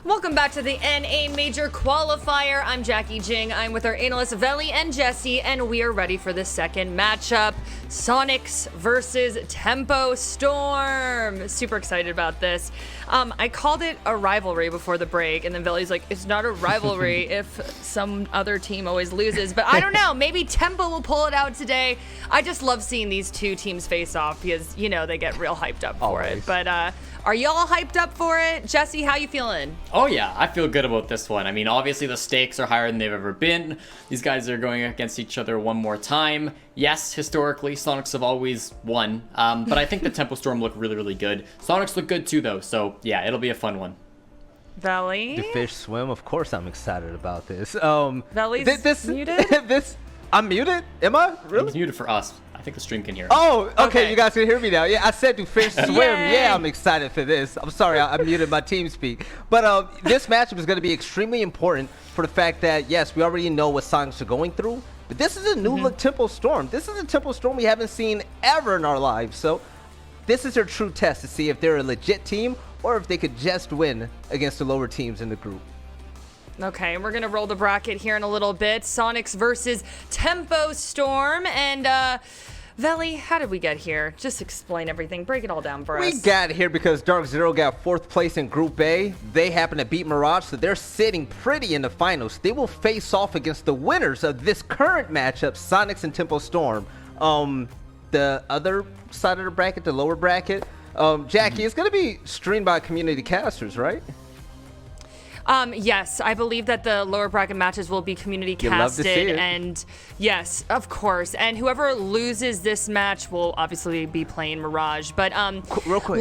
Welcome back to the NA Major Qualifier. I'm Jackie Jing. I'm with our analysts Veli and Jesse, and we are ready for the second matchup. Soniqs versus Tempo Storm. Super excited about this. I called it a rivalry before the break, and then Veli's like, it's not a rivalry if some other team always loses. But I don't know, maybe Tempo will pull it out today. I just love seeing these two teams face off because, you know, they get real hyped up for it. But are y'all hyped up for it? Jesse, how you feeling? Oh yeah, I feel good about this one. I mean, obviously the stakes are higher than they've ever been. These guys are going against each other one more time. Yes, historically, Soniqs have always won, but I think the Tempo Storm look really, really good. Soniqs look good too, though, so yeah, it'll be a fun one. Veli? The fish swim. Of course, I'm excited about this. Veli's muted? I'm muted? Am I? Really? He's muted for us. I think the stream can hear him. Oh, okay, you guys can hear me now. Yeah, I said do fish swim. Yeah, I'm excited for this. I'm sorry, I muted my team speak. But this matchup is going to be extremely important for the fact that, yes, we already know what Soniqs are going through, but this is a new look Tempo Storm. This is a Tempo Storm we haven't seen ever in our lives. So this is their true test to see if they're a legit team or if they could just win against the lower teams in the group. Okay, and we're going to roll the bracket here in a little bit. Soniqs versus Tempo Storm. And, Veli, how did we get here? Just explain everything. Break it all down for us. We got here because Dark Zero got 4th place in Group A. They happen to beat Mirage, so they're sitting pretty in the finals. They will face off against the winners of this current matchup, Soniqs and Tempo Storm. The other side of the bracket, the lower bracket, Jackie, it's going to be streamed by community casters, right? Yes, I believe that the lower bracket matches will be community casted. Love to see it. And yes, of course. And whoever loses this match will obviously be playing Mirage. But real quick.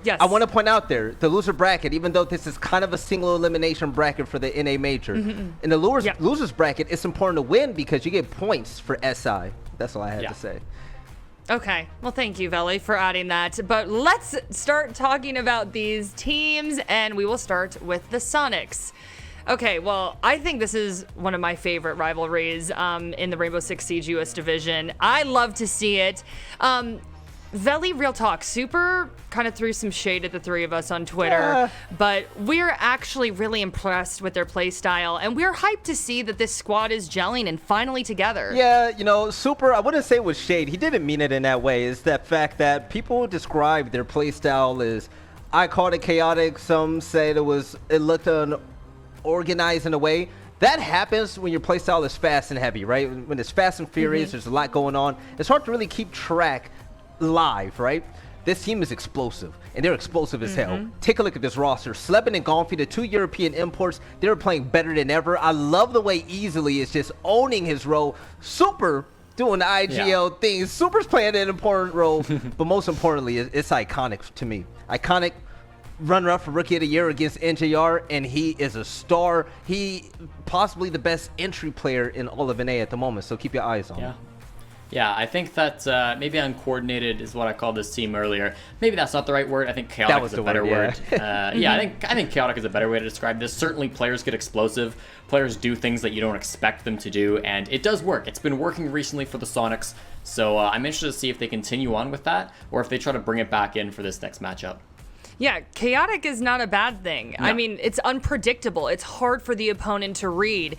Yes. I want to point out there, the loser bracket, even though this is kind of a single elimination bracket for the NA Major, in the losers bracket, it's important to win because you get points for SI. That's all I had to say. Okay, well, thank you, Veli, for adding that. But let's start talking about these teams, and we will start with the Soniqs. Okay, well, I think this is one of my favorite rivalries in the Rainbow Six Siege US division. I love to see it. Veli, real talk, Super kind of threw some shade at the three of us on Twitter, but we're actually really impressed with their play style, and we're hyped to see that this squad is gelling and finally together. Yeah, you know, Super, I wouldn't say it was shade. He didn't mean it in that way. It's that fact that people describe their play style as, I called it chaotic. Some said it looked unorganized in a way. That happens when your playstyle is fast and heavy, right? When it's fast and furious, there's a lot going on. It's hard to really keep track live, right? This team is explosive, and they're explosive as hell. Take a look at this roster. Slebin and Gonfi, the 2 European imports, they're playing better than ever. I love the way Easily is just owning his role. Super doing the IGL thing. Super's playing an important role, but most importantly, it's iconic to me. Iconic runner-up for Rookie of the Year against NJR, and he is a star. He possibly the best entry player in all of NA at the moment, so keep your eyes on him. Yeah, I think that maybe uncoordinated is what I called this team earlier. Maybe that's not the right word. I think chaotic is a better word. I think chaotic is a better way to describe this. Certainly players get explosive. Players do things that you don't expect them to do, and it does work. It's been working recently for the Soniqs, so I'm interested to see if they continue on with that or if they try to bring it back in for this next matchup. Yeah, chaotic is not a bad thing. No. I mean, it's unpredictable. It's hard for the opponent to read.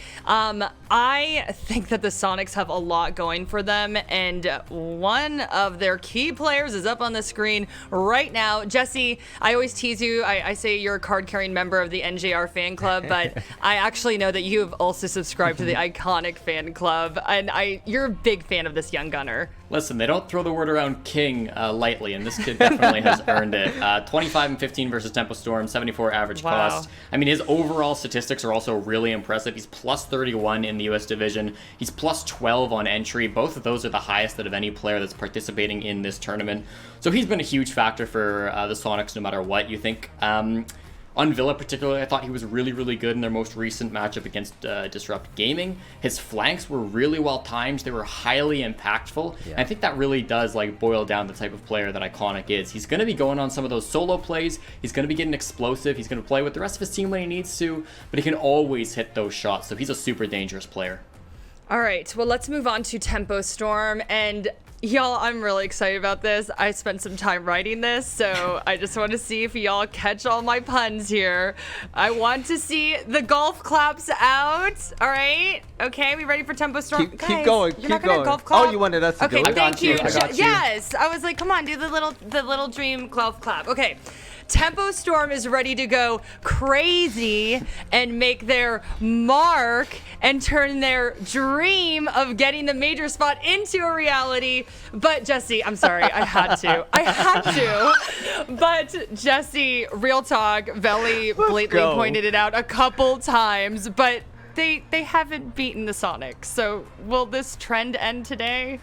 I think that the Soniqs have a lot going for them, and one of their key players is up on the screen right now. Jesse, I always tease you. I say you're a card-carrying member of the NJR fan club, but I actually know that you have also subscribed to the Iconic fan club, and you're a big fan of this young gunner. Listen, they don't throw the word around king lightly, and this kid definitely has earned it. 25 and 15 versus Tempo Storm, 74 average cost. I mean, his overall statistics are also really impressive. He's plus 31 in the US division. He's plus 12 on entry. Both of those are the highest out of any player that's participating in this tournament. So he's been a huge factor for the Soniqs no matter what you think. On Villa particularly, I thought he was really, really good in their most recent matchup against Disrupt Gaming. His flanks were really well timed. They were highly impactful. Yeah. And I think that really does boil down the type of player that Iconic is. He's going to be going on some of those solo plays. He's going to be getting explosive. He's going to play with the rest of his team when he needs to, but he can always hit those shots. So he's a super dangerous player. All right, well, let's move on to Tempo Storm. And Y'all, I'm really excited about this. I spent some time writing this, so I just want to see if y'all catch all my puns here. I want to see the golf claps out. All right? Okay, we ready for Tempo Storm? Keep Guys, going. You're Keep not gonna going. golf clap? Oh, you wanted us to okay, do it? thank you. I got you. Yes, I was like, come on, do the little dream golf clap. Okay. Tempo Storm is ready to go crazy and make their mark and turn their dream of getting the major spot into a reality. But Jesse, I'm sorry, I had to. But Jesse, real talk, Veli blatantly pointed it out a couple times, but they haven't beaten the Sonics. So will this trend end today?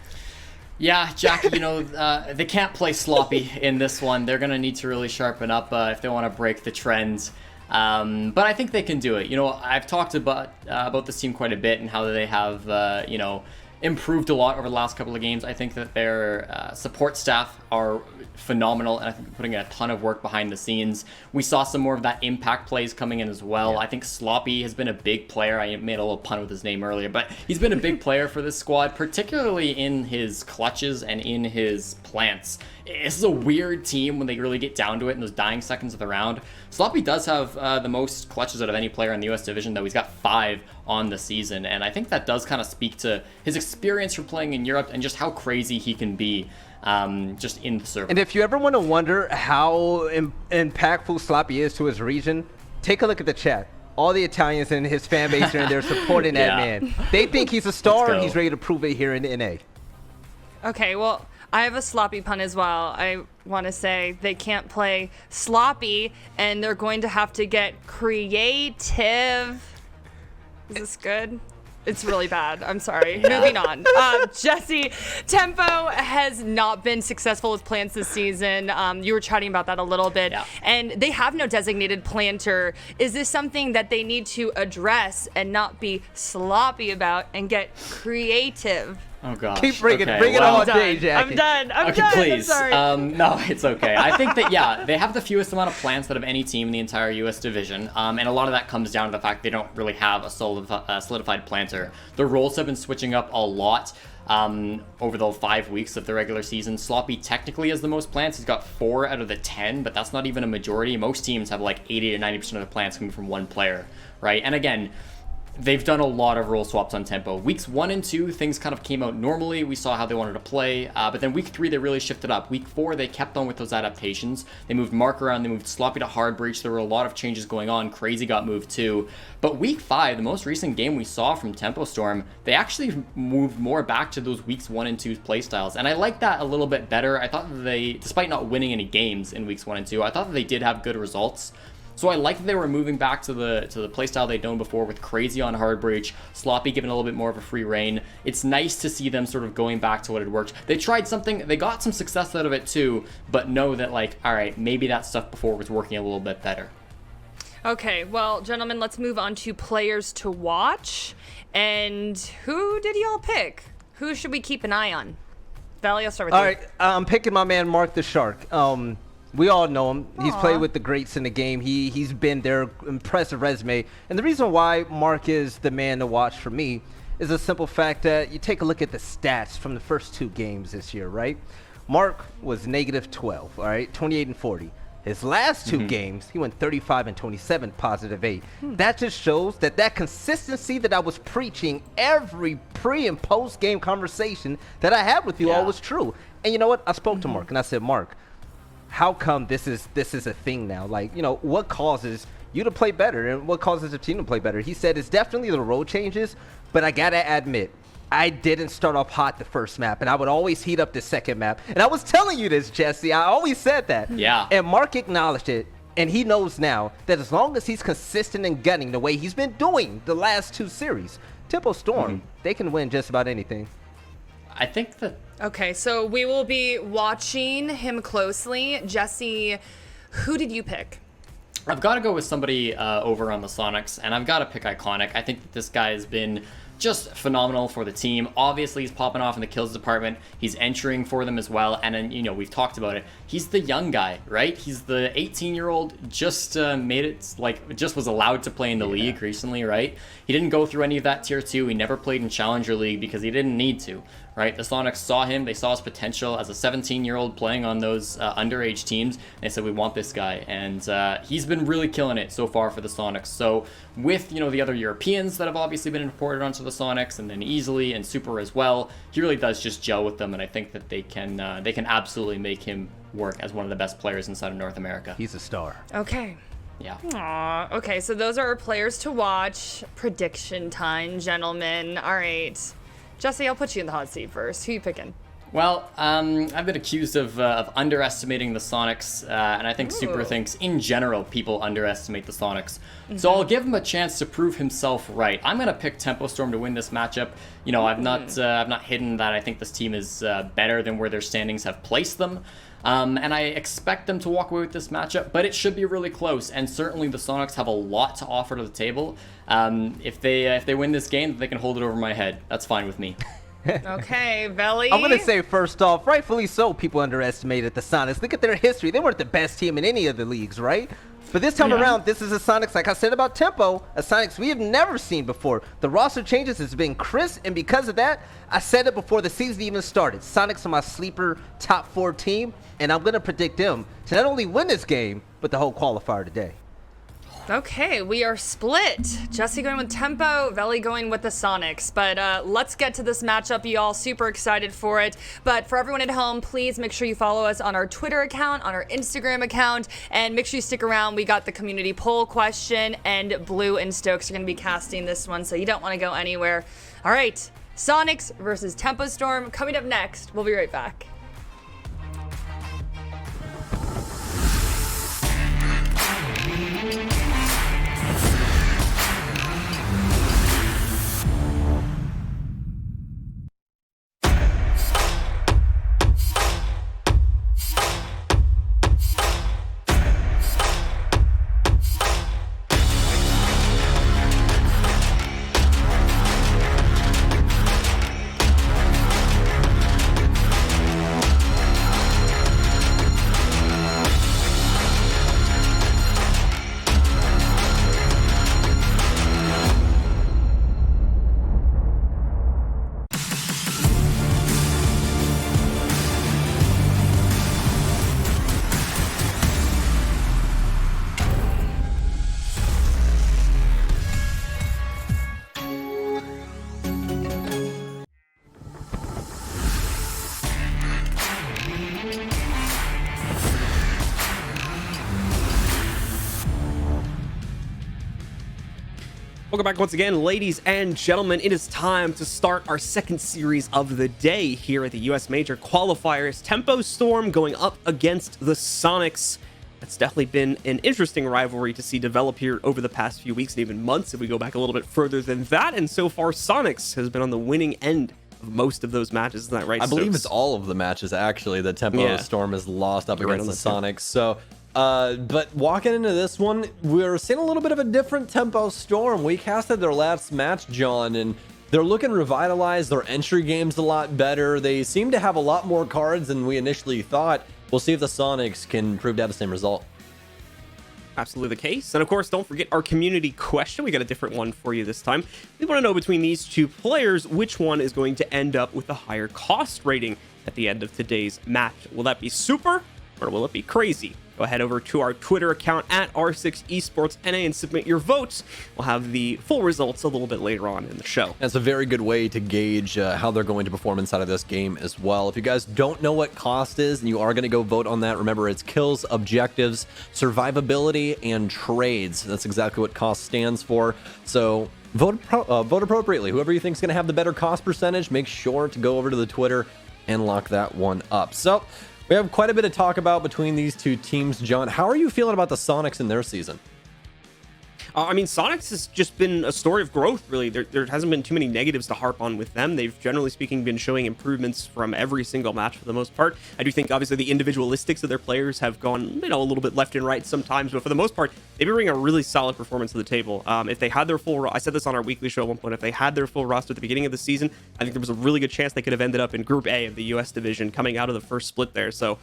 Yeah, Jackie, they can't play sloppy in this one. They're going to need to really sharpen up if they want to break the trends. But I think they can do it. I've talked about this team quite a bit and how they have, improved a lot over the last couple of games. I think that their support staff are phenomenal, and I think they're putting a ton of work behind the scenes. We saw some more of that impact plays coming in as well. Yeah. I think Sloppy has been a big player. I made a little pun with his name earlier, but he's been a big player for this squad, particularly in his clutches and in his plants. This is a weird team when they really get down to it in those dying seconds of the round. Sloppy does have the most clutches out of any player in the US division, though. He's got 5 on the season, and I think that does kind of speak to his experience from playing in Europe and just how crazy he can be just in the server. And if you ever want to wonder how impactful Sloppy is to his region, take a look at the chat. All the Italians in his fan base are in there supporting that man. They think he's a star, and he's ready to prove it here in the NA. Okay, well, I have a sloppy pun as well. I want to say they can't play sloppy, and they're going to have to get creative. Is this good? It's really bad. I'm sorry. Moving on. Jesse, Tempo has not been successful with plants this season. You were chatting about that a little bit. Yeah. And they have no designated planter. Is this something that they need to address and not be sloppy about and get creative? Oh gosh. Keep bringing it all day, Jackie. I'm done. I'm done. Please. I'm sorry. No, it's okay. I think that, they have the fewest amount of plants out of any team in the entire US division. And a lot of that comes down to the fact they don't really have a solidified planter. The roles have been switching up a lot over the 5 weeks of the regular season. Sloppy technically has the most plants. He's got 4 out of the 10, but that's not even a majority. Most teams have like 80 to 90% of the plants coming from one player, right? And again, they've done a lot of role swaps on Tempo. Weeks 1 and 2, things kind of came out normally. We saw how they wanted to play. But then week 3, they really shifted up. Week 4, they kept on with those adaptations. They moved Mark around. They moved Sloppy to hard breach. There were a lot of changes going on. Crazy got moved too. But week 5, the most recent game we saw from Tempo Storm, they actually moved more back to those weeks 1 and 2 playstyles. And I like that a little bit better. I thought that they, despite not winning any games in weeks 1 and 2, I thought that they did have good results. So I like that they were moving back to the playstyle they'd known before with Crazy on hard breach, Sloppy giving a little bit more of a free reign. It's nice to see them sort of going back to what had worked. They tried something, they got some success out of it too, but know that all right, maybe that stuff before was working a little bit better. Okay, well, gentlemen, let's move on to players to watch. And who did y'all pick? Who should we keep an eye on? Valley, I'll start with you. All right, I'm picking my man Mark the Shark. We all know him. Aww. He's played with the greats in the game. He's been their impressive resume. And the reason why Mark is the man to watch for me is a simple fact that you take a look at the stats from the first 2 games this year, right? Mark was -12, all right, 28 and 40. His last 2 games, he went 35 and 27, +8. That just shows that consistency that I was preaching every pre and post game conversation that I had with you all was true. And you know what? I spoke to Mark and I said, Mark, how come this is a thing now? Like, what causes you to play better and what causes the team to play better? He said it's definitely the role changes, but I gotta admit, I didn't start off hot the first map, and I would always heat up the second map. And I was telling you this, Jesse. I always said that. Yeah. And Mark acknowledged it, and he knows now that as long as he's consistent and gunning the way he's been doing the last 2 series, Tempo Storm, they can win just about anything. I think that... Okay, so we will be watching him closely. Jesse, who did you pick? I've got to go with somebody over on the Sonics, and I've got to pick Iconic. I think that this guy has been just phenomenal for the team. Obviously, he's popping off in the kills department. He's entering for them as well, and then, we've talked about it. He's the young guy, right? He's the 18-year-old, just made it, just was allowed to play in the league recently, right? He didn't go through any of that Tier 2. He never played in Challenger League because he didn't need to, right? The Sonics saw him. They saw his potential as a 17-year-old playing on those underage teams. They said, we want this guy. And he's been really killing it so far for the Sonics. So with, the other Europeans that have obviously been imported onto the Sonics, and then Easily and Super as well, he really does just gel with them. And I think that they can absolutely make him work as one of the best players inside of North America. He's a star. Okay. Yeah. Aw, okay, so those are our players to watch. Prediction time, gentlemen. All right. Jesse, I'll put you in the hot seat first. Who you picking? Well, I've been accused of underestimating the Sonics, and I think Super thinks, in general, people underestimate the Sonics. So I'll give him a chance to prove himself right. I'm going to pick Tempo Storm to win this matchup. I've not hidden that I think this team is better than where their standings have placed them. And I expect them to walk away with this matchup, but it should be really close. And certainly the Sonics have a lot to offer to the table. If they win this game, they can hold it over my head. That's fine with me. Okay, Veli. I'm going to say, first off, rightfully so, people underestimated the Sonics. Look at their history. They weren't the best team in any of the leagues, right? But this time around, this is a Sonics, like I said about Tempo, a Sonics we have never seen before. The roster changes has been crisp, and because of that, I said it before the season even started. Sonics are my sleeper top 4 team, and I'm going to predict them to not only win this game, but the whole qualifier today. Okay, we are split. Jesse going with Tempo, Veli going with the Sonics. But let's get to this matchup, y'all. Super excited for it. But for everyone at home, please make sure you follow us on our Twitter account, on our Instagram account, and make sure you stick around. We got the community poll question, and Blue and Stokes are going to be casting this one, so you don't want to go anywhere. All right, Sonics versus Tempo Storm coming up next. We'll be right back. Welcome back once again, ladies and gentlemen. It is time to start our second series of the day here at the US Major Qualifiers. Tempo Storm going up against the Sonics. That's definitely been an interesting rivalry to see develop here over the past few weeks and even months if we go back a little bit further than that. And so far, Sonics has been on the winning end of most of those matches. Isn't that right, I believe Stokes? it's all of the matches, actually, that Tempo Storm has lost up against the Sonics. So, but walking into this one, we're seeing a little bit of a different Tempo Storm. We casted their last match, John, and they're looking revitalized. Their entry game's a lot better. They seem to have a lot more cards than we initially thought. We'll see if the Sonics can prove to have the same result. Absolutely the case. And of course, don't forget our community question. We got a different one for you this time. We want to know between these two players, which one is going to end up with a higher cost rating at the end of today's match. Will that be Super or will it be Crazy? Go ahead over to our Twitter account at R6esportsNA and submit your votes. We'll have the full results a little bit later on in the show. That's a very good way to gauge how they're going to perform inside of this game as well. If you guys don't know what cost is and you are going to go vote on that, remember it's kills, objectives, survivability, and trades. That's exactly what cost stands for. So vote appropriately. Whoever you think is going to have the better cost percentage, make sure to go over to the Twitter and lock that one up. So we have quite a bit of talk about between these two teams, John. How are you feeling about the Sonics in their season? I mean, Sonics has just been a story of growth, really. There hasn't been too many negatives to harp on with them. They've, generally speaking, been showing improvements from every single match for the most part. I do think, obviously, the individualistics of their players have gone, a little bit left and right sometimes, but for the most part, they've been bringing a really solid performance to the table. If they had their full, I said this on our weekly show at one point, if they had their full roster at the beginning of the season, I think there was a really good chance they could have ended up in Group A of the US division coming out of the first split there. So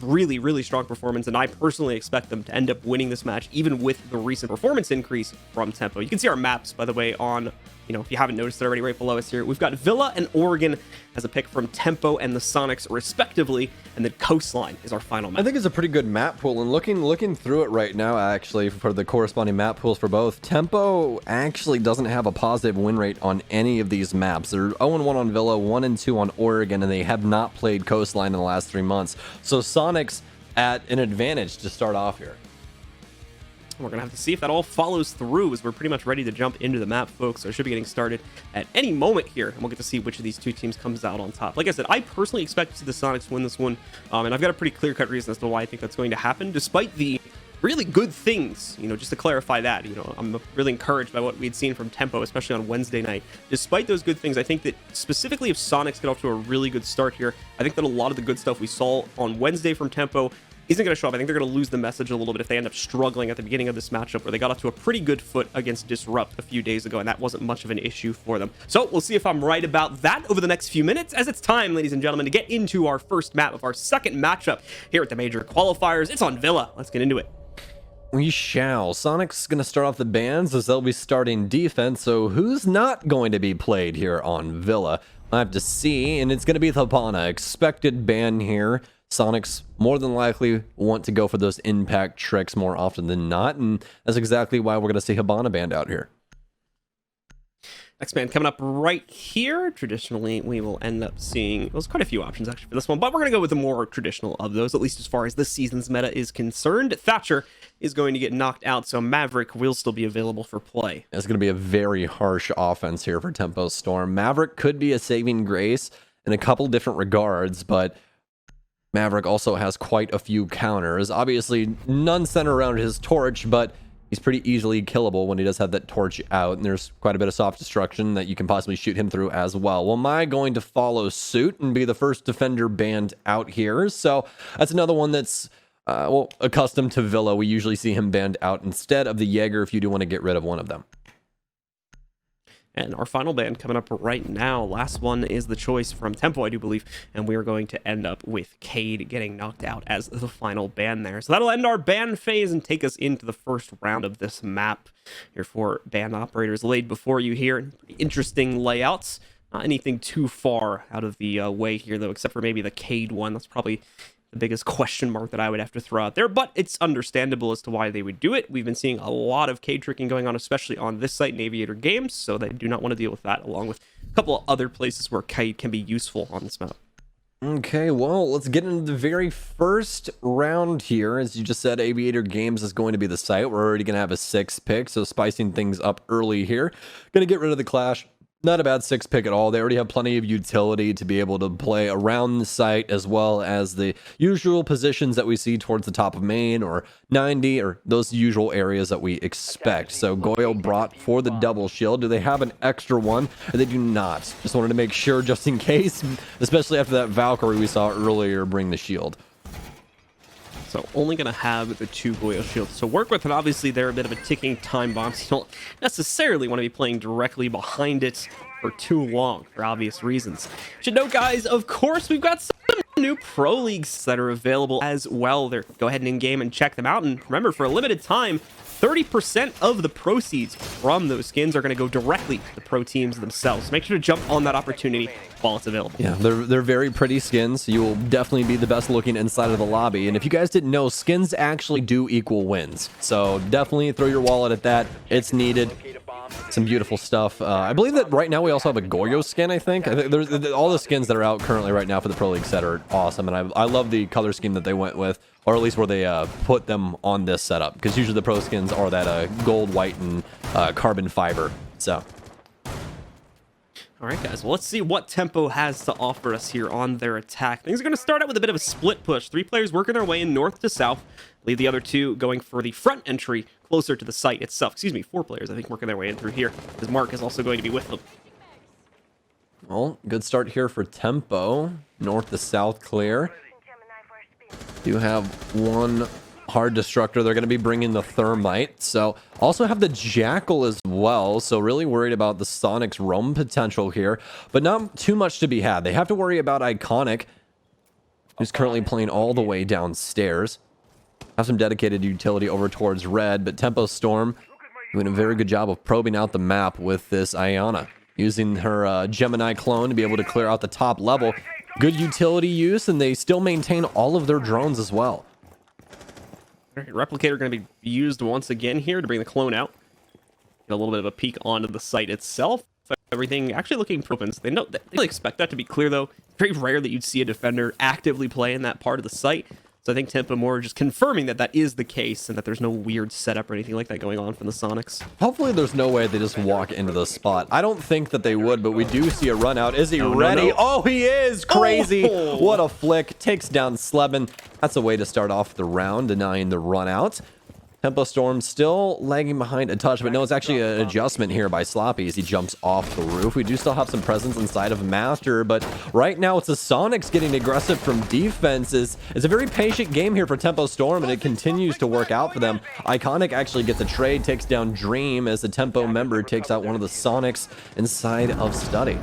really, really strong performance, and I personally expect them to end up winning this match, even with the recent performance increase from Tempo. You can see our maps, by the way, on, if you haven't noticed it already, right below us here. We've got Villa and Oregon as a pick from Tempo and the Sonics, respectively, and then Coastline is our final map. I think it's a pretty good map pool, and looking through it right now, actually, for the corresponding map pools for both, Tempo actually doesn't have a positive win rate on any of these maps. They're 0-1 on Villa, 1-2 on Oregon, and they have not played Coastline in the last 3 months. So Sonics at an advantage to start off here. We're going to have to see if that all follows through, as we're pretty much ready to jump into the map, folks. So it should be getting started at any moment here, and we'll get to see which of these two teams comes out on top. Like I said, I personally expect to see the Sonics win this one, and I've got a pretty clear-cut reason as to why I think that's going to happen, despite the really good things, just to clarify that. I'm really encouraged by what we'd seen from Tempo, especially on Wednesday night. Despite those good things, I think that specifically if Sonics get off to a really good start here, I think that a lot of the good stuff we saw on Wednesday from Tempo isn't going to show up. I think they're going to lose the message a little bit if they end up struggling at the beginning of this matchup, where they got off to a pretty good foot against Disrupt a few days ago, and that wasn't much of an issue for them. So we'll see if I'm right about that over the next few minutes, as it's time, ladies and gentlemen, to get into our first map of our second matchup here at the Major Qualifiers. It's on Villa. Let's get into it. We shall. Sonic's going to start off the bans, as they'll be starting defense, so who's not going to be played here on Villa? I have to see, and it's going to be Hibana. Expected ban here. Sonics more than likely want to go for those impact tricks more often than not, and that's exactly why we're going to see Hibana banned out here. Next man coming up right here. Traditionally, we will end up seeing, there's quite a few options actually for this one, but we're going to go with the more traditional of those, at least as far as this season's meta is concerned. Thatcher is going to get knocked out, so Maverick will still be available for play. It's going to be a very harsh offense here for Tempo Storm. Maverick could be a saving grace in a couple different regards, but Maverick also has quite a few counters. Obviously, none centered around his torch, but he's pretty easily killable when he does have that torch out, and there's quite a bit of soft destruction that you can possibly shoot him through as well. Well, am I going to follow suit and be the first defender banned out here? So that's another one that's accustomed to Villa. We usually see him banned out instead of the Jaeger if you do want to get rid of one of them. And our final ban coming up right now. Last one is the choice from Tempo, I do believe. And we are going to end up with Cade getting knocked out as the final ban there. So that'll end our ban phase and take us into the first round of this map. Your 4 ban operators laid before you here. Interesting layouts. Not anything too far out of the way here, though, except for maybe the Cade one. That's probably the biggest question mark that I would have to throw out there, but it's understandable as to why they would do it. We've been seeing a lot of Cade tricking going on, especially on this site in Aviator Games, so they do not want to deal with that, along with a couple of other places where Cade can be useful on this map. Okay, well, let's get into the very first round here. As you just said, Aviator Games is going to be the site. We're already going to have a 6 pick, so spicing things up early here. Going to get rid of the Clash. Not a bad 6 pick at all. They already have plenty of utility to be able to play around the site, as well as the usual positions that we see towards the top of main or 90 or those usual areas that we expect. So Goyle brought for the double shield. Do they have an extra one? They do not. Just wanted to make sure just in case, especially after that Valkyrie we saw earlier bring the shield. So only going to have the 2 Goyle shields to work with, and obviously they're a bit of a ticking time bomb, so you don't necessarily want to be playing directly behind it for too long, for obvious reasons. Should note, guys, of course, we've got some new pro leagues that are available as well. Go ahead and in-game and check them out, and remember, for a limited time, 30% of the proceeds from those skins are going to go directly to the pro teams themselves. So make sure to jump on that opportunity while it's available. Yeah, they're very pretty skins. You will definitely be the best looking inside of the lobby. And if you guys didn't know, skins actually do equal wins. So definitely throw your wallet at that. It's needed. Some beautiful stuff. I believe that right now we also have a Goyo skin, I think. There's all the skins that are out currently right now for the Pro League set are awesome. And I love the color scheme that they went with, or at least where they put them on this setup. Because usually the Pro skins are that gold, white, and carbon fiber. So... All right, guys, well, let's see what Tempo has to offer us here on their attack. Things are going to start out with a bit of a split push. 3 players working their way in north to south, leave the other 2 going for the front entry closer to the site itself. Excuse me, 4 players, I think, working their way in through here, as Mark is also going to be with them. Well, good start here for Tempo. North to south clear. You have 1 hard destructor. They're going to be bringing the thermite. So also have the jackal as well. So really worried about the Sonics roam potential here, but not too much to be had. They have to worry about Iconic, who's currently playing all the way downstairs. Have some dedicated utility over towards red, but Tempo Storm doing a very good job of probing out the map with this Iana, using her Gemini clone to be able to clear out the top level. Good utility use, and they still maintain all of their drones as well. Replicator going to be used once again here to bring the clone out. Get a little bit of a peek onto the site itself. Everything actually looking open. They know they really expect that to be clear, though. Very rare that you'd see a defender actively play in that part of the site. So I think Tempo more just confirming that that is the case and that there's no weird setup or anything like that going on from the Sonics. Hopefully there's no way they just walk into the spot. I don't think that they would, but we do see a run out. Is he ready? No. Oh, he is! Crazy! Oh. What a flick. Takes down Sleben. That's a way to start off the round, denying the run out. Tempo Storm still lagging behind a touch, but no, it's actually an adjustment here by Sloppy as he jumps off the roof. We do still have some presence inside of Master, but right now it's the Sonics getting aggressive from defenses. It's a very patient game here for Tempo Storm, and it continues to work out for them. Iconic actually gets a trade, takes down Dream as the Tempo member takes out one of the Sonics inside of Study.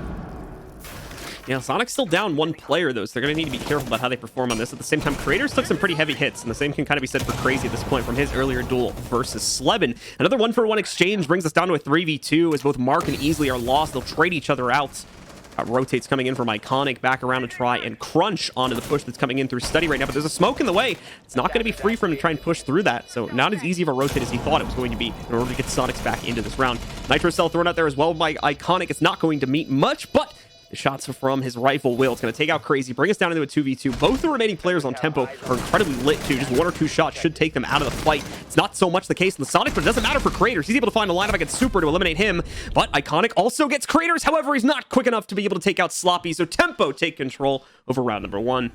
Yeah, Sonic's still down one player, though, so they're going to need to be careful about how they perform on this. At the same time, Creators took some pretty heavy hits, and the same can kind of be said for Crazy at this point from his earlier duel versus Sleben. Another 1-for-1 exchange brings us down to a 3v2 as both Mark and Easily are lost. They'll trade each other out. Rotates coming in from Iconic, back around to try and crunch onto the push that's coming in through Study right now, but there's a smoke in the way. It's not going to be free for him to try and push through that, so not as easy of a rotate as he thought it was going to be in order to get Sonics back into this round. Nitro Cell thrown out there as well by Iconic. It's not going to meet much, but the shots from his rifle will. It's going to take out Crazy, bring us down into a 2v2. Both the remaining players on Tempo are incredibly lit too. Just 1 or 2 shots should take them out of the fight. It's not so much the case in the Sonic, but it doesn't matter for Creators. He's able to find a lineup against Super to eliminate him, but Iconic also gets Creators. However, he's not quick enough to be able to take out Sloppy, so Tempo take control over round number 1.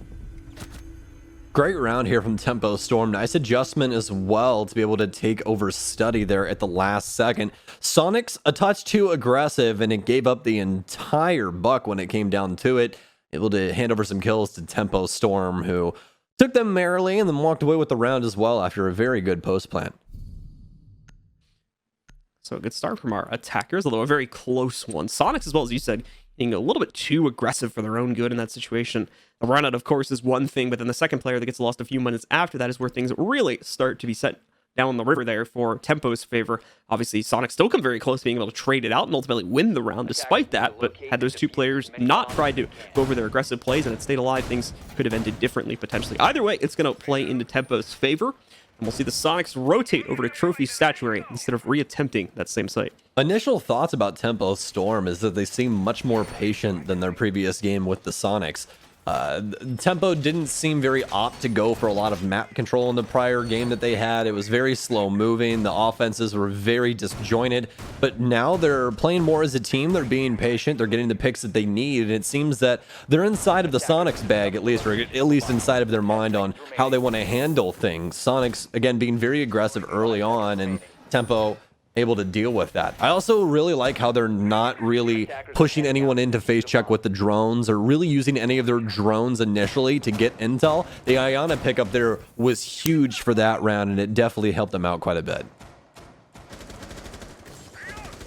Great round here from Tempo Storm. Nice adjustment as well to be able to take over Study there at the last second. Sonics a touch too aggressive, and it gave up the entire buck when it came down to it. Able to hand over some kills to Tempo Storm, who took them merrily and then walked away with the round as well after a very good post plant. So a good start from our attackers, although a very close one. Sonics, as well as you said, being a little bit too aggressive for their own good in that situation. The run out, of course, is one thing, but then the second player that gets lost a few minutes after that is where things really start to be set down the river there for Tempo's favor. Obviously, Sonic still come very close to being able to trade it out and ultimately win the round despite that, but had those two players not tried to go over their aggressive plays and had stayed alive, things could have ended differently potentially. Either way, it's going to play into Tempo's favor, and we'll see the Sonics rotate over to Trophy Statuary instead of reattempting that same site. Initial thoughts about Tempo Storm is that they seem much more patient than their previous game with the Sonics. Tempo didn't seem very opt to go for a lot of map control in the prior game that they had. It was very slow moving. The offenses were very disjointed, but now they're playing more as a team. They're being patient. They're getting the picks that they need, and it seems that they're inside of the Sonics bag, at least, or at least inside of their mind on how they want to handle things. Sonics, again, being very aggressive early on, and Tempo able to deal with that. I also really like how they're not really pushing anyone into face check with the drones or really using any of their drones initially to get intel. The Iana pickup there was huge for that round, and it definitely helped them out quite a bit.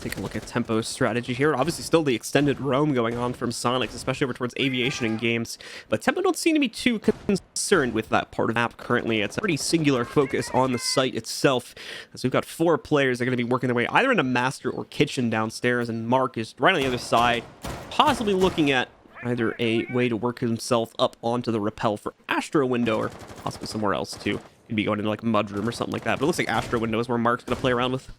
Take a look at Tempo's strategy here. Obviously still the extended roam going on from Sonics, especially over towards Aviation and games. But Tempo don't seem to be too concerned with that part of the map currently. It's a pretty singular focus on the site itself, as we've got 4 players that are going to be working their way either into Master or Kitchen downstairs, and Mark is right on the other side, possibly looking at either a way to work himself up onto the rappel for Astro Window or possibly somewhere else too. Could be going into like Mudroom or something like that. But it looks like Astro Window is where Mark's going to play around with.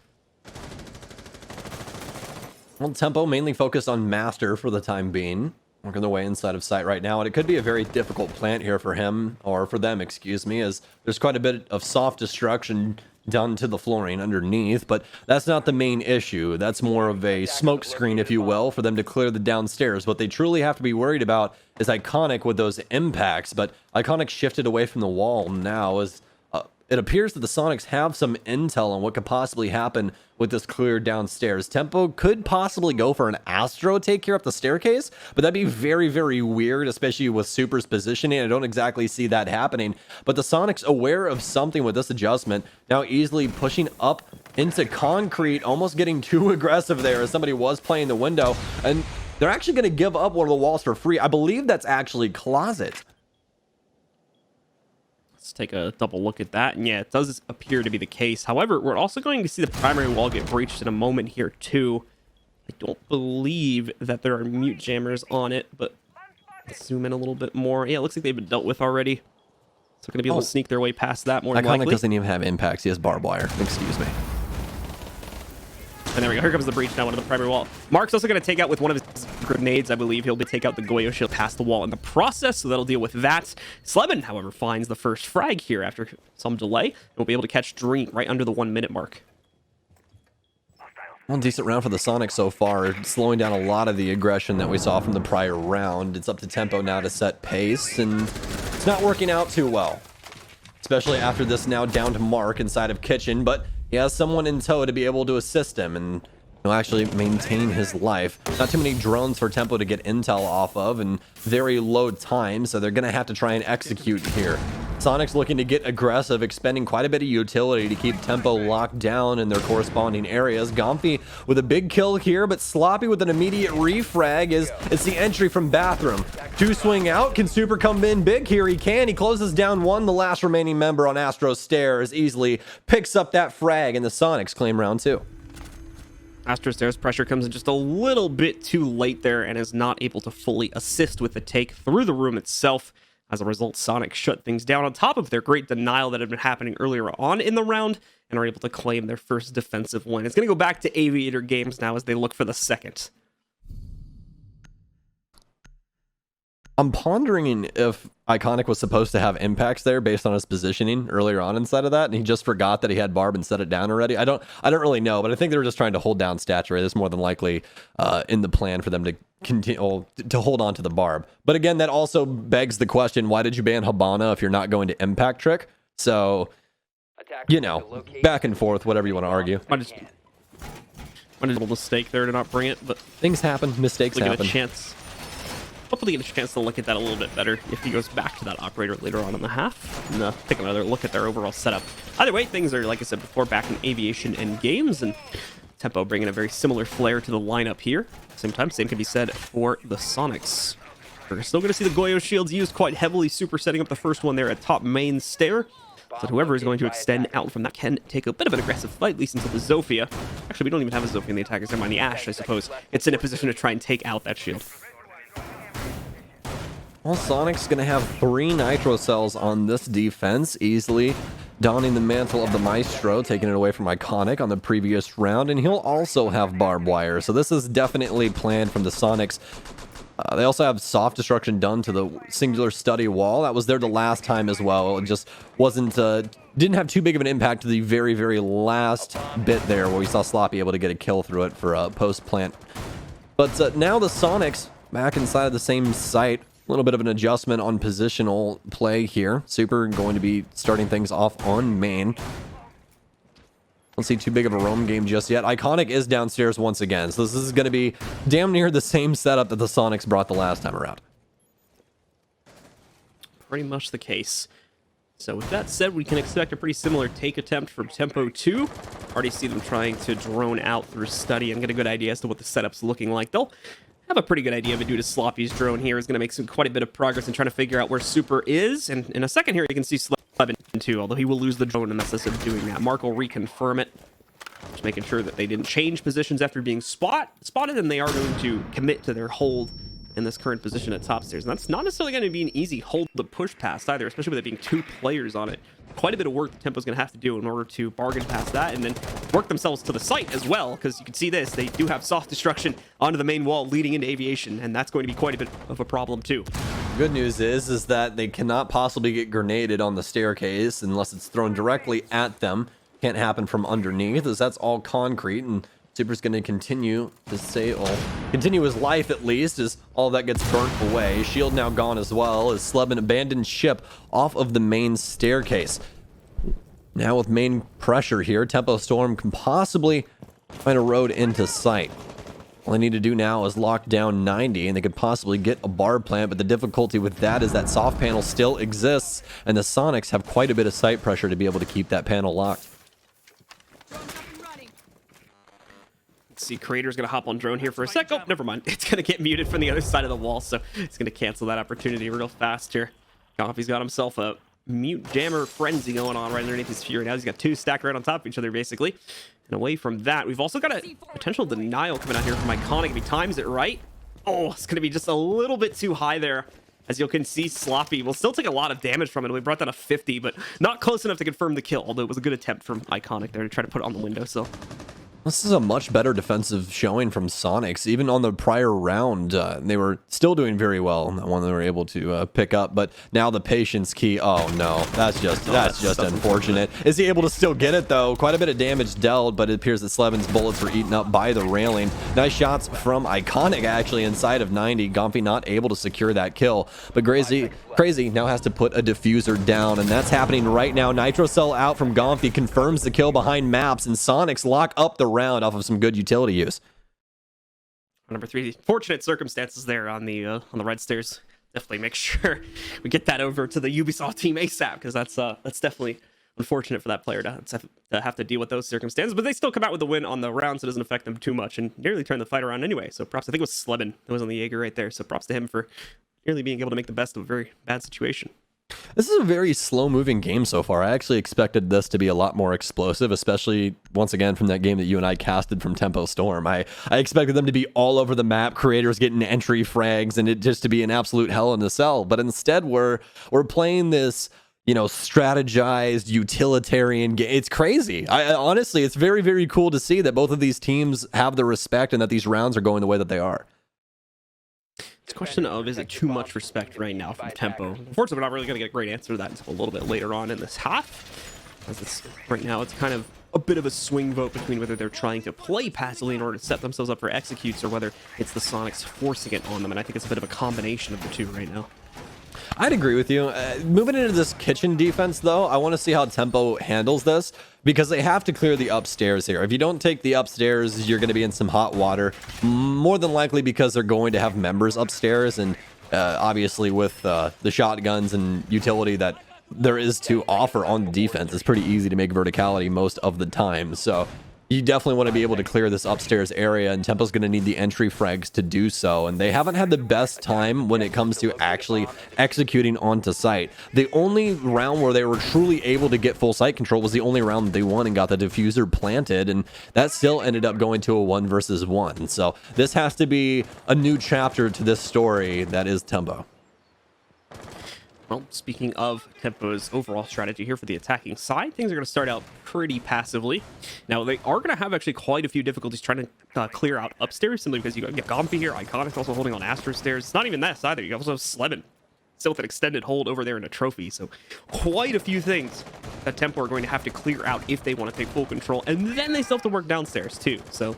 Well, Tempo mainly focused on Master for the time being, working their way inside of sight right now, and it could be a very difficult plant here for him, or for them, excuse me, as there's quite a bit of soft destruction done to the flooring underneath, but that's not the main issue. That's more of a smoke screen, if you will, for them to clear the downstairs. What they truly have to be worried about is Iconic with those impacts, but Iconic shifted away from the wall now as it appears that the Sonics have some intel on what could possibly happen with this clear downstairs. Tempo could possibly go for an Astro take here up the staircase, but that'd be very, very weird, especially with Super's positioning. I don't exactly see that happening, but the Sonics, aware of something with this adjustment, now easily pushing up into concrete, almost getting too aggressive there as somebody was playing the window, and they're actually going to give up one of the walls for free. I believe that's actually Closet. Let's take a double look at that. And yeah, it does appear to be the case. However, we're also going to see the primary wall get breached in a moment here too. I don't believe that there are mute jammers on it, but let's zoom in a little bit more. Yeah, it looks like they've been dealt with already. So going to be able to sneak their way past that more than likely. Iconic doesn't even have impacts. He has barbed wire. Excuse me. And there we go. Here comes the breach now into the primary wall. Mark's also going to take out with one of his grenades, I believe. He'll take out the Goyo shield past the wall in the process, so that'll deal with that. Sleben, however, finds the first frag here after some delay. And will be able to catch Dream right under the 1 minute mark. Well, decent round for the Sonics so far, slowing down a lot of the aggression that we saw from the prior round. It's up to Tempo now to set pace, and it's not working out too well. Especially after this now down to Mark inside of Kitchen, but he has someone in tow to be able to assist him and actually maintain his life. Not too many drones for Tempo to get intel off of, and very low time, so they're going to have to try and execute here. Sonics looking to get aggressive, expending quite a bit of utility to keep Tempo locked down in their corresponding areas. Gomfi with a big kill here, but Sloppy with an immediate refrag is it's the entry from Bathroom. 2 swing out. Can Super come in big here? He can. He closes down 1. The last remaining member on Astro's stairs easily picks up that frag, and the Sonics claim round 2. Astro's stairs pressure comes in just a little bit too late there and is not able to fully assist with the take through the room itself. As a result, Sonic shut things down on top of their great denial that had been happening earlier on in the round and are able to claim their first defensive win. It's going to go back to Aviator Games now as they look for the second. I'm pondering if Iconic was supposed to have impacts there based on his positioning earlier on inside of that, and he just forgot that he had Barb and set it down already. I don't really know, but I think they were just trying to hold down stature. That's more than likely in the plan for them to continue to hold on to the Barb. But again, that also begs the question: why did you ban Habana if you're not going to impact trick? So, back and forth, whatever you want to argue. I just a little mistake there to not bring it, but things happen, mistakes happen. Hopefully get a chance to look at that a little bit better if he goes back to that operator later on in the half and take another look at their overall setup. Either way, things are, like I said before, back in Aviation and Games, and Tempo bringing a very similar flair to the lineup here. At the same time, same can be said for the Sonics. We're still going to see the Goyo shields used quite heavily. Super setting up the first one there at top main stair. So whoever is going to extend out from that can take a bit of an aggressive fight, at least until the Zofia. Actually, we don't even have a Zofia in the attackers. Never mind, the Ashe, I suppose. It's in a position to try and take out that shield. Well, Sonic's going to have 3 Nitro cells on this defense, easily donning the mantle of the Maestro, taking it away from Iconic on the previous round, and he'll also have barbed wire. So this is definitely planned from the Sonics. They also have soft destruction done to the singular study wall. That was there the last time as well. It just wasn't, didn't have too big of an impact to the very, very last bit there where we saw Sloppy able to get a kill through it for a post-plant. But now the Sonics back inside of the same site. A little bit of an adjustment on positional play here. Super going to be starting things off on main. Don't see too big of a roam game just yet. Iconic is downstairs once again, so this is going to be damn near the same setup that the Sonics brought the last time around. Pretty much the case. So with that said, we can expect a pretty similar take attempt from Tempo 2. Already see them trying to drone out through study and get a good idea as to what the setup's looking like. They'll have a pretty good idea of it due to Sloppy's drone here is going to make quite a bit of progress in trying to figure out where Super is. And in a second here, you can see Sleben too, although he will lose the drone in the process of doing that. Mark will reconfirm it, just making sure that they didn't change positions after being spotted, and they are going to commit to their hold in this current position at top stairs. And that's not necessarily going to be an easy hold to push past either, especially with it being 2 players on it. Quite a bit of work the Tempo's going to have to do in order to bargain past that and then work themselves to the site as well, because you can see this, they do have soft destruction onto the main wall leading into Aviation, and that's going to be quite a bit of a problem too. Good news is that they cannot possibly get grenaded on the staircase unless it's thrown directly at them. Can't happen from underneath, as that's all concrete, and Super's going to continue to continue his life at least, as all that gets burnt away. Shield now gone as well, as Sleben abandoned ship off of the main staircase. Now with main pressure here, Tempo Storm can possibly find a road into sight. All they need to do now is lock down 90, and they could possibly get a barb plant, but the difficulty with that is that soft panel still exists, and the Sonics have quite a bit of sight pressure to be able to keep that panel locked. Let's see, Creator's going to hop on drone here for a sec. Oh, never mind. It's going to get muted from the other side of the wall, so it's going to cancel that opportunity real fast here. Coffee's got himself up. mute jammer frenzy going on right underneath his Fury. Now he's got 2 stacked right on top of each other, basically. And away from that, we've also got a potential denial coming out here from Iconic if he times it right. Oh, it's going to be just a little bit too high there. As you can see, Sloppy will still take a lot of damage from it. We brought down a 50, but not close enough to confirm the kill, although it was a good attempt from Iconic there to try to put it on the windowsill. This is a much better defensive showing from Soniqs. Even on the prior round, they were still doing very well on that one they were able to pick up. But now the patience key. Oh no, that's just unfortunate. Is he able to still get it though? Quite a bit of damage dealt, but it appears that Slevin's bullets were eaten up by the railing. Nice shots from Iconic actually inside of 90. Gomfy not able to secure that kill, but Crazy now has to put a diffuser down, and that's happening right now. Nitro Cell out from Gomfy confirms the kill behind maps, and Soniqs lock up the round off of some good utility use. Number 3, fortunate circumstances there on the red stairs. Definitely make sure we get that over to the Ubisoft team ASAP, because that's definitely unfortunate for that player to have to deal with those circumstances. But they still come out with the win on the round, so it doesn't affect them too much, and nearly turn the fight around anyway. So props. I think it was Slebin that was on the Jaeger right there. So props to him for nearly being able to make the best of a very bad situation. This is a very slow-moving game so far. I actually expected this to be a lot more explosive, especially, once again, from that game that you and I casted from Tempo Storm. I expected them to be all over the map, creators getting entry frags, and it just to be an absolute hell in a cell. But instead, we're playing this, strategized, utilitarian game. It's crazy. Honestly, it's very, very cool to see that both of these teams have the respect and that these rounds are going the way that they are. It's a question of, is it too much respect right now from Tempo? Unfortunately, we're not really going to get a great answer to that until a little bit later on in this half. As right now, it's kind of a bit of a swing vote between whether they're trying to play passively in order to set themselves up for executes, or whether it's the Soniqs forcing it on them. And I think it's a bit of a combination of the two right now. I'd agree with you. Moving into this kitchen defense, though, I want to see how Tempo handles this, because they have to clear the upstairs here. If you don't take the upstairs, you're going to be in some hot water, more than likely because they're going to have members upstairs, and obviously with the shotguns and utility that there is to offer on defense, it's pretty easy to make verticality most of the time. So you definitely want to be able to clear this upstairs area, and Tempo's going to need the entry frags to do so, and they haven't had the best time when it comes to actually executing onto site. The only round where they were truly able to get full site control was the only round that they won and got the diffuser planted, and that still ended up going to a 1 versus 1. So this has to be a new chapter to this story that is Tempo. Well, speaking of Tempo's overall strategy here for the attacking side, things are going to start out pretty passively. Now, they are going to have actually quite a few difficulties trying to clear out upstairs, simply because you got Gomfy here, Iconic also holding on Astro stairs. It's not even that either. You also have Slebin still with an extended hold over there in a trophy. So quite a few things that Tempo are going to have to clear out if they want to take full control. And then they still have to work downstairs too. So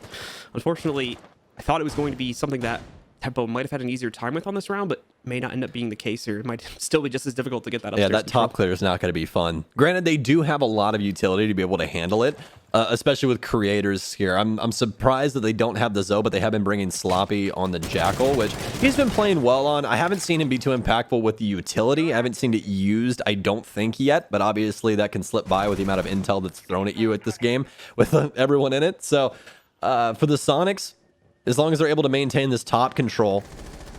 unfortunately, I thought it was going to be something that Tempo might have had an easier time with on this round, but may not end up being the case here. It might still be just as difficult to get that upstairs. Yeah, that top clear is not going to be fun. Granted, they do have a lot of utility to be able to handle it, especially with creators here. I'm surprised that they don't have the Zoe, but they have been bringing Sloppy on the Jackal, which he's been playing well on. I haven't seen him be too impactful with the utility. I haven't seen it used, I don't think, yet, but obviously that can slip by with the amount of intel that's thrown at you at this game with everyone in it. So for the Soniqs, as long as they're able to maintain this top control,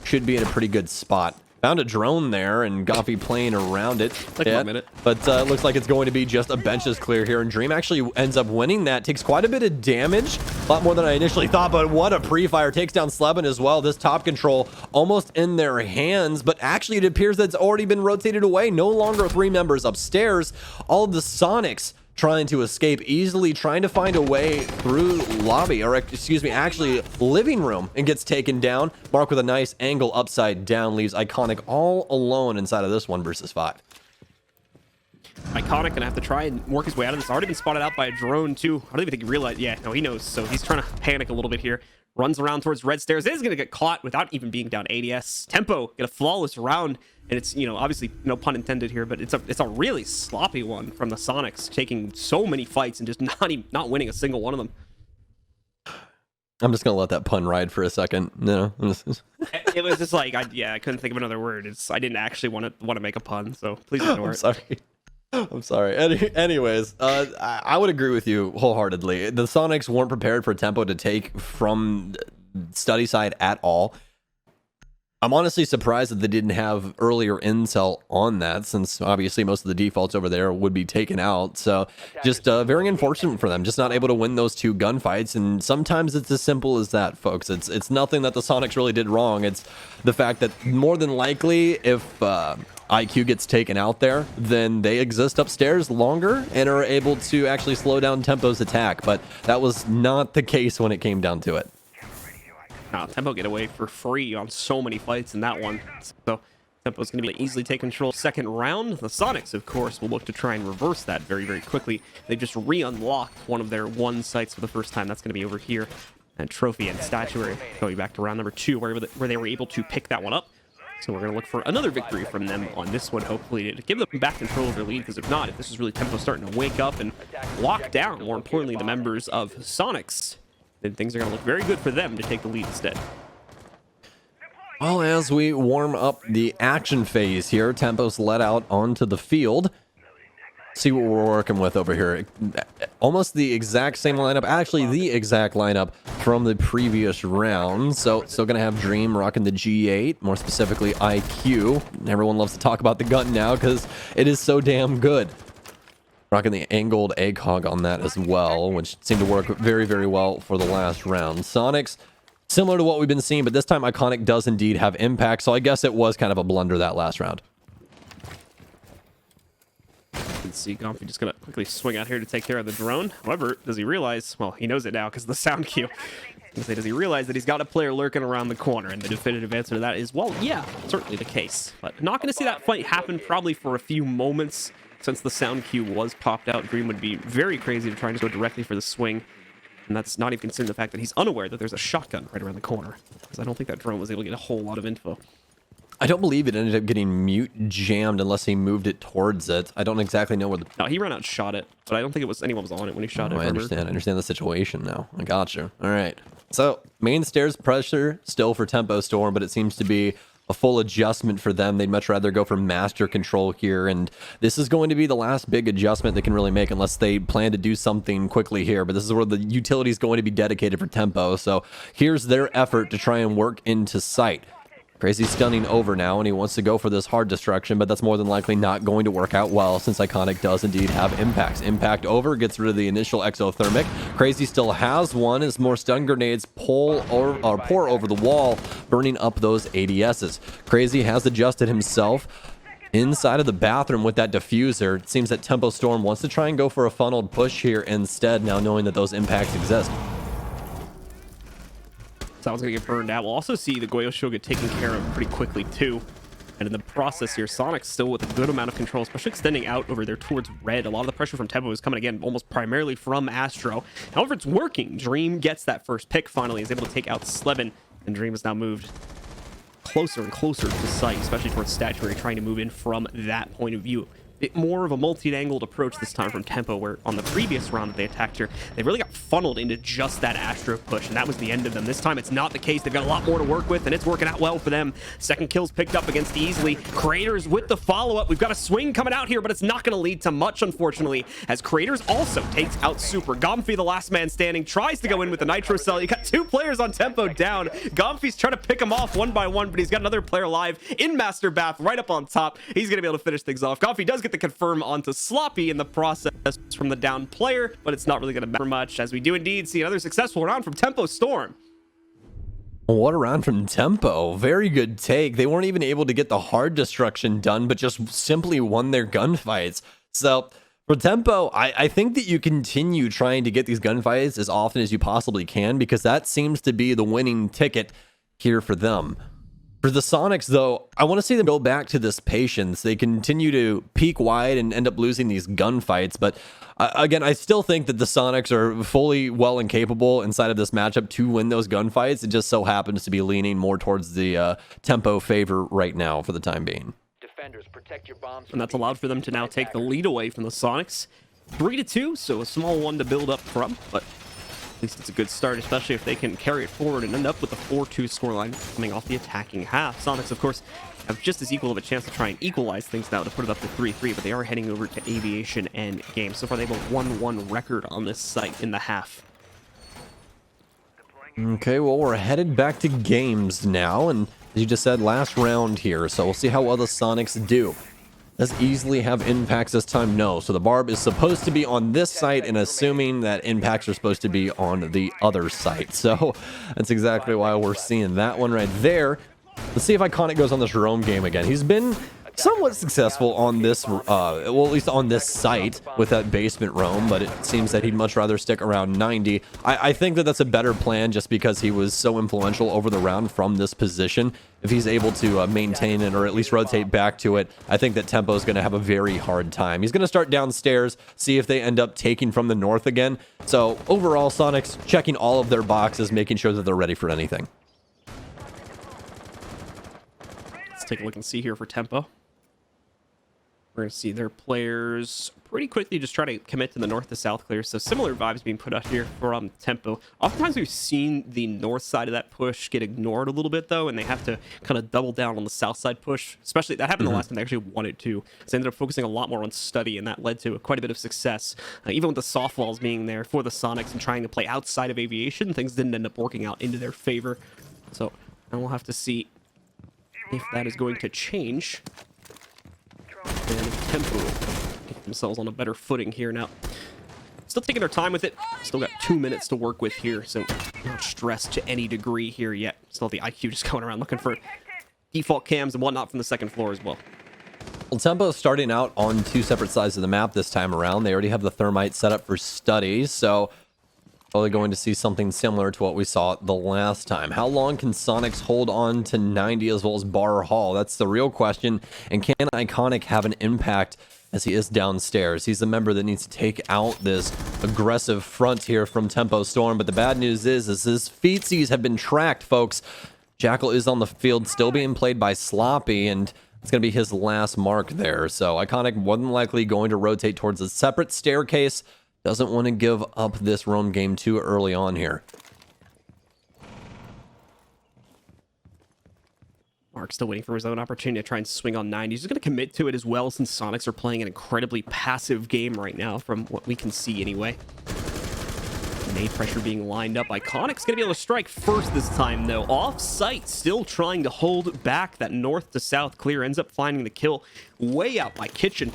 should be in a pretty good spot. Found a drone there, and Gomfy playing around it. Like 1 minute. But it looks like it's going to be just a benches clear here, and Dream actually ends up winning that. Takes quite a bit of damage, a lot more than I initially thought, but what a pre-fire. Takes down Slebin as well. This top control almost in their hands, but actually it appears that it's already been rotated away. No longer 3 members upstairs. All of the Soniqs trying to escape easily, trying to find a way through lobby, or excuse me, actually living room, and gets taken down. Mark with a nice angle upside down, leaves Iconic all alone inside of this 1 versus 5. Iconic gonna have to try and work his way out of this. Already been spotted out by a drone too. I don't even think he realized. Yeah, no, he knows. So he's trying to panic a little bit here. Runs around towards red stairs. Is gonna get caught without even being down ADS. Tempo get a flawless round, and it's, obviously no pun intended here, but it's a really sloppy one from the Soniqs, taking so many fights and just not winning a single one of them. I'm just gonna let that pun ride for a second. No, It was just like I couldn't think of another word. I didn't actually want to make a pun, so please ignore it. I'm sorry. Anyways, I would agree with you wholeheartedly. The Soniqs weren't prepared for Tempo to take from study side at all. I'm honestly surprised that they didn't have earlier intel on that, since obviously most of the defaults over there would be taken out. So just very unfortunate for them, just not able to win those 2 gunfights. And sometimes it's as simple as that, folks. It's nothing that the Sonics really did wrong. It's the fact that more than likely, if IQ gets taken out there, then they exist upstairs longer and are able to actually slow down Tempo's attack. But that was not the case when it came down to it. Tempo get away for free on so many fights in that one. So Tempo's going to be able to easily take control second round. The Sonics, of course, will look to try and reverse that very, very quickly. They just re-unlocked one of their 1 sites for the first time. That's going to be over here. And Trophy and Statuary going back to round number 2, where they were able to pick that one up. So we're going to look for another victory from them on this one, hopefully, to give them back control of their lead. Because if not, if this is really Tempo starting to wake up and lock down, more importantly, the members of Sonics, then things are going to look very good for them to take the lead instead. Well, as we warm up the action phase here, Tempo's let out onto the field. See what we're working with over here. Almost the exact same lineup, actually the exact lineup from the previous round. So still going to have Dream rocking the G8, more specifically IQ. Everyone loves to talk about the gun now because it is so damn good. Rocking the angled ACOG on that as well, which seemed to work very, very well for the last round. Sonics, similar to what we've been seeing, but this time Iconic does indeed have impact, so I guess it was kind of a blunder that last round. You can see Gomfi just going to quickly swing out here to take care of the drone. However, does he realize, well, he knows it now because of the sound cue. Does he realize that he's got a player lurking around the corner? And the definitive answer to that is, well, yeah, certainly the case. But not going to see that fight happen probably for a few moments. Since the sound cue was popped out, Dream would be very crazy to try and go directly for the swing. And that's not even considering the fact that he's unaware that there's a shotgun right around the corner. Because I don't think that drone was able to get a whole lot of info. I don't believe it ended up getting mute jammed unless he moved it towards it. I don't exactly know where the... No, he ran out and shot it. But I don't think anyone was on it when he shot it. I understand the situation now. I got you. All right. So, main stairs pressure still for Tempo Storm, but it seems to be a full adjustment for them. They'd much rather go for master control here, and this is going to be the last big adjustment they can really make unless they plan to do something quickly here. But this is where the utility is going to be dedicated for Tempo, so here's their effort to try and work into sight. Crazy's stunning over now, and he wants to go for this hard destruction, but that's more than likely not going to work out well since Iconic does indeed have impacts. Impact over, gets rid of the initial exothermic. Crazy still has one as more stun grenades pour over the wall, burning up those ADSs. Crazy has adjusted himself inside of the bathroom with that diffuser. It seems that Tempo Storm wants to try and go for a funneled push here instead, now knowing that those impacts exist. Someone's going to get burned out. We'll also see the Goyo Show get taken care of pretty quickly, too. And in the process here, Sonic's still with a good amount of control, especially extending out over there towards red. A lot of the pressure from Tempo is coming, again, almost primarily from Astro. However, it's working. Dream gets that first pick, finally. He's able to take out Sleben, and Dream has now moved closer and closer to sight, especially towards Statuary, trying to move in from that point of view. Bit more of a multi-angled approach this time from Tempo, where on the previous round that they attacked here, they really got funneled into just that Astro push, and that was the end of them. This time it's not the case. They've got a lot more to work with, and it's working out well for them. Second kill's picked up against Easily. Creators with the follow-up. We've got a swing coming out here, but it's not going to lead to much, unfortunately, as Creators also takes out Super. Gomfi, the last man standing, tries to go in with the Nitro Cell. You got 2 players on Tempo down. Gomfi's trying to pick them off one by one, but he's got another player alive in Master Bath right up on top. He's going to be able to finish things off. Gomfi does get the confirm onto Sloppy in the process from the down player, but it's not really going to matter much, as we do indeed see another successful round from Tempo Storm. What a round from Tempo. Very good take. They weren't even able to get the hard destruction done, but just simply won their gunfights. So for Tempo, I think that you continue trying to get these gunfights as often as you possibly can, because that seems to be the winning ticket here for them. For the Sonics, though, I want to see them go back to this patience. They continue to peak wide and end up losing these gunfights. But again, I still think that the Sonics are fully well and capable inside of this matchup to win those gunfights. It just so happens to be leaning more towards the Tempo favor right now for the time being. Defenders, protect your bombs. And that's allowed for them to now take the lead away from the Sonics. 3-2, so a small one to build up from, but at least it's a good start, especially if they can carry it forward and end up with a 4-2 scoreline coming off the attacking half. Sonics, of course, have just as equal of a chance to try and equalize things now to put it up to 3-3, but they are heading over to Aviation and Game. So far, they have a 1-1 record on this site in the half. Okay, well, we're headed back to games now, and as you just said, last round here, so we'll see how well the Sonics do. Does easily have impacts this time? No. So the barb is supposed to be on this site, and assuming that impacts are supposed to be on the other site. So that's exactly why we're seeing that one right there. Let's see if Iconic goes on this roam game again. He's been somewhat successful on this, well, at least on this site with that basement roam, but it seems that he'd much rather stick around 90. I think that that's a better plan just because he was so influential over the round from this position. If he's able to maintain it or at least rotate back to it, I think that Tempo is going to have a very hard time. He's going to start downstairs, see if they end up taking from the north again. So overall, Sonics checking all of their boxes, making sure that they're ready for anything. Let's take a look and see here for Tempo. We're going to see their players pretty quickly just try to commit to the north to south clear. So similar vibes being put out here from Tempo. Oftentimes we've seen the north side of that push get ignored a little bit though, and they have to kind of double down on the south side push. Especially that happened the last time they actually wanted to. So they ended up focusing a lot more on study, and that led to quite a bit of success. Even with the soft walls being there for the Sonics and trying to play outside of aviation, things didn't end up working out into their favor. So now we'll have to see if that is going to change. And Tempo get themselves on a better footing here now. Still taking their time with it. Still got 2 minutes to work with here, so not stressed to any degree here yet. Still have the IQ just going around looking for default cams and whatnot from the second floor as well. Well, Tempo is starting out on 2 separate sides of the map this time around. They already have the thermite set up for study, so probably going to see something similar to what we saw the last time. How long can Sonics hold on to 90 as well as Bar Hall? That's the real question. And can Iconic have an impact as he is downstairs? He's the member that needs to take out this aggressive front here from Tempo Storm. But the bad news is his feetsies have been tracked, folks. Jackal is on the field, still being played by Sloppy, and it's going to be his last mark there. So Iconic wasn't likely going to rotate towards a separate staircase. Doesn't want to give up this roam game too early on here. Mark's still waiting for his own opportunity to try and swing on 90. He's just going to commit to it as well, since Sonics are playing an incredibly passive game right now from what we can see anyway. Nade pressure being lined up. Iconic's going to be able to strike first this time, though. Off-site, still trying to hold back that north to south clear. Ends up finding the kill way out by Kitchen.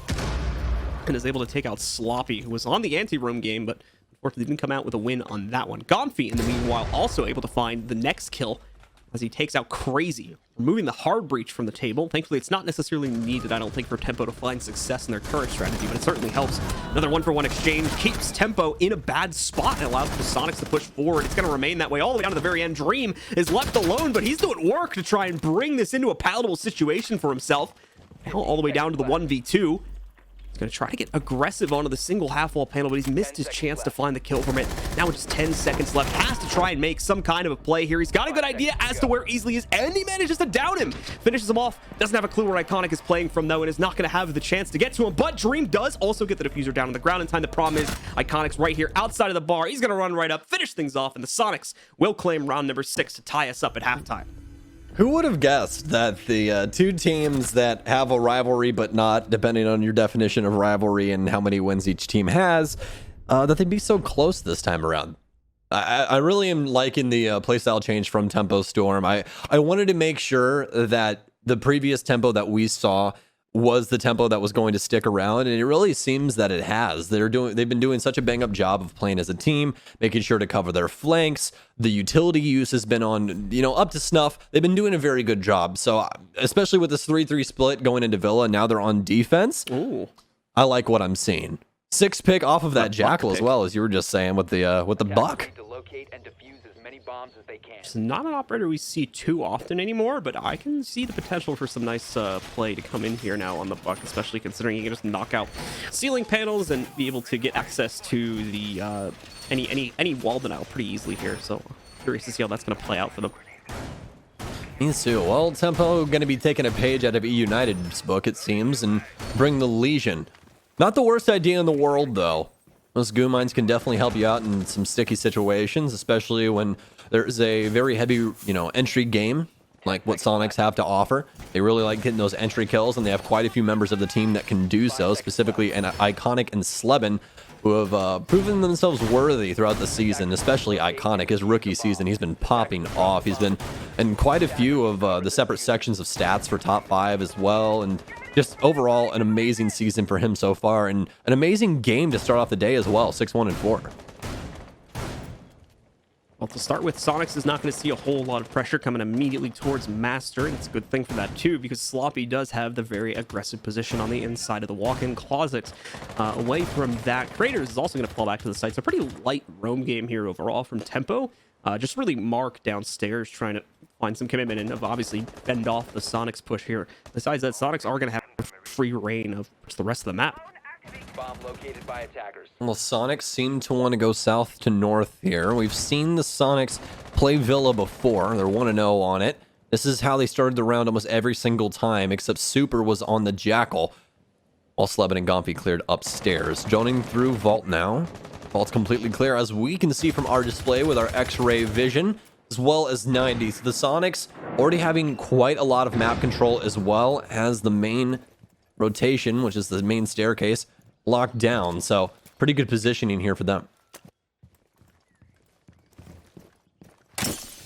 And is able to take out Sloppy, who was on the anti-roam game, but unfortunately didn't come out with a win on that one. Gonfi, in the meanwhile, also able to find the next kill as he takes out Crazy, removing the hard breach from the table. Thankfully, it's not necessarily needed, I don't think, for Tempo to find success in their current strategy, but it certainly helps. Another 1-for-1 exchange keeps Tempo in a bad spot and allows the Sonics to push forward. It's going to remain that way all the way down to the very end. Dream is left alone, but he's doing work to try and bring this into a palatable situation for himself. Now all the way down to the 1v2. He's going to try to get aggressive onto the single half-wall panel, but he's missed his chance to find the kill from it. Now with just 10 seconds left, has to try and make some kind of a play here. He's got a good idea as to where Easily is, and he manages to down him. Finishes him off. Doesn't have a clue where Iconic is playing from, though, and is not going to have the chance to get to him. But Dream does also get the diffuser down on the ground in time. The problem is Iconic's right here outside of the bar. He's going to run right up, finish things off, and the Sonics will claim round number 6 to tie us up at halftime. Who would have guessed that the two teams that have a rivalry, but not, depending on your definition of rivalry and how many wins each team has, that they'd be so close this time around? I really am liking the playstyle change from Tempo Storm. I wanted to make sure that the previous tempo that we saw was the tempo that was going to stick around, and it really seems that it has. They've been doing such a bang-up job of playing as a team, making sure to cover their flanks. The utility use has been on, up to snuff. They've been doing a very good job. So, especially with this 3-3 split going into Villa, now they're on defense. Ooh. I like what I'm seeing. 6 pick off of that Jackal as well, as you were just saying with the buck. It's not an operator we see too often anymore, but I can see the potential for some nice play to come in here now on the buck, especially considering you can just knock out ceiling panels and be able to get access to the any wall denial pretty easily here. So curious to see how that's going to play out for them. Me too. Well, Tempo going to be taking a page out of E United's book, it seems, and bring the Legion. Not the worst idea in the world, though. Those goo mines can definitely help you out in some sticky situations, especially when there's a very heavy, entry game like what Sonics have to offer. They really like getting those entry kills, and they have quite a few members of the team that can do so, specifically an Iconic and Sleben. who have proven themselves worthy throughout the season, especially Iconic. His rookie season, he's been popping off. He's been in quite a few of the separate sections of stats for top 5 as well, and just overall an amazing season for him so far, and an amazing game to start off the day as well, 6-1-4. Well, to start with, Soniqs is not going to see a whole lot of pressure coming immediately towards Master, and it's a good thing for that too, because Sloppy does have the very aggressive position on the inside of the walk-in closet. Away from that, Craters is also going to fall back to the site, so pretty light roam game here overall from Tempo. Just really Mark downstairs trying to find some commitment and obviously fend off the Soniqs push here. Besides that, Soniqs are going to have free reign of the rest of the map. Bomb located by attackers. Well, Soniqs seem to want to go south to north here. We've seen the Soniqs play Villa before. They're 1-0 on it. This is how they started the round almost every single time, except Super was on the Jackal, while Slebin and Gompy cleared upstairs. Joining through Vault now. Vault's completely clear, as we can see from our display with our X-ray vision, as well as 90s. The Soniqs already having quite a lot of map control, as well as the main rotation, which is the main staircase, locked down. So pretty good positioning here for them.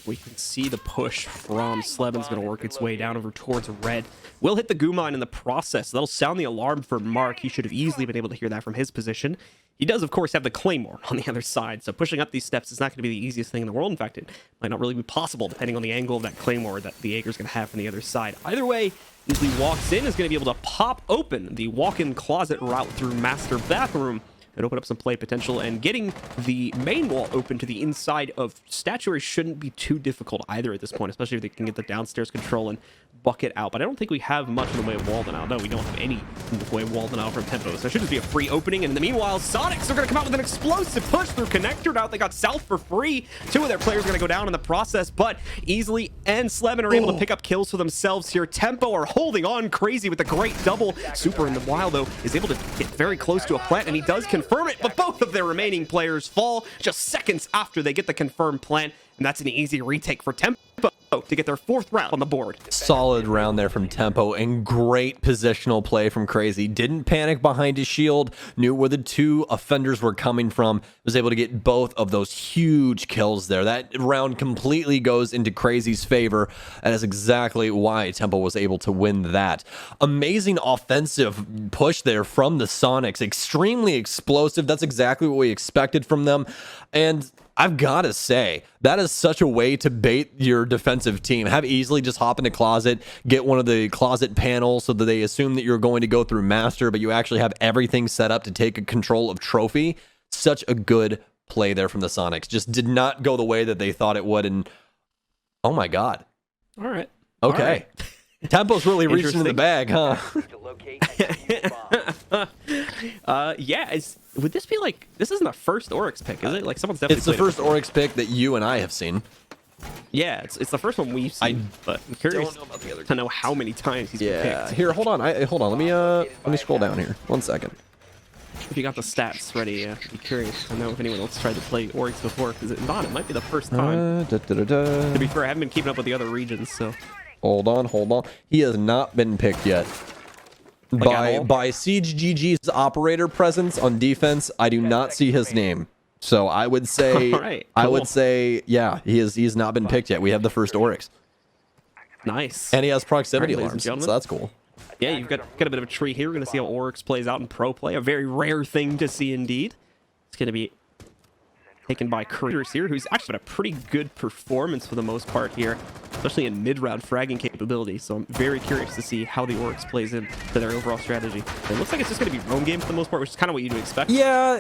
We can see the push from Slebin's going to work its way down over towards red. Will hit the goo mine in the process. That'll sound the alarm for Mark. He should have easily been able to hear that from his position. He does, of course, have the Claymore on the other side, so pushing up these steps is not going to be the easiest thing in the world. In fact, it might not really be possible, depending on the angle of that Claymore that the Jaeger's going to have from the other side. Either way, easily walks in, is going to be able to pop open the walk-in closet route through Master Bathroom and open up some play potential, and getting the main wall open to the inside of Statuary shouldn't be too difficult either at this point, especially if they can get the downstairs control and bucket out. But I don't think we have much in the way of wall denial. No, we don't have any in the way of wall denial from Tempo, so it should just be a free opening. And in the meanwhile, Soniqs are going to come out with an explosive push through connector. Now they got South for free. 2 of their players are going to go down in the process, but Easily and Slebin are able to pick up kills for themselves here. Tempo are holding on crazy with a great double. Super in the while, though, is able to get very close to a plant, and he does confirm it, but both of their remaining players fall just seconds after they get the confirmed plant, and that's an easy retake for Tempo to get their 4th round on the board. Solid round there from Tempo, and great positional play from Crazy. Didn't panic behind his shield, knew where the 2 offenders were coming from, was able to get both of those huge kills there. That round completely goes into Crazy's favor, and is exactly why Tempo was able to win that. Amazing offensive push there from the Soniqs, extremely explosive. That's exactly what we expected from them, and I've got to say, that is such a way to bait your defensive team. Have Easily just hop in the closet, get one of the closet panels so that they assume that you're going to go through Master, but you actually have everything set up to take control of Trophy. Such a good play there from the Soniqs. Just did not go the way that they thought it would, and oh my god. All right. Okay. All right. Tempo's really reaching in the bag, huh? To locate and defuse bombs. Yeah, would this be like, this isn't the first Oryx pick, is it? Like, someone's definitely It's the played it first Oryx pick that you and I have seen. Yeah, it's the first one we've seen, but I'm curious to know how many times he's been picked. Here, hold on. Hold on. Let me scroll down here. 1 second. If you got the stats ready, I'd be curious to know if anyone else tried to play Oryx before, because it might be the first time. To be fair, I haven't been keeping up with the other regions, so. Hold on. He has not been picked yet. By Siege GG's operator presence on defense, I do not see his name. So I would say, yeah, he's not been picked yet. We have the first Oryx. Nice. And he has proximity All right, alarms, ladies and so that's cool. Yeah, you've got a bit of a tree here. We're going to see how Oryx plays out in pro play. A very rare thing to see indeed. It's going to be taken by Craters here, who's actually had a pretty good performance for the most part here, especially in mid-round fragging capability. So I'm very curious to see how the Oryx plays into their overall strategy. It looks like it's just going to be roam game for the most part, which is kind of what you'd expect. Yeah,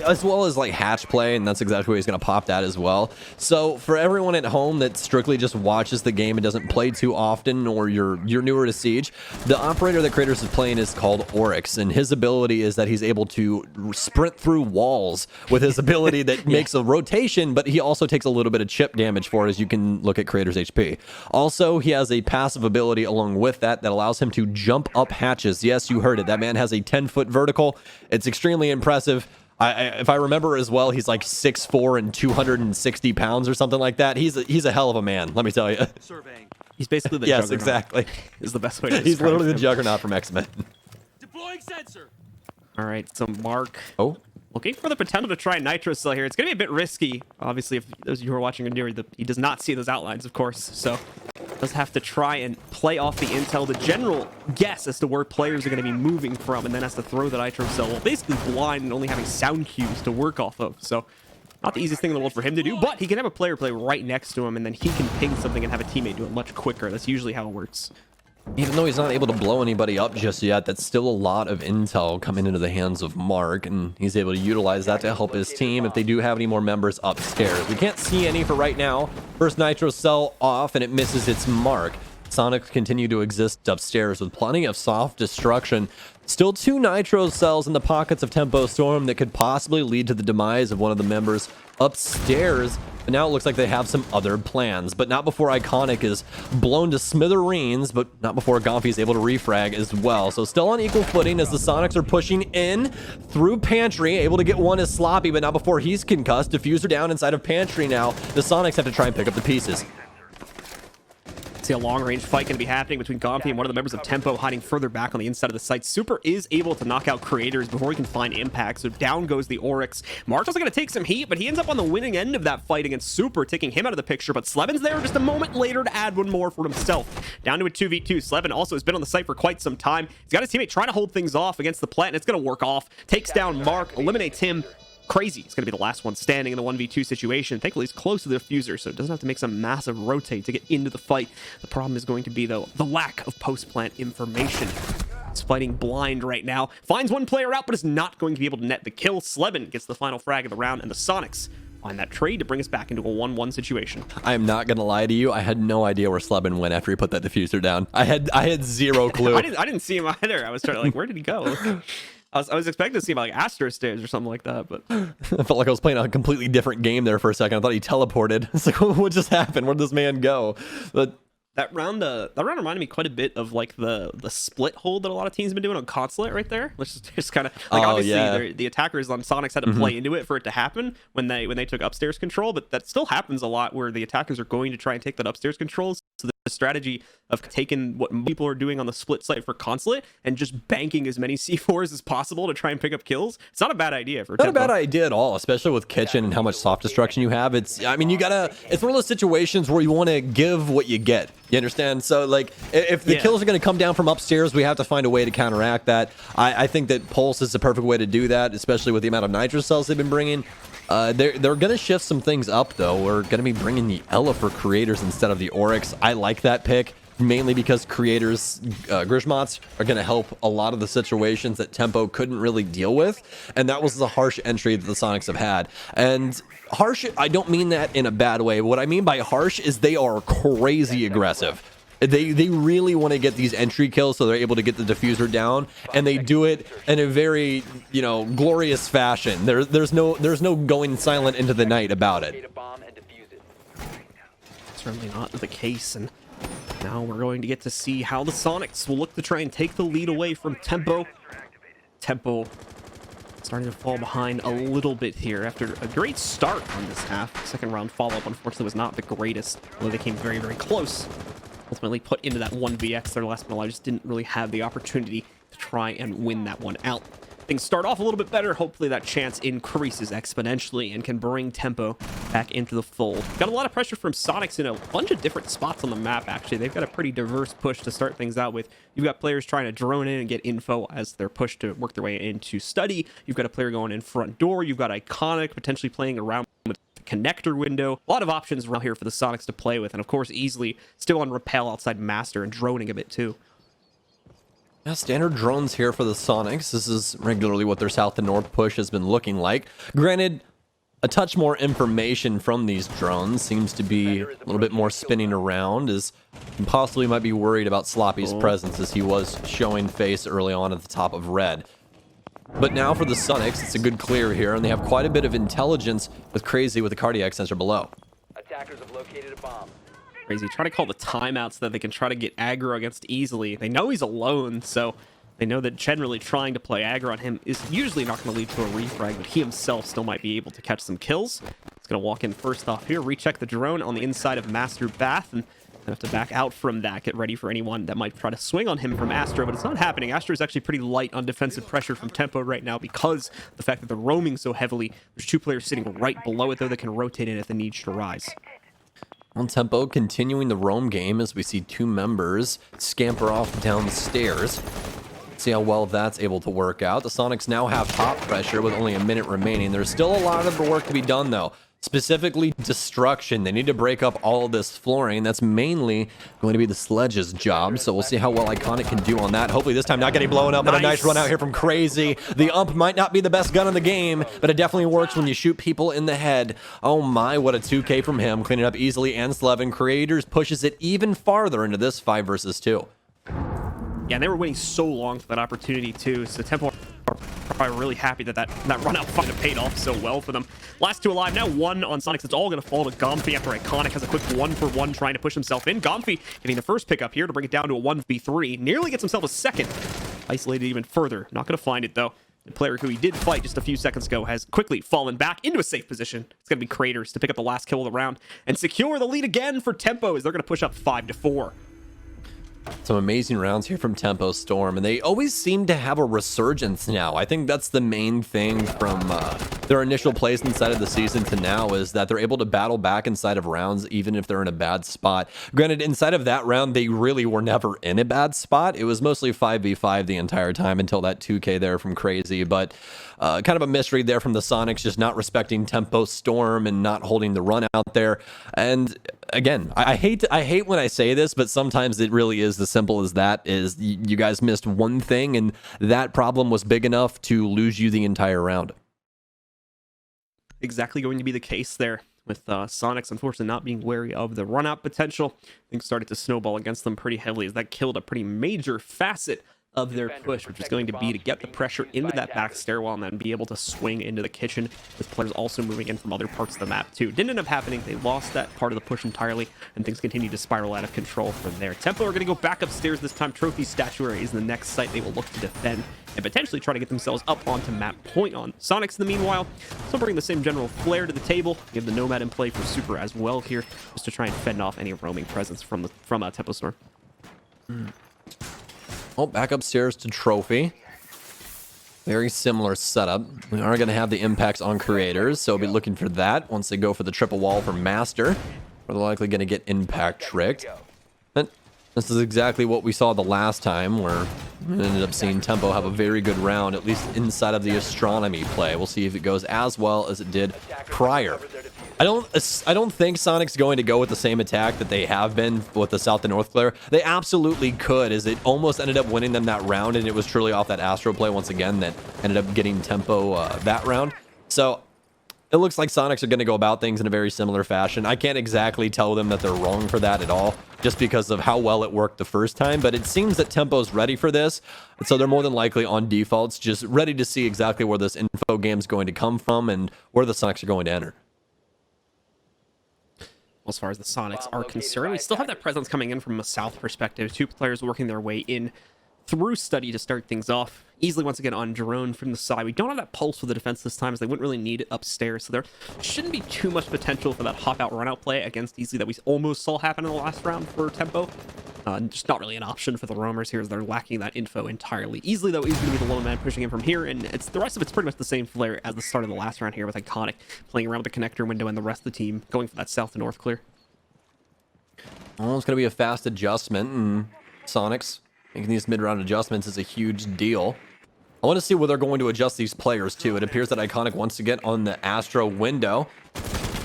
as well as like hatch play, and that's exactly what he's going to pop that as well. So for everyone at home that strictly just watches the game and doesn't play too often, or you're newer to Siege, the operator that Craters is playing is called Oryx, and his ability is that he's able to sprint through walls with his ability that makes a rotation, but he also takes a little bit of chip damage for it, as you can look at Craters HP. Also, he has a passive ability along with that allows him to jump up hatches. Yes, you heard it. That man has a 10-foot vertical. It's extremely impressive. If I remember as well, he's like 6'4" and 260 pounds or something like that. He's a hell of a man, let me tell you. He's basically the yes, Juggernaut. exactly. Is the best way to describe He's literally him. the Juggernaut from X-Men. Deploying sensor. All right, so Mark. Oh. looking for the potential to try Nitro Cell here. It's going to be a bit risky. Obviously, if those of you who are watching are near, he does not see those outlines, of course. So does have to try and play off the intel, the general guess as to where players are going to be moving from, and then has to throw the Nitro Cell. Well, basically blind and only having sound cues to work off of. So not the easiest thing in the world for him to do, but he can have a player play right next to him, and then he can ping something and have a teammate do it much quicker. That's usually how it works. Even though he's not able to blow anybody up just yet, that's still a lot of intel coming into the hands of Mark, and he's able to utilize that to help his team if they do have any more members upstairs. We can't see any for right now. First Nitro Cell off, and it misses its mark. Sonics continue to exist upstairs with plenty of soft destruction. Still 2 Nitro Cells in the pockets of Tempo Storm that could possibly lead to the demise of one of the members upstairs. But now it looks like they have some other plans, but not before Iconic is blown to smithereens, but not before Gomphy is able to refrag as well. So still on equal footing as the Sonics are pushing in through Pantry, able to get one as Sloppy, but not before he's concussed. Diffuser down inside of Pantry now. The Sonics have to try and pick up the pieces. See a long-range fight going to be happening between Gomphy and one of the members of Tempo hiding further back on the inside of the site. Super is able to knock out Creators before he can find Impact, so down goes the Oryx. Mark's also going to take some heat, but he ends up on the winning end of that fight against Super, taking him out of the picture, but Slevin's there just a moment later to add one more for himself. Down to a 2v2. Slevin also has been on the site for quite some time. He's got his teammate trying to hold things off against the plant, and it's going to work off. Takes down Mark, eliminates him. Crazy. It's going to be the last one standing in the 1v2 situation. Thankfully, he's close to the diffuser, so it doesn't have to make some massive rotate to get into the fight. The problem is going to be, though, the lack of post-plant information. It's fighting blind right now. Finds one player out, but is not going to be able to net the kill. Slevin gets the final frag of the round, and the Sonics find that trade to bring us back into a 1-1 situation. I am not going to lie to you. I had no idea where Slevin went after he put that diffuser down. I had zero clue. I didn't see him either. I was trying to, like, where did he go? I was expecting to see him like Astro stairs or something like that, but I felt like I was playing a completely different game there for a second. I thought he teleported. It's like, what just happened? Where'd this man go? But that round reminded me quite a bit of like the split hold that a lot of teams have been doing on Consulate right there. Let's just kind of like, obviously the attackers on Sonics had to play into it for it to happen when they took upstairs control, but that still happens a lot where the attackers are going to try and take that upstairs control. So the strategy of taking what people are doing on the split site for Consulate and just banking as many C4s as possible to try and pick up kills, it's not a bad idea for Tempo. Not a bad idea at all, especially with Kitchen and how much soft destruction you have. It's one of those situations where you want to give what you get. You understand? So like if the kills are going to come down from upstairs, we have to find a way to counteract that. I think that Pulse is the perfect way to do that, especially with the amount of Nitro Cells they've been bringing. They're going to shift some things up, though. We're going to be bringing the Ela for Creators instead of the Oryx. I like that pick, mainly because Creators, Grishmots, are going to help a lot of the situations that Tempo couldn't really deal with, and that was the harsh entry that the Sonics have had. And harsh, I don't mean that in a bad way. What I mean by harsh is they are crazy aggressive. They really want to get these entry kills so they're able to get the diffuser down, and they do it in a very, glorious fashion. There's no going silent into the night about it. Certainly not the case, and now we're going to get to see how the Sonics will look to try and take the lead away from Tempo. Tempo starting to fall behind a little bit here after a great start on this half. Second round follow-up, unfortunately, was not the greatest, although they came very, very close. Ultimately put into that 1vx their last battle. I just didn't really have the opportunity to try and win that one out. Things start off a little bit better. Hopefully that chance increases exponentially and can bring Tempo back into the fold. Got a lot of pressure from Sonics in a bunch of different spots on the map, actually. They've got a pretty diverse push to start things out with. You've got players trying to drone in and get info as they're pushed to work their way into study. You've got a player going in front door. You've got Iconic potentially playing around with connector window. A lot of options around here for the Sonics to play with, and of course easily still on rappel outside Master and droning a bit too. Yeah, standard drones here for the Sonics. This is regularly what their south and north push has been looking like. Granted, a touch more information from these drones seems to be a little bit more spinning around, as possibly might be worried about Sloppy's presence as he was showing face early on at the top of red. But now for the Sonics, it's a good clear here, and they have quite a bit of intelligence with Crazy with the cardiac sensor below. Attackers have located a bomb. Crazy, try to call the timeout so that they can try to get aggro against easily. They know he's alone, so they know that generally trying to play aggro on him is usually not going to lead to a refrag, but he himself still might be able to catch some kills. He's going to walk in first off here, recheck the drone on the inside of Master Bath, and Have to back out from that, get ready for anyone that might try to swing on him from Astro, but it's not happening. Astro is actually pretty light on defensive pressure from Tempo right now because of the fact that they're roaming so heavily. There's 2 players sitting right below it, though, that can rotate in if the need to rise. On Tempo, continuing the roam game as we see 2 members scamper off downstairs. See how well that's able to work out. The Sonics now have top pressure with only a minute remaining. There's still a lot of work to be done, though. Specifically, destruction. They need to break up all of this flooring. That's mainly going to be the Sledge's job, so we'll see how well Iconic can do on that. Hopefully this time not getting blown up, but a nice run out here from Crazy. The ump might not be the best gun in the game, but it definitely works when you shoot people in the head. Oh my, what a 2K from him. Cleaning up easily, and Slevin Creators pushes it even farther into this 5 versus 2. Yeah, and they were waiting so long for that opportunity, too, so Tempo are probably really happy that that run-out fight paid off so well for them. Last 2 alive, now 1 on Sonics. It's all going to fall to Gomfi after Iconic has a quick 1-for-1 trying to push himself in. Gomfi getting the first pick up here to bring it down to a 1v3. Nearly gets himself a second. Isolated even further. Not going to find it, though. The player who he did fight just a few seconds ago has quickly fallen back into a safe position. It's going to be Creators to pick up the last kill of the round and secure the lead again for Tempo as they're going to push up 5-4. Some amazing rounds here from Tempo Storm, and they always seem to have a resurgence now. I think that's the main thing from their initial place inside of the season to now, is that they're able to battle back inside of rounds even if they're in a bad spot. Granted, inside of that round, they really were never in a bad spot. It was mostly 5v5 the entire time until that 2K there from Crazy, but kind of a misread there from the Sonics, just not respecting Tempo Storm and not holding the run out there. And again, I hate when I say this, but sometimes it really is as simple as that. Is you guys missed one thing, and that problem was big enough to lose you the entire round. Exactly going to be the case there with Sonics, unfortunately, not being wary of the run-out potential. Things started to snowball against them pretty heavily as that killed a pretty major facet of their push, which is going to be to get the pressure into that back stairwell and then be able to swing into the kitchen, with players also moving in from other parts of the map too. Didn't end up happening. They lost that part of the push entirely, and things continue to spiral out of control from there. Tempo are going to go back upstairs this time. Trophy Statuary is the next site they will look to defend and potentially try to get themselves up onto map point on. Sonics, in the meanwhile, still bring the same general flair to the table. You have the Nomad in play for Super as well here, just to try and fend off any roaming presence from Tempo Storm. Oh, back upstairs to Trophy. Very similar setup. We are going to have the impacts on Creators, so we'll be looking for that once they go for the triple wall for Master. We're likely going to get impact tricked. And this is exactly what we saw the last time, where we ended up seeing Tempo have a very good round, at least inside of the Astronomy play. We'll see if it goes as well as it did prior. I don't think Sonic's going to go with the same attack that they have been with the South and North Flare. They absolutely could, as it almost ended up winning them that round, and it was truly off that Astro play once again that ended up getting Tempo that round. So it looks like Sonics are going to go about things in a very similar fashion. I can't exactly tell them that they're wrong for that at all, just because of how well it worked the first time, but it seems that Tempo's ready for this, so they're more than likely on defaults, just ready to see exactly where this info game's going to come from and where the Sonics are going to enter. As far as the Sonics are concerned, we still have that presence coming in from a South perspective. 2 players working their way in through Study to start things off. Easily, once again, on Drone from the side. We don't have that pulse for the defense this time, as they wouldn't really need it upstairs, so there shouldn't be too much potential for that hop-out, run-out play against Easily that we almost saw happen in the last round for Tempo. Just not really an option for the roamers here, as they're lacking that info entirely. Easily, though, is going to be the lone man pushing in from here, and the rest of it's pretty much the same flair as the start of the last round here, with Iconic playing around with the connector window and the rest of the team going for that south to north clear. Well, it's going to be a fast adjustment, and Sonics making these mid-round adjustments is a huge deal. I want to see where they're going to adjust these players too. It appears that Iconic wants to get on the Astro window,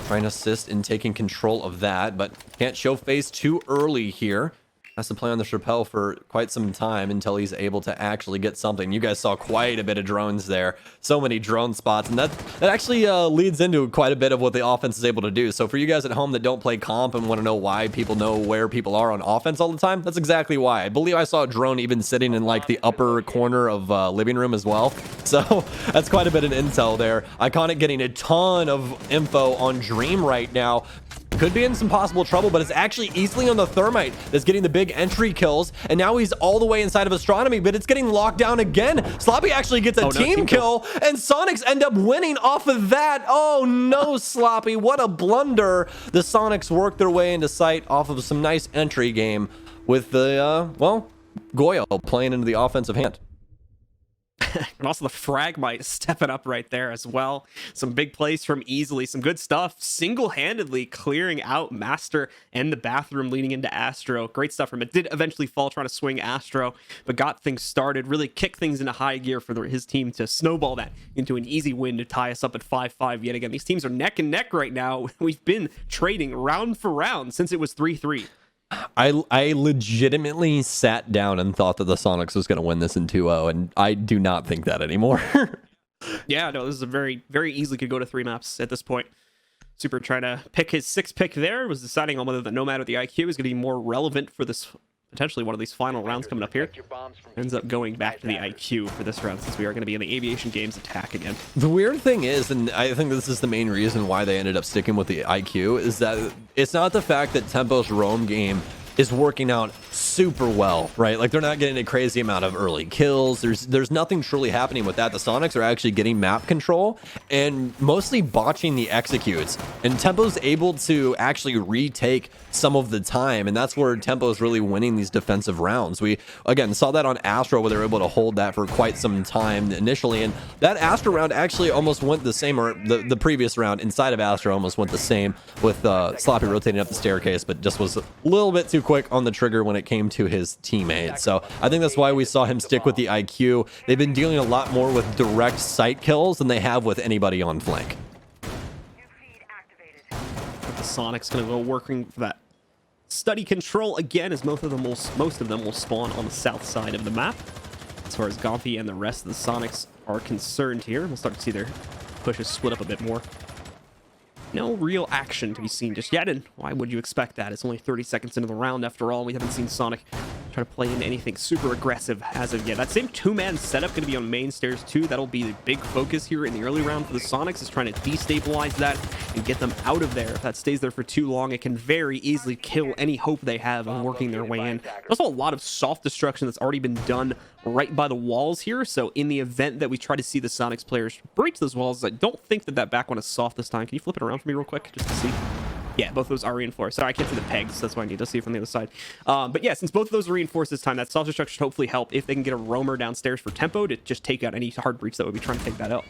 trying to assist in taking control of that, but can't show face too early here. Has to play on the Chappelle for quite some time until he's able to actually get something. You guys saw quite a bit of drones there. So many drone spots, and that actually leads into quite a bit of what the offense is able to do. So for you guys at home that don't play comp and want to know why people know where people are on offense all the time, that's exactly why. I believe I saw a drone even sitting in like the upper corner of living room as well. So that's quite a bit of intel there. Iconic getting a ton of info on Dream right now. could be in some possible trouble, but it's actually easily on the Thermite that's getting the big entry kills, and now he's all the way inside of Astronomy, but it's getting locked down again. Sloppy actually gets a team kill, and Sonics end up winning off of that. Oh no, Sloppy, what a blunder. The Sonics work their way into sight off of some nice entry game with the, well, Goyo playing into the offensive hand. And also the Fragmite stepping up right there as well. Some big plays from Easily, some good stuff. Single-handedly clearing out Master and the bathroom leading into Astro. Great stuff from it. Did eventually fall trying to swing Astro, but got things started. Really kicked things into high gear for his team to snowball that into an easy win to tie us up at 5-5 yet again. These teams are neck and neck right now. We've been trading round for round since it was 3-3. I legitimately sat down and thought that the Sonics was going to win this in 2-0, and I do not think that anymore. Yeah, no, this is a very easily could go to 3 maps at this point. Super trying to pick his 6th pick there, was deciding on whether the Nomad or the IQ is going to be more relevant for this, potentially one of these final rounds coming up here. Ends up going back to the IQ for this round, since we are going to be in the Aviation Games attack again. The weird thing is, and I think this is the main reason why they ended up sticking with the IQ, is that it's not the fact that Tempo's roam game is working out super well, right? Like, they're not getting a crazy amount of early kills. There's nothing truly happening with that. The Sonics are actually getting map control and mostly botching the executes. And Tempo's able to actually retake some of the time, and that's where Tempo's really winning these defensive rounds. We, again, saw that on Astro, where they were able to hold that for quite some time initially, and that Astro round actually almost went the same, or the previous round inside of Astro almost went the same, with Sloppy rotating up the staircase, but just was a little bit too quick on the trigger when it came to his teammates. So I think that's why we saw him stick with the IQ. They've been dealing a lot more with direct sight kills than they have with anybody on flank. The Sonics going to go working for that study control again, as most of them will spawn on the south side of the map. As far as Gompy and the rest of the Sonics are concerned here, we'll start to see their pushes split up a bit more. No real action to be seen just yet, and why would you expect that? It's only 30 seconds into the round after all. We haven't seen Sonic try to play into anything super aggressive as of yet. That same 2-man setup going to be on main stairs too. That'll be the big focus here in the early round for the Sonics, is trying to destabilize that and get them out of there. If that stays there for too long, it can very easily kill any hope they have of working their way in. There's also a lot of soft destruction that's already been done right by the walls here, so in the event that we try to see the Sonics players breach those walls, I don't think that back one is soft this time. Can you flip it around for me real quick just to see? Yeah, both of those are reinforced. Sorry, I can't see the pegs. That's why I need to see from the other side. But yeah, since both of those are reinforced this time, that self-destruct should hopefully help if they can get a roamer downstairs for Tempo to just take out any hard breach that would be trying to take that out.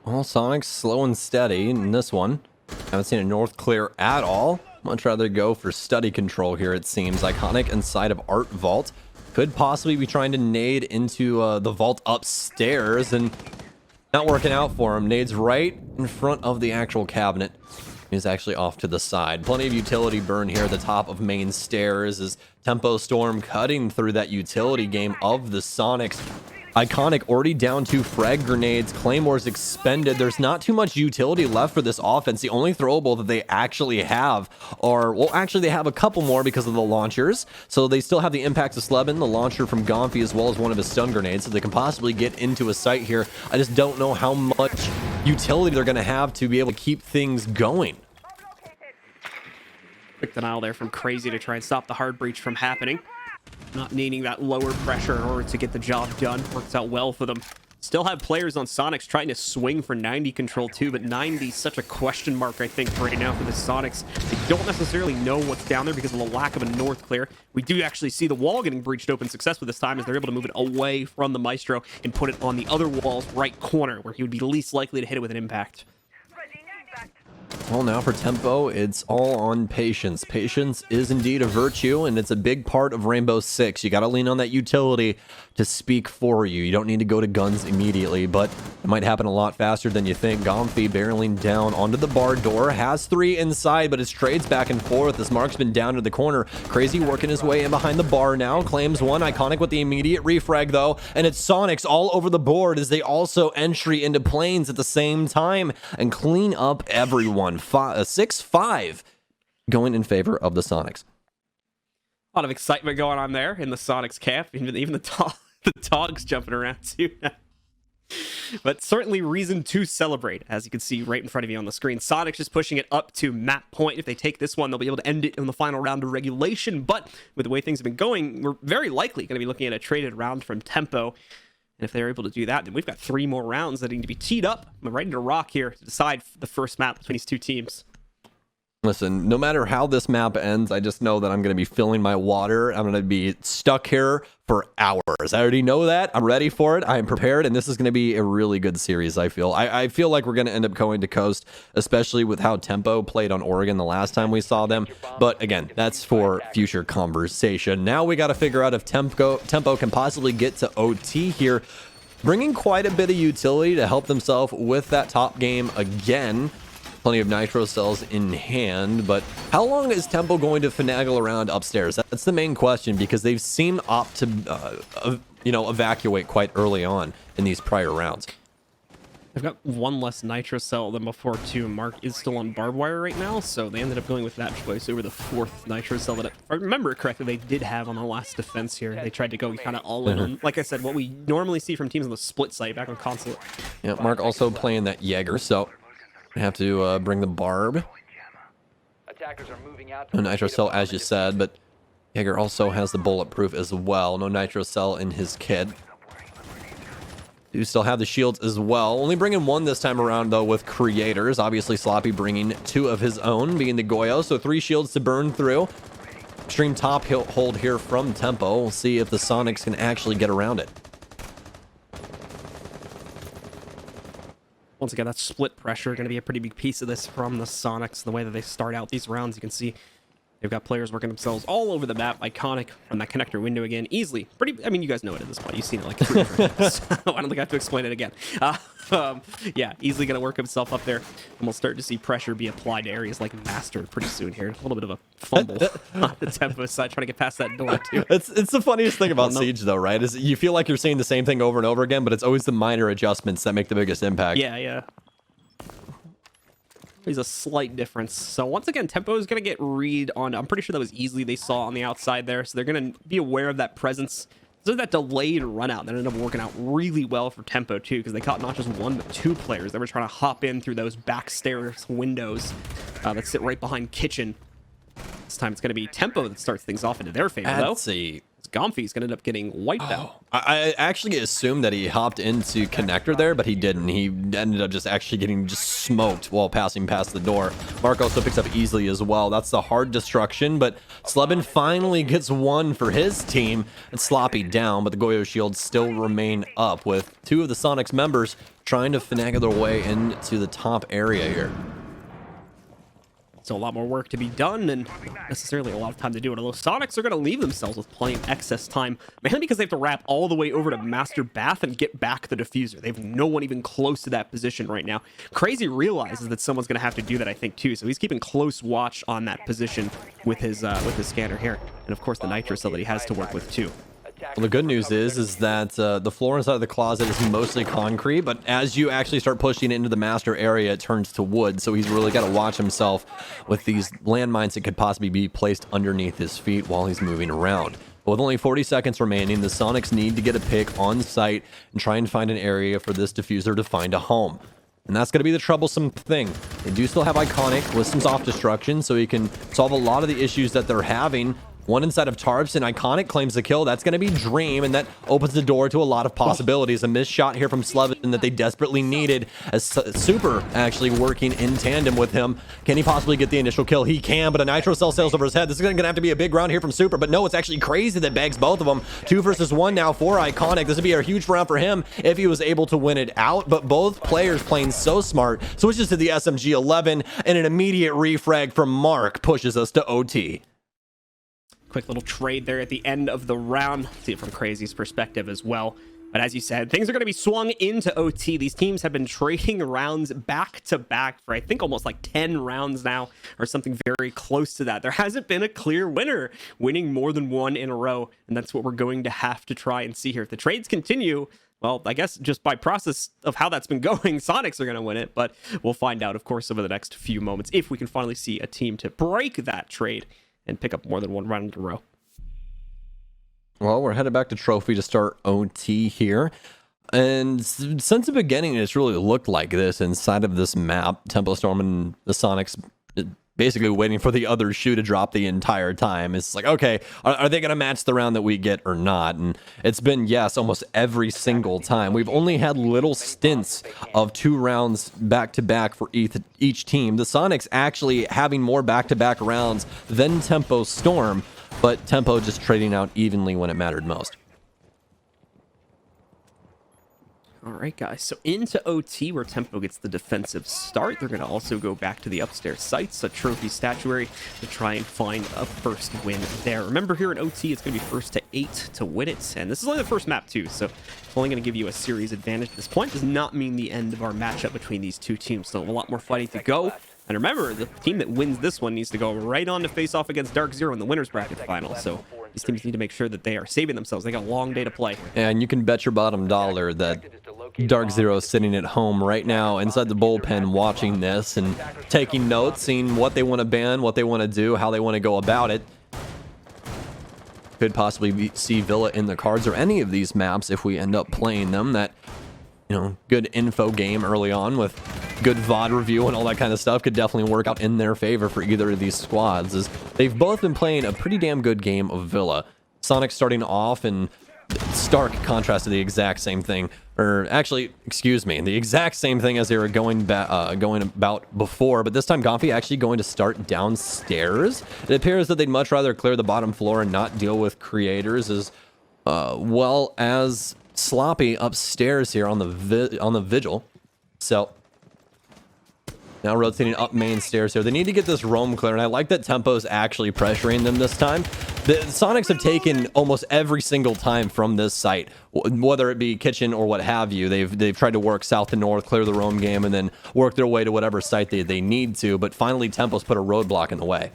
Well, Sonic's slow and steady in this one. Haven't seen a north clear at all. Much rather go for study control here, it seems. Iconic inside of Art Vault. Could possibly be trying to nade into the vault upstairs, and not working out for him. Nades right in front of the actual cabinet. He's actually off to the side. Plenty of utility burn here at the top of main stairs as Tempo Storm cutting through that utility game of the Sonics. Iconic already down 2 frag grenades. Claymore's expended. There's not too much utility left for this offense. The only throwable that they actually have are, well, actually they have a couple more because of the launchers. So they still have the impacts of Slebin, the launcher from Gomphy, as well as one of his stun grenades. So they can possibly get into a site here. I just don't know how much utility they're going to have to be able to keep things going. Quick denial there from Crazy to try and stop the hard breach from happening. Not needing that lower pressure in order to get the job done. Works out well for them. Still have players on Sonics trying to swing for 90 control too, but 90 is such a question mark, I think, right now for the Sonics. They don't necessarily know what's down there because of the lack of a north clear. We do actually see the wall getting breached open successfully this time, as they're able to move it away from the Maestro and put it on the other wall's right corner, where he would be least likely to hit it with an impact. Well, now for Tempo, it's all on patience. Patience is indeed a virtue, and it's a big part of Rainbow Six. You got to lean on that utility to speak for you. You don't need to go to guns immediately, but it might happen a lot faster than you think. Gomphy barreling down onto the bar door, has 3 inside, but his trades back and forth. This marksman down to the corner. Crazy working his way in behind the bar now. Claims 1. Iconic with the immediate refrag, though, and it's Sonics all over the board as they also entry into planes at the same time and clean up everyone. 6-5 going in favor of the Sonics. A lot of excitement going on there in the Sonics camp. Even the dogs jumping around too. But certainly reason to celebrate, as you can see right in front of you on the screen. Soniqs just pushing it up to map point. If they take this one, they'll be able to end it in the final round of regulation. But with the way things have been going, we're very likely going to be looking at a traded round from Tempo. And if they're able to do that, then we've got 3 more rounds that need to be teed up. I'm ready to rock here to decide the first map between these two teams. Listen, no matter how this map ends, I just know that I'm going to be filling my water. I'm going to be stuck here for hours. I already know that. I'm ready for it. I am prepared, and this is going to be a really good series, I feel. I feel like we're going to end up going to Coast, especially with how Tempo played on Oregon the last time we saw them. But again, that's for future conversation. Now we got to figure out if Tempo can possibly get to OT here, bringing quite a bit of utility to help themselves with that top game again. Plenty of nitro cells in hand, but how long is Tempo going to finagle around upstairs? That's the main question, because they've seemed opt to evacuate quite early on in these prior rounds. They've got 1 less nitro cell than before too. Mark is still on barbed wire right now, so they ended up going with that choice over the 4th nitro cell that, if I remember correctly, they did have on the last defense here. They tried to go kind of all in on, like I said, what we normally see from teams on the split site back on console. Yeah, Mark also playing that Jaeger, so have to bring the barb. Attackers are moving out. No nitro cell, as you said, but Jaeger also has the bulletproof as well. No nitro cell in his kit. Do still have the shields as well. Only bringing 1 this time around, though, with creators. Obviously, Sloppy bringing 2 of his own, being the Goyo. So 3 shields to burn through. Extreme top hold here from Tempo. We'll see if the Soniqs can actually get around it. Once again, that split pressure going to be a pretty big piece of this from the Soniqs. The way that they start out these rounds, you can see they've got players working themselves all over the map. Iconic from that connector window again. Easily. I mean, you guys know it at this point. You've seen it like 3 different times, so I don't think I have to explain it again. Yeah, easily going to work himself up there. And we'll start to see pressure be applied to areas like Master pretty soon here. A little bit of a fumble on the Tempo side, trying to get past that door too. It's the funniest thing about Siege, though, right? Is you feel like you're saying the same thing over and over again, but it's always the minor adjustments that make the biggest impact. Yeah. There's a slight difference. So once again, Tempo is going to get read on. I'm pretty sure that was easily they saw on the outside there. So they're going to be aware of that presence. So that delayed run out that ended up working out really well for Tempo too, because they caught not just 1 but 2 players that were trying to hop in through those back stairs windows that sit right behind kitchen. This time it's going to be Tempo that starts things off into their favor, though. Let's see. Gomfy's going to end up getting wiped out. I actually assumed that he hopped into connector there, but he didn't. He ended up just actually getting smoked while passing past the door. Mark also picks up easily as well. That's the hard destruction, but Slebin finally gets 1 for his team. It's Sloppy down, but the Goyo shields still remain up, with 2 of the Soniqs members trying to finagle their way into the top area here. So a lot more work to be done, and not necessarily a lot of time to do it. Although Soniqs are going to leave themselves with plenty of excess time, mainly because they have to wrap all the way over to Master Bath and get back the diffuser. They have no one even close to that position right now. Crazy realizes that someone's going to have to do that, I think, too. So he's keeping close watch on that position with his scanner here, and of course the nitro cell that he has to work with too. Well, the good news is that the floor inside of the closet is mostly concrete, but as you actually start pushing into the master area, it turns to wood, so he's really got to watch himself with these landmines that could possibly be placed underneath his feet while he's moving around. But with only 40 seconds remaining, the Soniqs need to get a pick on site and try and find an area for this diffuser to find a home. And that's going to be the troublesome thing. They do still have Iconic with some soft destruction, so he can solve a lot of the issues that they're having. 1 inside of Tarps, and Iconic claims the kill. That's going to be Dream, and that opens the door to a lot of possibilities. A missed shot here from Slevin that they desperately needed, as Super actually working in tandem with him. Can he possibly get the initial kill? He can, but a nitro cell sails over his head. This is going to have to be a big round here from Super, but no, it's actually Crazy that bags both of them. 2 versus 1 now for Iconic. This would be a huge round for him if he was able to win it out, but both players playing so smart. Switches to the SMG-11, and an immediate refrag from Mark pushes us to OT. Quick little trade there at the end of the round. See it from Crazy's perspective as well. But as you said, things are going to be swung into OT. These teams have been trading rounds back to back for, I think, almost like 10 rounds now, or something very close to that. There hasn't been a clear winner winning more than 1 in a row, and that's what we're going to have to try and see here. If the trades continue, well, I guess just by process of how that's been going, Soniqs are going to win it, but we'll find out, of course, over the next few moments if we can finally see a team to break that trade and pick up more than 1 round in a row. Well, we're headed back to Trophy to start OT here. And since the beginning, it's really looked like this inside of this map. Tempo Storm and the Sonics basically waiting for the other shoe to drop the entire time. It's like, okay, are they going to match the round that we get or not? And it's been, yes, almost every single time. We've only had little stints of 2 rounds back-to-back for each team. The Sonics actually having more back-to-back rounds than Tempo Storm, but Tempo just trading out evenly when it mattered most. All right, guys, so into OT where Tempo gets the defensive start. They're going to also go back to the upstairs sites, a trophy statuary, to try and find a first win there. Remember, here in OT, it's going to be first to 8 to win it, and this is only the first map, too, so it's only going to give you a series advantage at this point. Does not mean the end of our matchup between these two teams, so a lot more fighting to go. And remember, the team that wins this one needs to go right on to face off against Dark Zero in the winner's bracket final, so these teams need to make sure that they are saving themselves. They got a long day to play. And you can bet your bottom dollar that Dark Zero is sitting at home right now inside the bullpen watching this and taking notes, seeing what they want to ban, what they want to do, how they want to go about it. Could possibly see Villa in the cards or any of these maps if we end up playing them. That, good info game early on with good VOD review and all that kind of stuff could definitely work out in their favor for either of these squads, as they've both been playing a pretty damn good game of Villa. Sonic starting off in stark contrast to the exact same thing, or actually, excuse me, the exact same thing as they were going about before, but this time Gonfi actually going to start downstairs. It appears that they'd much rather clear the bottom floor and not deal with creators as well as Sloppy upstairs here on the Vigil. So now rotating up main stairs here. They need to get this roam clear, and I like that Tempo's actually pressuring them this time. The Sonics have taken almost every single time from this site, whether it be kitchen or what have you. They've tried to work south to north, clear the roam game, and then work their way to whatever site they need to, but finally Tempo's put a roadblock in the way.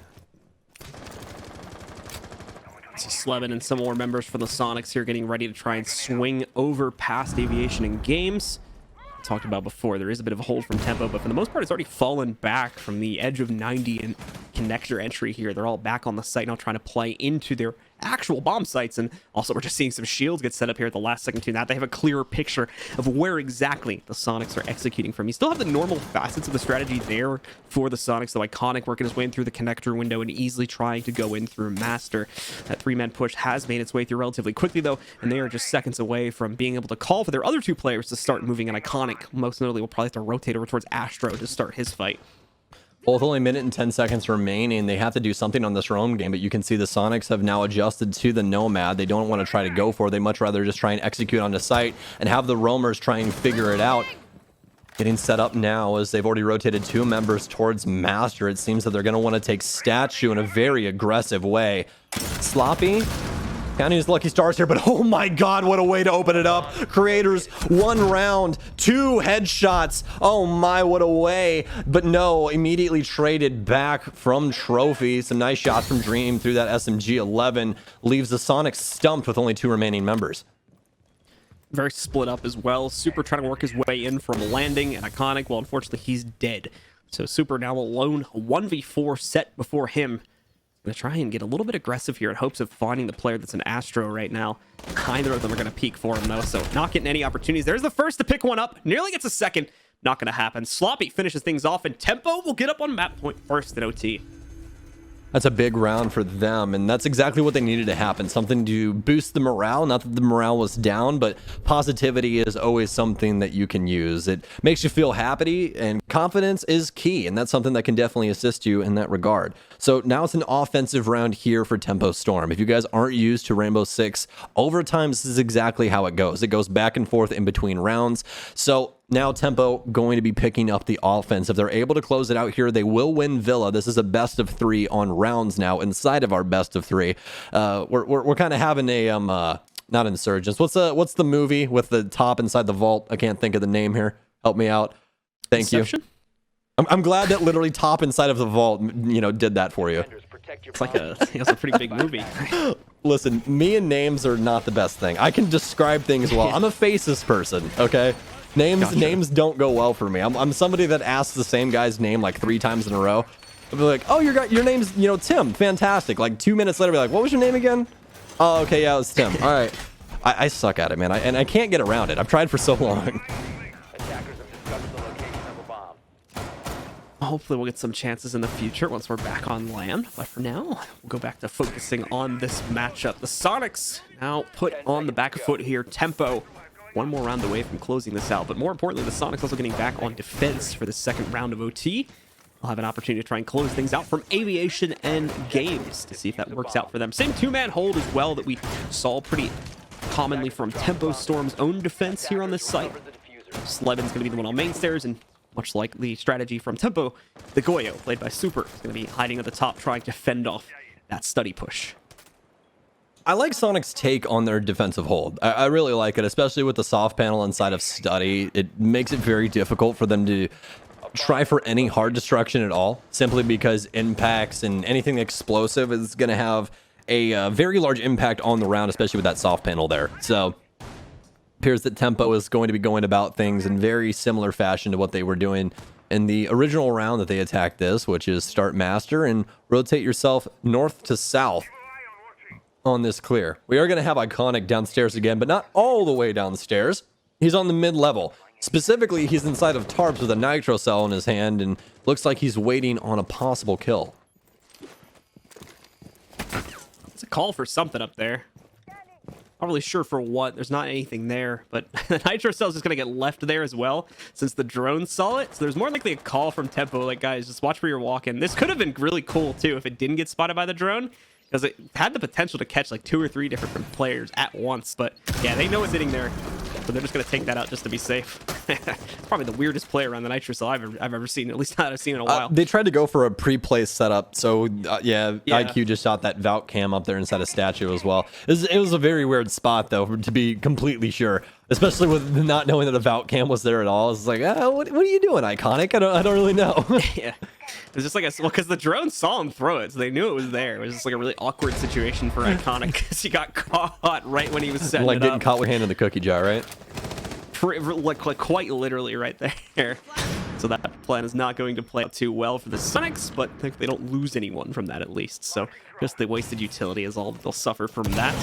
Slevin and some more members from the Sonics here getting ready to try and swing over past Aviation and Games. Talked about before, there is a bit of a hold from Tempo, but for the most part, it's already fallen back from the edge of 90 and connector entry here. They're all back on the site now trying to play into their actual bomb sites, and also we're just seeing some shields get set up here at the last second to that. They have a clearer picture of where exactly the Sonics are executing from. You still have the normal facets of the strategy there for the Sonics, the Iconic working his way in through the connector window and easily trying to go in through Master. That 3-man push has made its way through relatively quickly though, and they are just seconds away from being able to call for their other 2 players to start moving, and Iconic most notably will probably have to rotate over towards Astro to start his fight. Well, with only a minute and 10 seconds remaining, they have to do something on this roam game, but you can see the Sonics have now adjusted to the Nomad. They don't want to try to go for it. They much rather just try and execute on the site and have the roamers try and figure it out. Getting set up now as they've already rotated 2 members towards Master. It seems that they're going to want to take Statue in a very aggressive way. Sloppy counting his lucky stars here, but oh my god, what a way to open it up. Creators, 1 round, 2 headshots. Oh my, what a way. But no, immediately traded back from Trophy. Some nice shots from Dream through that SMG-11. Leaves the Sonics stumped with only 2 remaining members. Very split up as well. Super trying to work his way in from landing, and Iconic, well, unfortunately, he's dead. So Super now alone, 1v4 set before him. Going to try and get a little bit aggressive here in hopes of finding the player that's an Astro right now. Neither of them are going to peek for him, though, so not getting any opportunities. There's the first to pick one up. Nearly gets a second. Not going to happen. Sloppy finishes things off, and Tempo will get up on map point first in OT. That's a big round for them, and that's exactly what they needed to happen. Something to boost the morale. Not that the morale was down, but positivity is always something that you can use. It makes you feel happy, and confidence is key, and that's something that can definitely assist you in that regard. So now it's an offensive round here for Tempo Storm. If you guys aren't used to Rainbow Six overtime, this is exactly how it goes. It goes back and forth in between rounds. So now Tempo going to be picking up the offense. If they're able to close it out here, they will win Villa. This is a best of 3 on rounds now inside of our best of 3. We're kind of having a not Insurgents. What's the movie with the top inside the vault? I can't think of the name here. Help me out. Thank you. I'm glad that literally top inside of the vault, did that for you. It's like it's a pretty big movie. Listen, me and names are not the best thing. I can describe things well. I'm a faces person, okay? Names don't go well for me. I'm somebody that asks the same guy's name like 3 times in a row. I'll be like, oh, your name's, Tim. Fantastic. Like 2 minutes later, I'll be like, what was your name again? Oh, okay, yeah, it was Tim. All right. I suck at it, man. And I can't get around it. I've tried for so long. Attackers have discovered the location of a bomb. Hopefully we'll get some chances in the future once we're back on land. But for now, we'll go back to focusing on this matchup. The Sonics now put on the back foot here. Tempo, one more round away from closing this out. But more importantly, the Sonics also getting back on defense for the second round of OT. We'll have an opportunity to try and close things out from Aviation and Games to see if that works out for them. Same two-man hold as well that we saw pretty commonly from Tempo Storm's own defense here on this site. Slevin's going to be the one on main stairs, and much like the strategy from Tempo, the Goyo, played by Super, is going to be hiding at the top trying to fend off that study push. I like Sonic's take on their defensive hold. I really like it, especially with the soft panel inside of Study. It makes it very difficult for them to try for any hard destruction at all, simply because impacts and anything explosive is going to have a very large impact on the round, especially with that soft panel there. So appears that Tempo is going to be going about things in very similar fashion to what they were doing in the original round that they attacked this, which is start master and rotate yourself north to south on this clear. We are going to have Iconic downstairs again, but not all the way downstairs. He's on the mid-level. Specifically, he's inside of tarps with a nitro cell in his hand and looks like he's waiting on a possible kill. It's a call for something up there. Not really sure for what. There's not anything there, but the nitro cell is just going to get left there as well since the drone saw it. So there's more likely a call from Tempo, like, guys, just watch where you're walking. This could have been really cool, too, if it didn't get spotted by the drone, because it had the potential to catch like 2 or 3 different players at once. But yeah, they know it's sitting there, so they're just going to take that out just to be safe. It's probably the weirdest play around the nitro cell I've ever seen, at least not I've seen in a while. They tried to go for a pre-play setup, so yeah, IQ just shot that Valk cam up there inside a statue as well. It was a very weird spot, though, to be completely sure, especially with not knowing that a Valk cam was there at all. It's like, what are you doing, Iconic? I don't really know. Yeah. It was just like because the drone saw him throw it, so they knew it was there. It was just like a really awkward situation for Iconic because he got caught right when he was setting like it getting up. caught with hand in the cookie jar, right? Like quite literally right there. So that plan is not going to play out too well for the Sonics, but I think they don't lose anyone from that at least. So just the wasted utility is all they'll suffer from that.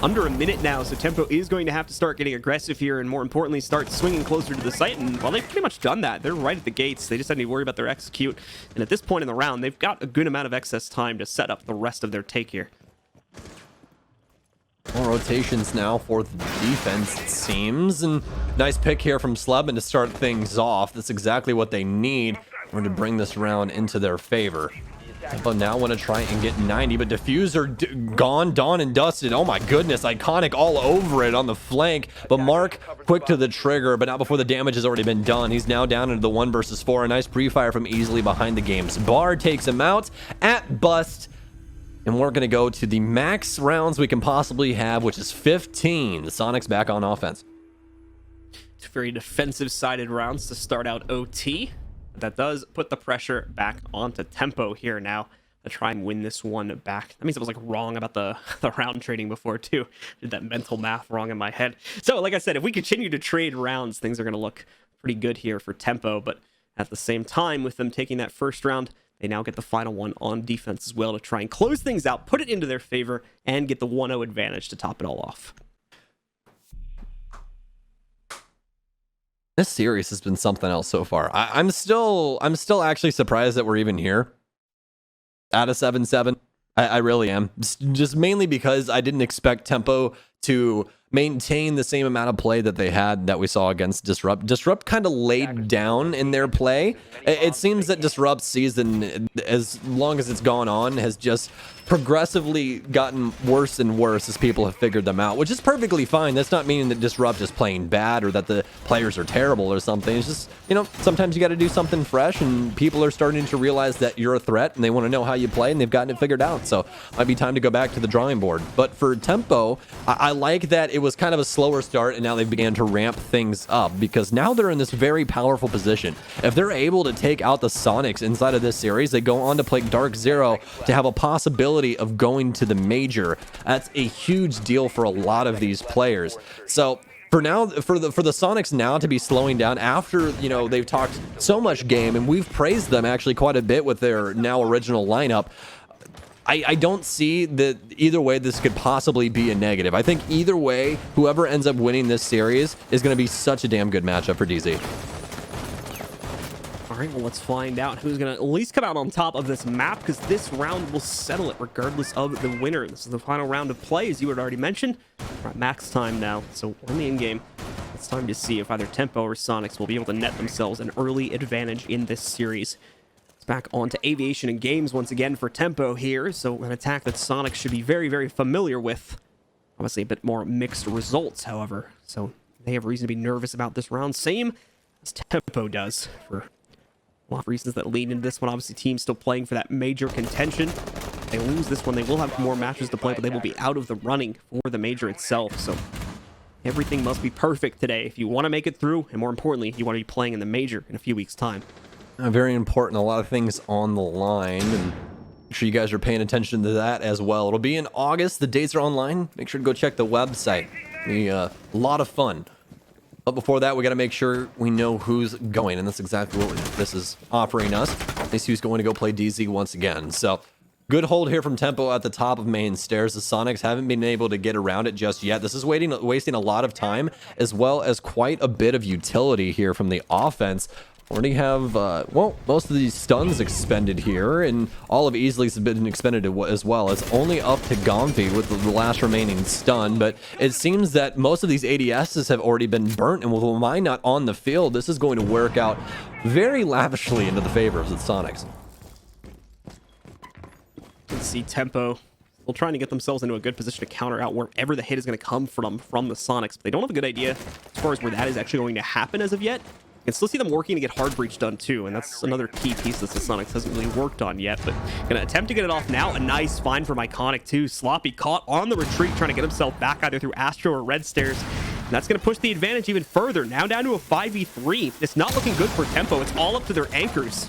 Under a minute now, so Tempo is going to have to start getting aggressive here and more importantly start swinging closer to the site. And well, they've pretty much done that. They're right at the gates. They just have to worry about their execute. And at this point in the round, they've got a good amount of excess time to set up the rest of their take here. More rotations now for the defense, it seems. And nice pick here from Slevin to start things off. That's exactly what they need in order to bring this round into their favor. But now want to try and get 90, but Diffuser gone, done, and dusted. Oh my goodness, Iconic all over it on the flank. But Mark quick to the trigger, but not before the damage has already been done. He's now down into the 1 versus 4. A nice pre-fire from easily behind the games. Bar takes him out at bust. And we're going to go to the max rounds we can possibly have, which is 15. The Sonics back on offense. Two very defensive-sided rounds to start out OT. That does put the pressure back onto Tempo here now to try and win this one back. That means I was like wrong about the round trading before too. Did that mental math wrong in my head. So like I said, if we continue to trade rounds, things are going to look pretty good here for Tempo. But at the same time, with them taking that first round, they now get the final one on defense as well to try and close things out, put it into their favor, and get the 1-0 advantage to top it all off. This series has been something else so far. I'm still actually surprised that we're even here at a 7-7. I really am. Just mainly because I didn't expect Tempo to maintain the same amount of play that they had that we saw against Disrupt. Disrupt kind of laid down in their play. It seems that Disrupt's season, as long as it's gone on, has just progressively gotten worse and worse as people have figured them out, which is perfectly fine. That's not meaning that Disrupt is playing bad or that the players are terrible or something. It's just, you know, sometimes you got to do something fresh, and people are starting to realize that you're a threat and they want to know how you play, and they've gotten it figured out. So might be time to go back to the drawing board. But for Tempo, I like that it was kind of a slower start, and now they began to ramp things up because now they're in this very powerful position. If they're able to take out the Sonics inside of this series, they go on to play Dark Zero to have a possibility of going to the major. That's a huge deal for a lot of these players. So for now, for the Sonics now to be slowing down after, you know, they've talked so much game and we've praised them actually quite a bit with their now original lineup. I don't see that either way this could possibly be a negative. I think either way, whoever ends up winning this series is going to be such a damn good matchup for DZ. All right, well, let's find out who's going to at least come out on top of this map, because this round will settle it regardless of the winner. This is the final round of play, as you had already mentioned. We're at max time now, so we're in the in-game. It's time to see if either Tempo or Soniqs will be able to net themselves an early advantage in this series. It's back on to Aviation and Games once again for Tempo here, so an attack that Soniqs should be very, very familiar with. Obviously a bit more mixed results, however, so they have reason to be nervous about this round. Same as Tempo does, for a lot of reasons that lead into this one. Obviously, teams still playing for that major contention. If they lose this one, they will have more matches to play, but they will be out of the running for the major itself. So everything must be perfect today if you want to make it through, and more importantly, you want to be playing in the major in a few weeks' time. Very important. A lot of things on the line, and make sure you guys are paying attention to that as well. It'll be in August. The dates are online. Make sure to go check the website. It'll be a lot of fun. But before that, we got to make sure we know who's going, and that's exactly what this is offering us. At least who's going to go play DZ once again. So, good hold here from Tempo at the top of main stairs. The Soniqs haven't been able to get around it just yet. This is wasting a lot of time, as well as quite a bit of utility here from the offense. Already have, well, most of these stuns expended here, and all of Easily has been expended as well. It's only up to Gomfi with the last remaining stun, but it seems that most of these ADSs have already been burnt, and with mine not on the field, this is going to work out very lavishly into the favor of the Soniqs. Let's see Tempo still trying to get themselves into a good position to counter out wherever the hit is going to come from the Soniqs, but they don't have a good idea as far as where that is actually going to happen as of yet. You can still see them working to get hard breach done too, and that's another key piece that the Soniqs hasn't really worked on yet, but gonna attempt to get it off now. A nice find from Iconic too. Sloppy caught on the retreat, trying to get himself back either through Astro or Red Stairs. And that's gonna push the advantage even further. Now down to a 5v3. It's not looking good for Tempo. It's all up to their anchors.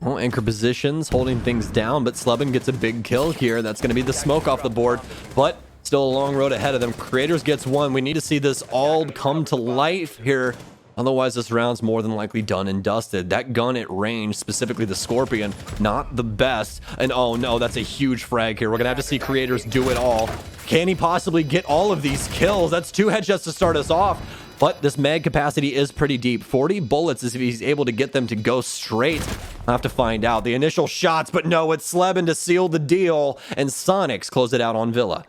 Well, anchor positions, holding things down, but Slebin gets a big kill here. That's going to be the smoke off the board, but still a long road ahead of them. Creators gets one. We need to see this all come to life here. Otherwise, this round's more than likely done and dusted. That gun at range, specifically the Scorpion, not the best. And oh no, that's a huge frag here. We're going to have to see Creators do it all. Can he possibly get all of these kills? That's 2 headshots to start us off. But this mag capacity is pretty deep. 40 bullets is if he's able to get them to go straight. I'll have to find out. The initial shots, but no, it's Slebin to seal the deal. And Soniqs close it out on Villa.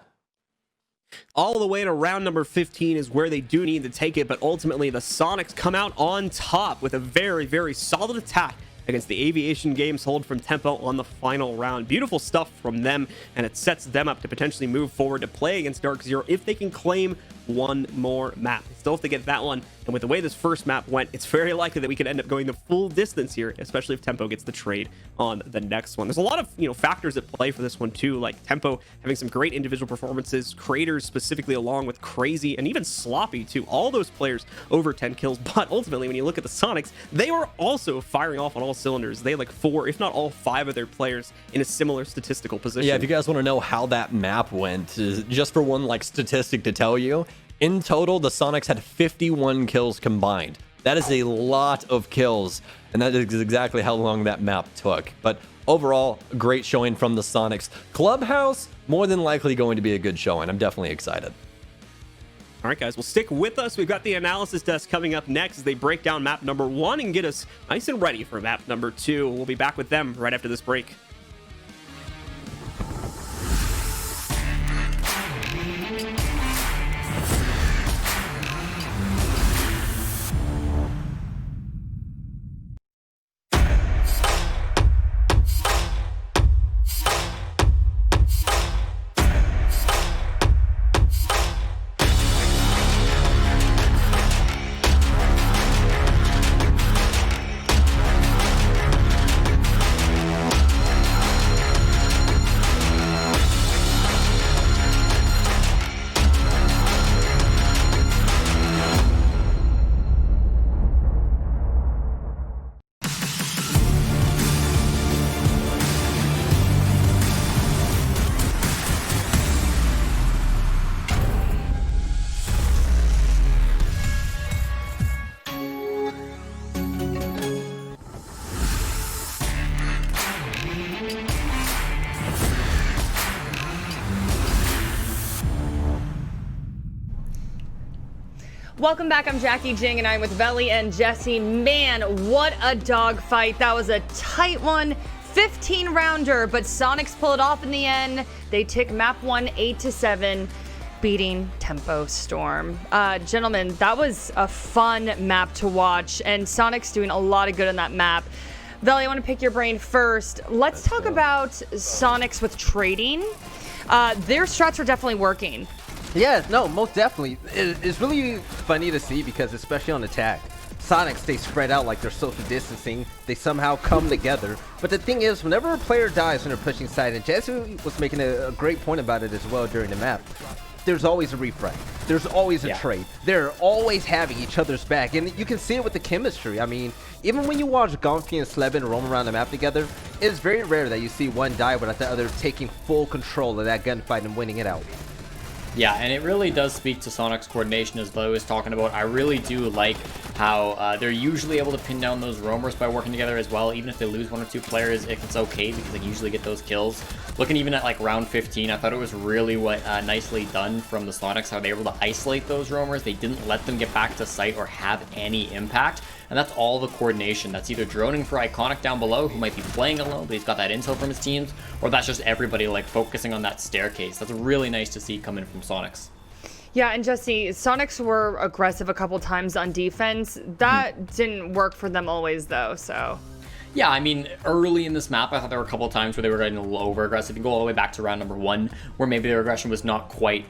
All the way to round number 15 is where they do need to take it, but ultimately the Soniqs come out on top with a very, very solid attack against the Aviation Games hold from Tempo on the final round. Beautiful stuff from them, and it sets them up to potentially move forward to play against Dark Zero if they can claim one more map. They still have to get that one, and with the way this first map went, it's very likely that we could end up going the full distance here, especially if Tempo gets the trade on the next one. There's a lot of, factors at play for this one too, like Tempo having some great individual performances, Creators specifically along with Crazy, and even Sloppy too. All those players over 10 kills, but ultimately when you look at the Soniqs, they were also firing off on all cylinders. They had like 4, if not all 5 of their players in a similar statistical position. Yeah, if you guys want to know how that map went, just for one statistic to tell you, in total, the Soniqs had 51 kills combined. That is a lot of kills, and that is exactly how long that map took. But overall, great showing from the Soniqs. Clubhouse, more than likely going to be a good showing. I'm definitely excited. All right, guys, well, stick with us. We've got the analysis desk coming up next as they break down map number 1 and get us nice and ready for map number 2. We'll be back with them right after this break. Welcome back. I'm Jackie Jing, and I'm with Veli and Jesse. Man, what a dogfight. That was a tight one. 15-rounder, but Soniqs pull it off in the end. They take map 1 8-7, beating Tempo Storm. Gentlemen, that was a fun map to watch, and Soniqs doing a lot of good on that map. Veli, I want to pick your brain first. Let's talk about Soniqs with trading. Their strats are definitely working. Yeah, no, most definitely. It's really funny to see because especially on attack, Soniqs, they spread out like they're social distancing. They somehow come together. But the thing is, whenever a player dies when they're pushing side, and Jesse was making a great point about it as well during the map, there's always a refrag. There's always a trade. They're always having each other's back. And you can see it with the chemistry. I mean, even when you watch Gonfi and Slebin roam around the map together, it's very rare that you see one die without the other taking full control of that gunfight and winning it out. Yeah, and it really does speak to Soniqs' coordination, as Bo was talking about. I really do like how they're usually able to pin down those roamers by working together as well. Even if they lose 1 or 2 players, it's okay because they usually get those kills. Looking even at like round 15, I thought it was really nicely done from the Soniqs, how they were able to isolate those roamers. They didn't let them get back to site or have any impact. And that's all the coordination. That's either droning for Iconic down below, who might be playing alone, but he's got that intel from his teams, or that's just everybody like focusing on that staircase. That's really nice to see coming from Soniqs. Yeah, and Jesse, Soniqs were aggressive a couple times on defense. That didn't work for them always, though, so... Yeah, I mean, early in this map, I thought there were a couple of times where they were getting a little over-aggressive. You go all the way back to round number 1, where maybe their aggression was not quite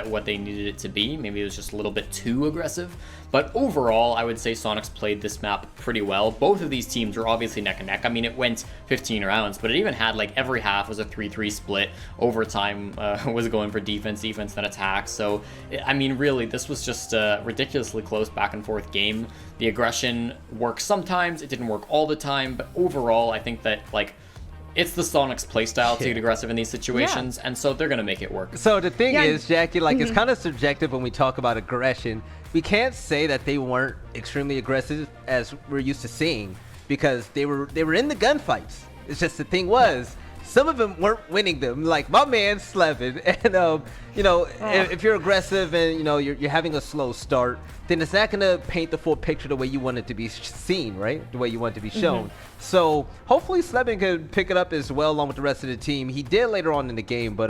what they needed it to be. Maybe it was just a little bit too aggressive. But overall, I would say Soniqs played this map pretty well. Both of these teams were obviously neck and neck. I mean, it went 15 rounds, but it even had like every half was a 3-3 split. Overtime was going for defense, then attack. So, I mean, really, this was just a ridiculously close back and forth game. The aggression works sometimes, it didn't work all the time, but overall, I think that, like, it's the Soniqs playstyle to get aggressive in these situations, and so they're going to make it work. So the thing is, Jackie, like, it's kind of subjective when we talk about aggression. We can't say that they weren't extremely aggressive as we're used to seeing because they were in the gunfights. It's just the thing was, some of them weren't winning them. Like my man Slevin, and you know, if you're aggressive and you know you're having a slow start, then it's not gonna paint the full picture the way you want it to be seen, right? The way you want it to be shown. So hopefully Slevin could pick it up as well along with the rest of the team. He did later on in the game, but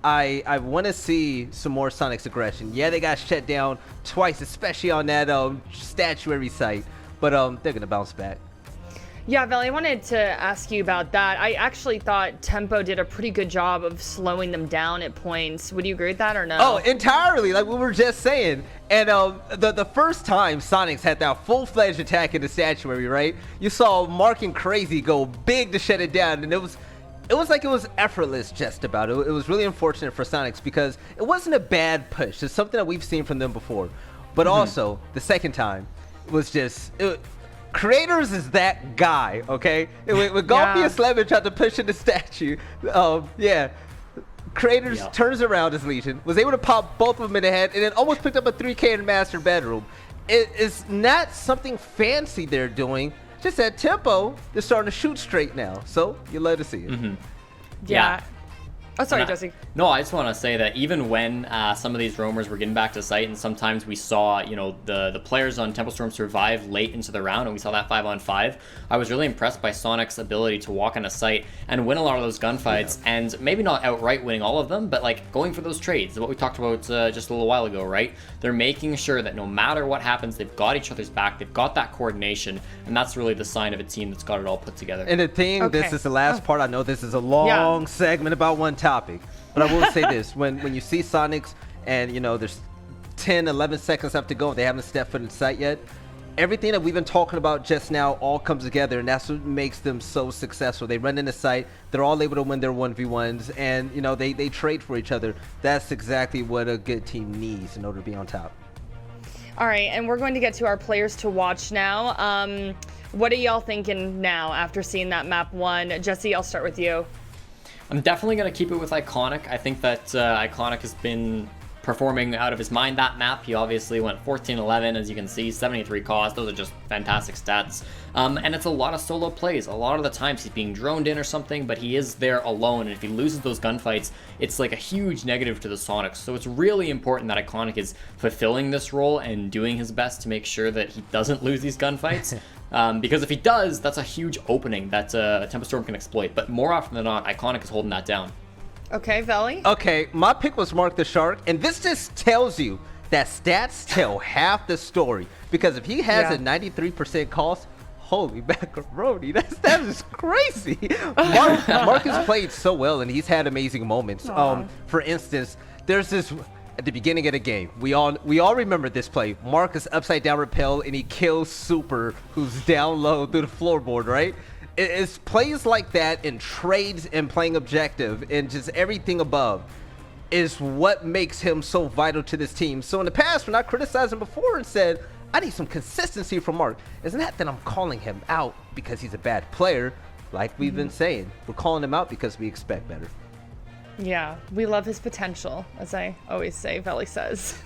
I want to see some more Soniqs aggression. Yeah, they got shut down twice, especially on that statuary site, but they're gonna bounce back. Yeah, Veli, I wanted to ask you about that. I actually thought Tempo did a pretty good job of slowing them down at points. Would you agree with that or no? Oh, entirely, like we were just saying. And the first time Soniqs had that full-fledged attack in the statuary, right? You saw Mark and Crazy go big to shut it down, and it was like it was effortless just about. It was really unfortunate for Soniqs because it wasn't a bad push. It's something that we've seen from them before. But also, the second time was just... Creators is that guy, okay? When Golfi and Slevin tried to push in the statue, Creators turns around as Legion, was able to pop both of them in the head, and then almost picked up a 3K in master bedroom. It is not something fancy they're doing, just at Tempo, they're starting to shoot straight now, so you love to see it. Yeah. Oh, sorry, Jesse. No, I just want to say that even when some of these roamers were getting back to site, and sometimes we saw, you know, the players on Tempo Storm survive late into the round, and we saw that 5-on-5, I was really impressed by Soniqs' ability to walk on a site and win a lot of those gunfights, and maybe not outright winning all of them, but like going for those trades, what we talked about just a little while ago, right? They're making sure that no matter what happens, they've got each other's back, they've got that coordination, and that's really the sign of a team that's got it all put together. And the thing, this is the last part. I know this is a long segment about one topic, but I will say this: when you see Soniqs and you know there's 10-11 seconds left to go, they haven't stepped foot in sight yet, everything that we've been talking about just now all comes together, and that's what makes them so successful. They run into sight, they're all able to win their 1v1s, and you know they trade for each other. That's exactly what a good team needs in order to be on top. All right, and we're going to get to our players to watch now. What are y'all thinking now after seeing that map 1? Jesse, I'll start with you. I'm definitely going to keep it with Iconic. I think that Iconic has been performing out of his mind that map. He obviously went 14-11, as you can see, 73 cost. Those are just fantastic stats. And it's a lot of solo plays. A lot of the times he's being droned in or something, but he is there alone. And if he loses those gunfights, it's like a huge negative to the Sonics. So it's really important that Iconic is fulfilling this role and doing his best to make sure that he doesn't lose these gunfights. Because if he does, that's a huge opening that Tempo Storm can exploit. But more often than not, Iconic is holding that down. Okay, Veli? Okay, my pick was Mark the Shark, and this just tells you that stats tell half the story. Because if he has a 93% cost, holy macaroni, that is crazy. Mark has played so well, and he's had amazing moments. For instance, there's this at the beginning of the game. We all remember this play. Mark is upside down repel, and he kills Super, who's down low through the floorboard, right? It's plays like that and trades and playing objective and just everything above is what makes him so vital to this team. So in the past, when I criticized him before and said, I need some consistency from Mark, it's not that I'm calling him out because he's a bad player, like we've been saying. We're calling him out because we expect better. Yeah, we love his potential, as I always say, Veli says.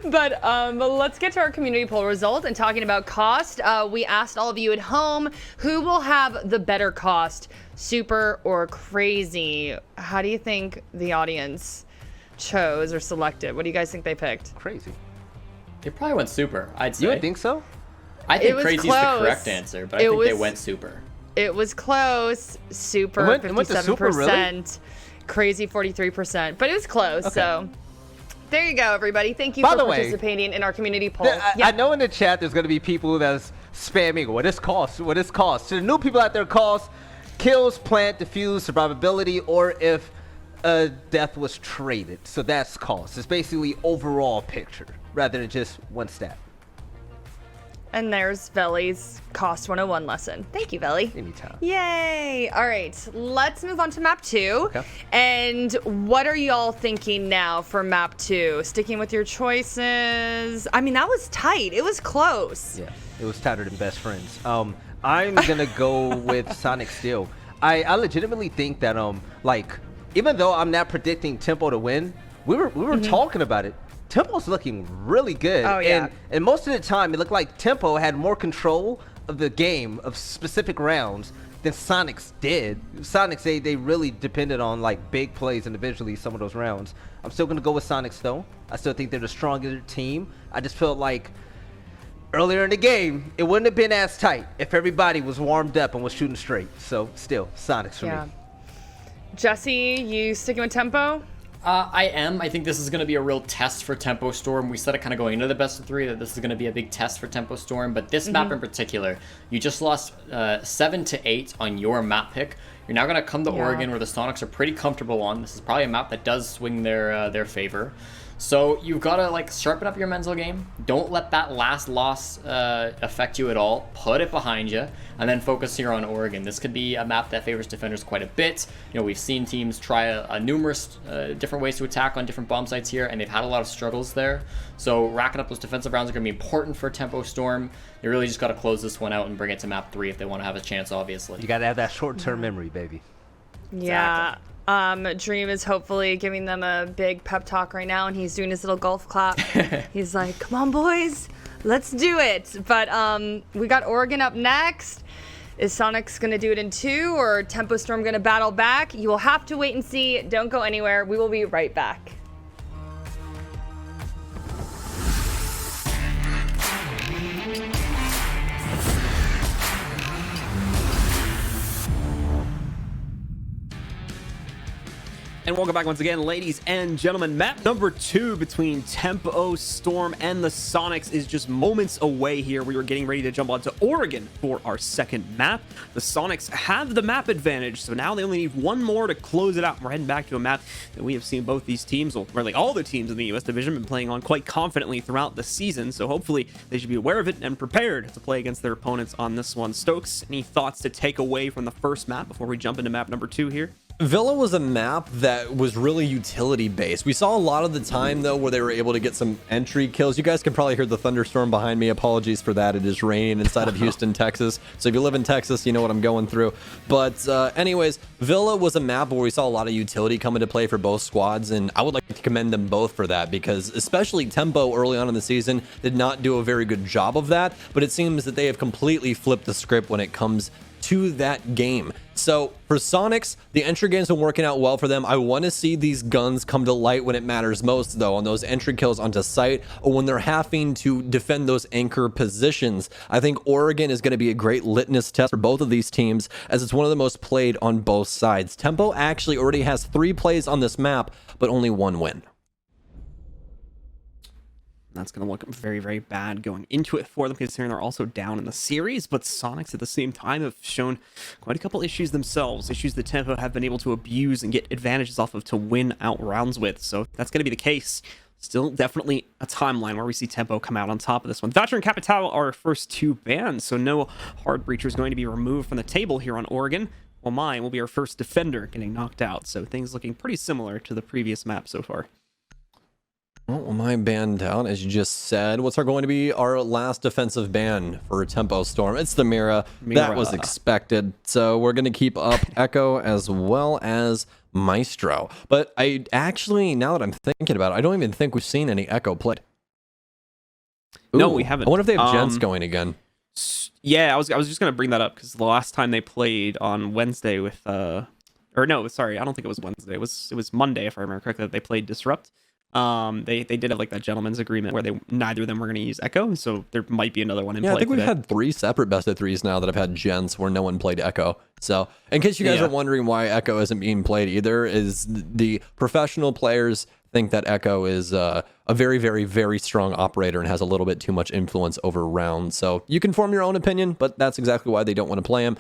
But let's get to our community poll result and talking about cost. We asked all of you at home, who will have the better cost, Super or Crazy? How do you think the audience chose or selected? What do you guys think they picked? Crazy. They probably went Super, I'd say. You would think so? I think was Crazy's close. the correct answer, but I think they went Super. It was close. Super, It went to 57%. Super, really? Crazy, 43%. But it was close, Okay. so there you go, everybody. Thank you By for the way, participating in our community poll. I know in the chat there's going to be people that's spamming, what is cost? What is cost? To the new people out there, cost, kills, plant, defuse, survivability, or if a death was traded. So that's cost. It's basically overall picture rather than just one stat. And there's Veli's Cost 101 lesson. Thank you, Veli. Anytime. Yay. All right, let's move on to map 2. Okay. And what are y'all thinking now for map 2? Sticking with your choices? I mean, that was tight. It was close. Yeah, it was tighter than best friends. I'm gonna go with Sonic still. I legitimately think that like even though I'm not predicting Tempo to win, we were talking about it. Tempo's looking really good. Oh, yeah. And most of the time, it looked like Tempo had more control of the game, of specific rounds, than Sonics did. Sonics, they really depended on, like, big plays individually some of those rounds. I'm still going to go with Sonics, though. I still think they're the stronger team. I just felt like earlier in the game, it wouldn't have been as tight if everybody was warmed up and was shooting straight. So, still, Sonics for me. Jesse, you sticking with Tempo? I am. I think this is going to be a real test for Tempo Storm. We said it kind of going into the best of 3 that this is going to be a big test for Tempo Storm, but this map in particular, you just lost 7-8 on your map pick. You're now going to come to Oregon where the Sonics are pretty comfortable on. This is probably a map that does swing their favor. So you've got to like sharpen up your mental game. Don't let that last loss affect you at all. Put it behind you and then focus here on Oregon. This could be a map that favors defenders quite a bit. You know, we've seen teams try a numerous different ways to attack on different bomb sites here, and they've had a lot of struggles there. So racking up those defensive rounds are going to be important for Tempo Storm. You really just got to close this one out and bring it to map 3 if they want to have a chance, obviously. You got to have that short-term memory, baby. Yeah. Dream is hopefully giving them a big pep talk right now, and he's doing his little golf clap. He's like, come on, boys, let's do it. But we got Oregon up next. Is Sonics going to do it in 2, or Tempo Storm going to battle back? You will have to wait and see. Don't go anywhere. We will be right back. And welcome back once again, ladies and gentlemen. Map number 2 between Tempo Storm and the Sonics is just moments away here. We are getting ready to jump onto Oregon for our second map. The Sonics have the map advantage, so now they only need one more to close it out. We're heading back to a map that we have seen both these teams, well, really all the teams in the US division, been playing on quite confidently throughout the season, so hopefully they should be aware of it and prepared to play against their opponents on this one. Stokes, any thoughts to take away from the first map before we jump into map number 2 here? Villa was a map that was really utility based. We saw a lot of the time though where they were able to get some entry kills. You guys can probably hear the thunderstorm behind me. Apologies for that. It is raining inside of Houston, Texas. So if you live in Texas, you know what I'm going through. But anyways, Villa was a map where we saw a lot of utility come into play for both squads, and I would like to commend them both for that, because especially Tempo early on in the season did not do a very good job of that, but it seems that they have completely flipped the script when it comes to that game. So for Soniqs, the entry game's been working out well for them. I want to see these guns come to light when it matters most, though, on those entry kills onto site, or when they're having to defend those anchor positions. I think Oregon is going to be a great litmus test for both of these teams, as it's one of the most played on both sides. Tempo actually already has 3 plays on this map, but only 1 win. That's going to look very, very bad going into it for them, considering they're also down in the series. But Soniqs at the same time have shown quite a couple issues themselves, issues that Tempo have been able to abuse and get advantages off of to win out rounds with. So that's going to be the case. Still definitely a timeline where we see Tempo come out on top of this one. Thatcher and Capital are our first 2 bans, so no hard breacher is going to be removed from the table here on Oregon. Well, mine will be our first defender getting knocked out. So things looking pretty similar to the previous map so far. Well, my banned out, as you just said. What's going to be our last defensive ban for Tempo Storm? It's the Mira. That was expected. So we're going to keep up Echo as well as Maestro. But I actually, now that I'm thinking about it, I don't even think we've seen any Echo played. No, we haven't. I wonder if they have Gents going again. Yeah, I was just going to bring that up, because the last time they played on Wednesday with... or no, sorry, I don't think it was Wednesday. It was Monday, if I remember correctly, that they played Disrupt. They did have like that gentleman's agreement where neither of them were going to use Echo, so there might be another one in play. I think we've today. had 3 separate best of 3s now that have had Gents where no one played Echo. So in case you guys are wondering why Echo isn't being played either, is the professional players think that Echo is a very, very, very strong operator and has a little bit too much influence over rounds. So you can form your own opinion, but that's exactly why they don't want to play him.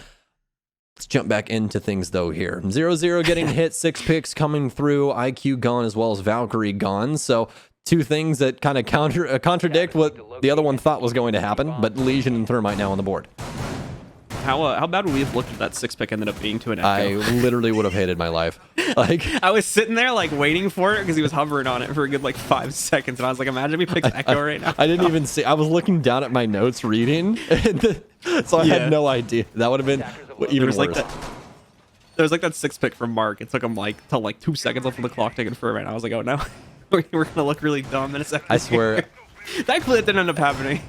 Let's jump back into things though here. 0-0 getting hit, 6 picks coming through, IQ gone as well as Valkyrie gone. So 2 things that kind of contradict what the other one thought was going to happen, but Legion and Thermite now on the board. How bad would we have looked if that 6 pick ended up being to an Echo? I literally would have hated my life. Like, I was sitting there like waiting for it because he was hovering on it for a good like 5 seconds, and I was like, imagine if he picks Echo right now. I didn't even see. I was looking down at my notes reading, so I had no idea. That would have been even worse. There was like that 6 pick from Mark. It took him like till like 2 seconds left on the clock to confirm it. I was like, oh no, we're gonna look really dumb in a second. I swear. Thankfully, it didn't end up happening.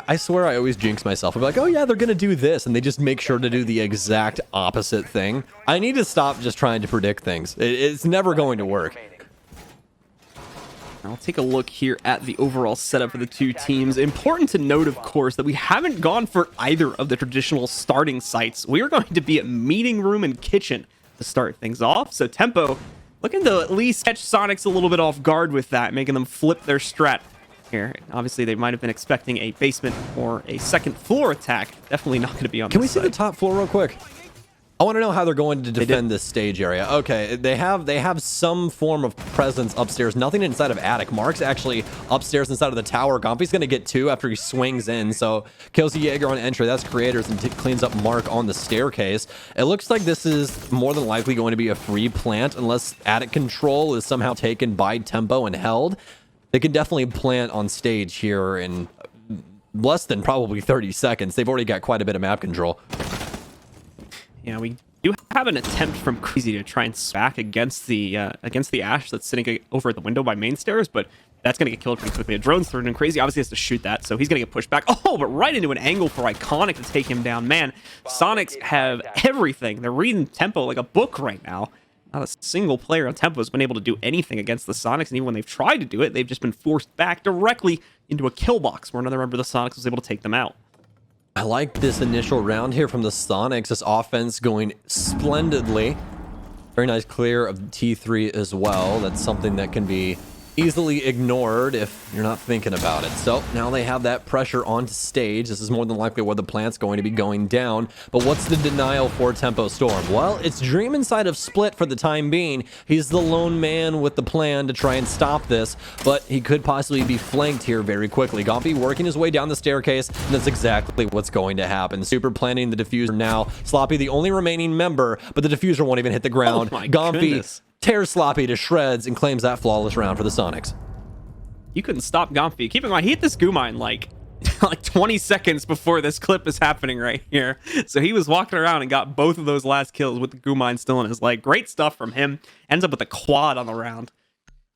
I swear I always jinx myself. I'm like, oh yeah, they're going to do this. And they just make sure to do the exact opposite thing. I need to stop just trying to predict things. It's never going to work. I'll take a look here at the overall setup for the 2 teams. Important to note, of course, that we haven't gone for either of the traditional starting sites. We are going to be at meeting room and kitchen to start things off. So Tempo looking to at least catch Soniqs a little bit off guard with that, making them flip their strat here. Obviously, they might have been expecting a basement or a second floor attack. Definitely not going to be on this side. Can we see the top floor real quick? I want to know how they're going to defend this stage area. Okay, they have some form of presence upstairs. Nothing inside of attic. Mark's actually upstairs inside of the tower. Gompy's going to get 2 after he swings in. So kills the Jaeger on entry. That's creators and cleans up Mark on the staircase. It looks like this is more than likely going to be a free plant unless attic control is somehow taken by Tempo and held. They can definitely plant on stage here in less than probably 30 seconds. They've already got quite a bit of map control. Yeah, we do have an attempt from Crazy to try and smack against the Ash that's sitting over at the window by main stairs, but that's going to get killed pretty quickly. A drone's thrown in. Crazy obviously has to shoot that, so he's going to get pushed back. Oh, but right into an angle for Iconic to take him down. Man, Soniqs have everything. They're reading Tempo like a book right now. Not a single player on Tempo has been able to do anything against the Soniqs, and even when they've tried to do it, they've just been forced back directly into a kill box where another member of the Soniqs was able to take them out. I like this initial round here from the Soniqs. This offense going splendidly. Very nice clear of T3 as well. That's something that can be easily ignored if you're not thinking about it. So now they have that pressure onto stage. This is more than likely where the plant's going to be going down. But what's the denial for Tempo Storm? Well, it's Dream inside of Split for the time being. He's the lone man with the plan to try and stop this, but he could possibly be flanked here very quickly. Gompy working his way down the staircase, and that's exactly what's going to happen. Super planting the diffuser now. Sloppy, the only remaining member, but the diffuser won't even hit the ground. Oh my Gompy goodness. tears Sloppy to shreds and claims that flawless round for the Sonics. You couldn't stop Gompy. Keep in mind, he hit this goo mine like 20 seconds before this clip is happening right here. So he was walking around and got both of those last kills with the goo mine still in his leg. Great stuff from him. Ends up with a quad on the round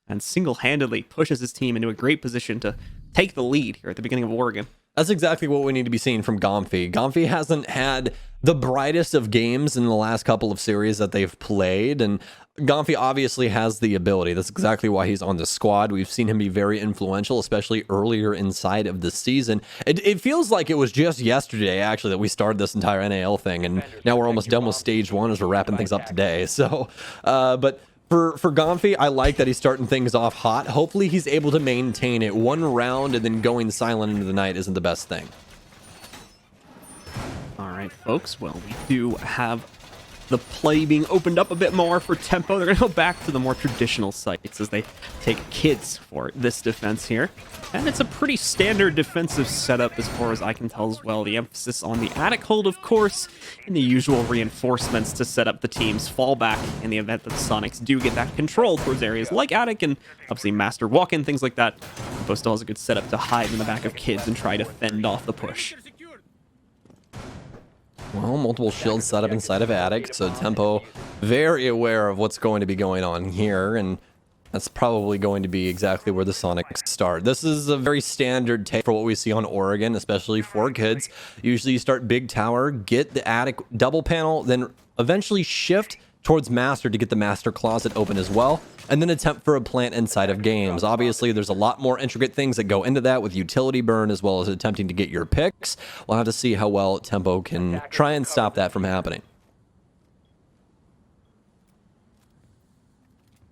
and single-handedly pushes his team into a great position to take the lead here at the beginning of Oregon. That's exactly what we need to be seeing from Gompy. Gompy hasn't had the brightest of games in the last couple of series that they've played, and Gompy obviously has the ability. That's exactly why he's on the squad. We've seen him be very influential, especially earlier inside of the season. It feels like it was just yesterday, actually, that we started this entire NAL thing, and now we're almost done with stage one as we're wrapping things up today. So, but for Gompy, I like that he's starting things off hot. Hopefully he's able to maintain it. One round and then going silent into the night isn't the best thing. All right, folks. Well, we do have the play being opened up a bit more for Tempo. They're going to go back to the more traditional sites as they take kids for this defense here. And it's a pretty standard defensive setup as far as I can tell as well. The emphasis on the attic hold, of course, and the usual reinforcements to set up the team's fallback in the event that the Sonics do get that control towards areas like attic and obviously master walk-in, things like that. Tempo still has a good setup to hide in the back of kids and try to fend off the push. Well, multiple shields set up inside of attic, so Tempo very aware of what's going to be going on here, and that's probably going to be exactly where the Sonics start. This is a very standard take for what we see on Oregon, especially for kids. Usually you start big tower, get the attic double panel, then eventually shift towards master to get the master closet open as well, and then attempt for a plant inside of games. Obviously, there's a lot more intricate things that go into that with utility burn as well as attempting to get your picks. We'll have to see how well Tempo can try and stop that from happening.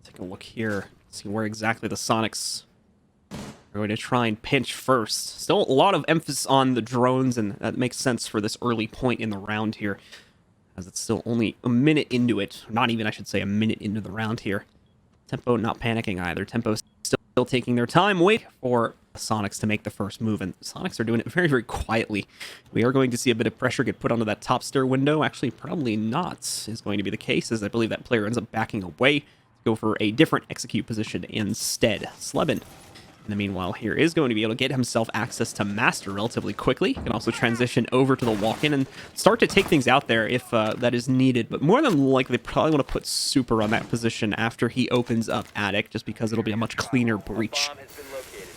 Take a look here, see where exactly the Sonics are going to try and pinch first. Still a lot of emphasis on the drones, and that makes sense for this early point in the round here, as it's still only a minute into it. Not even, I should say, a minute into the round here. Tempo not panicking either. Tempo still taking their time, wait for Sonics to make the first move, and Sonics are doing it very, very quietly. We are going to see a bit of pressure get put onto that top stair window. Actually, probably not is going to be the case, as I believe that player ends up backing away to go for a different execute position instead. Slebin, in the meanwhile, here is going to be able to get himself access to master relatively quickly. He can also transition over to the walk-in and start to take things out there if that is needed. But more than likely, they probably want to put Super on that position after he opens up attic, just because it'll be a much cleaner breach. Bomb has been located.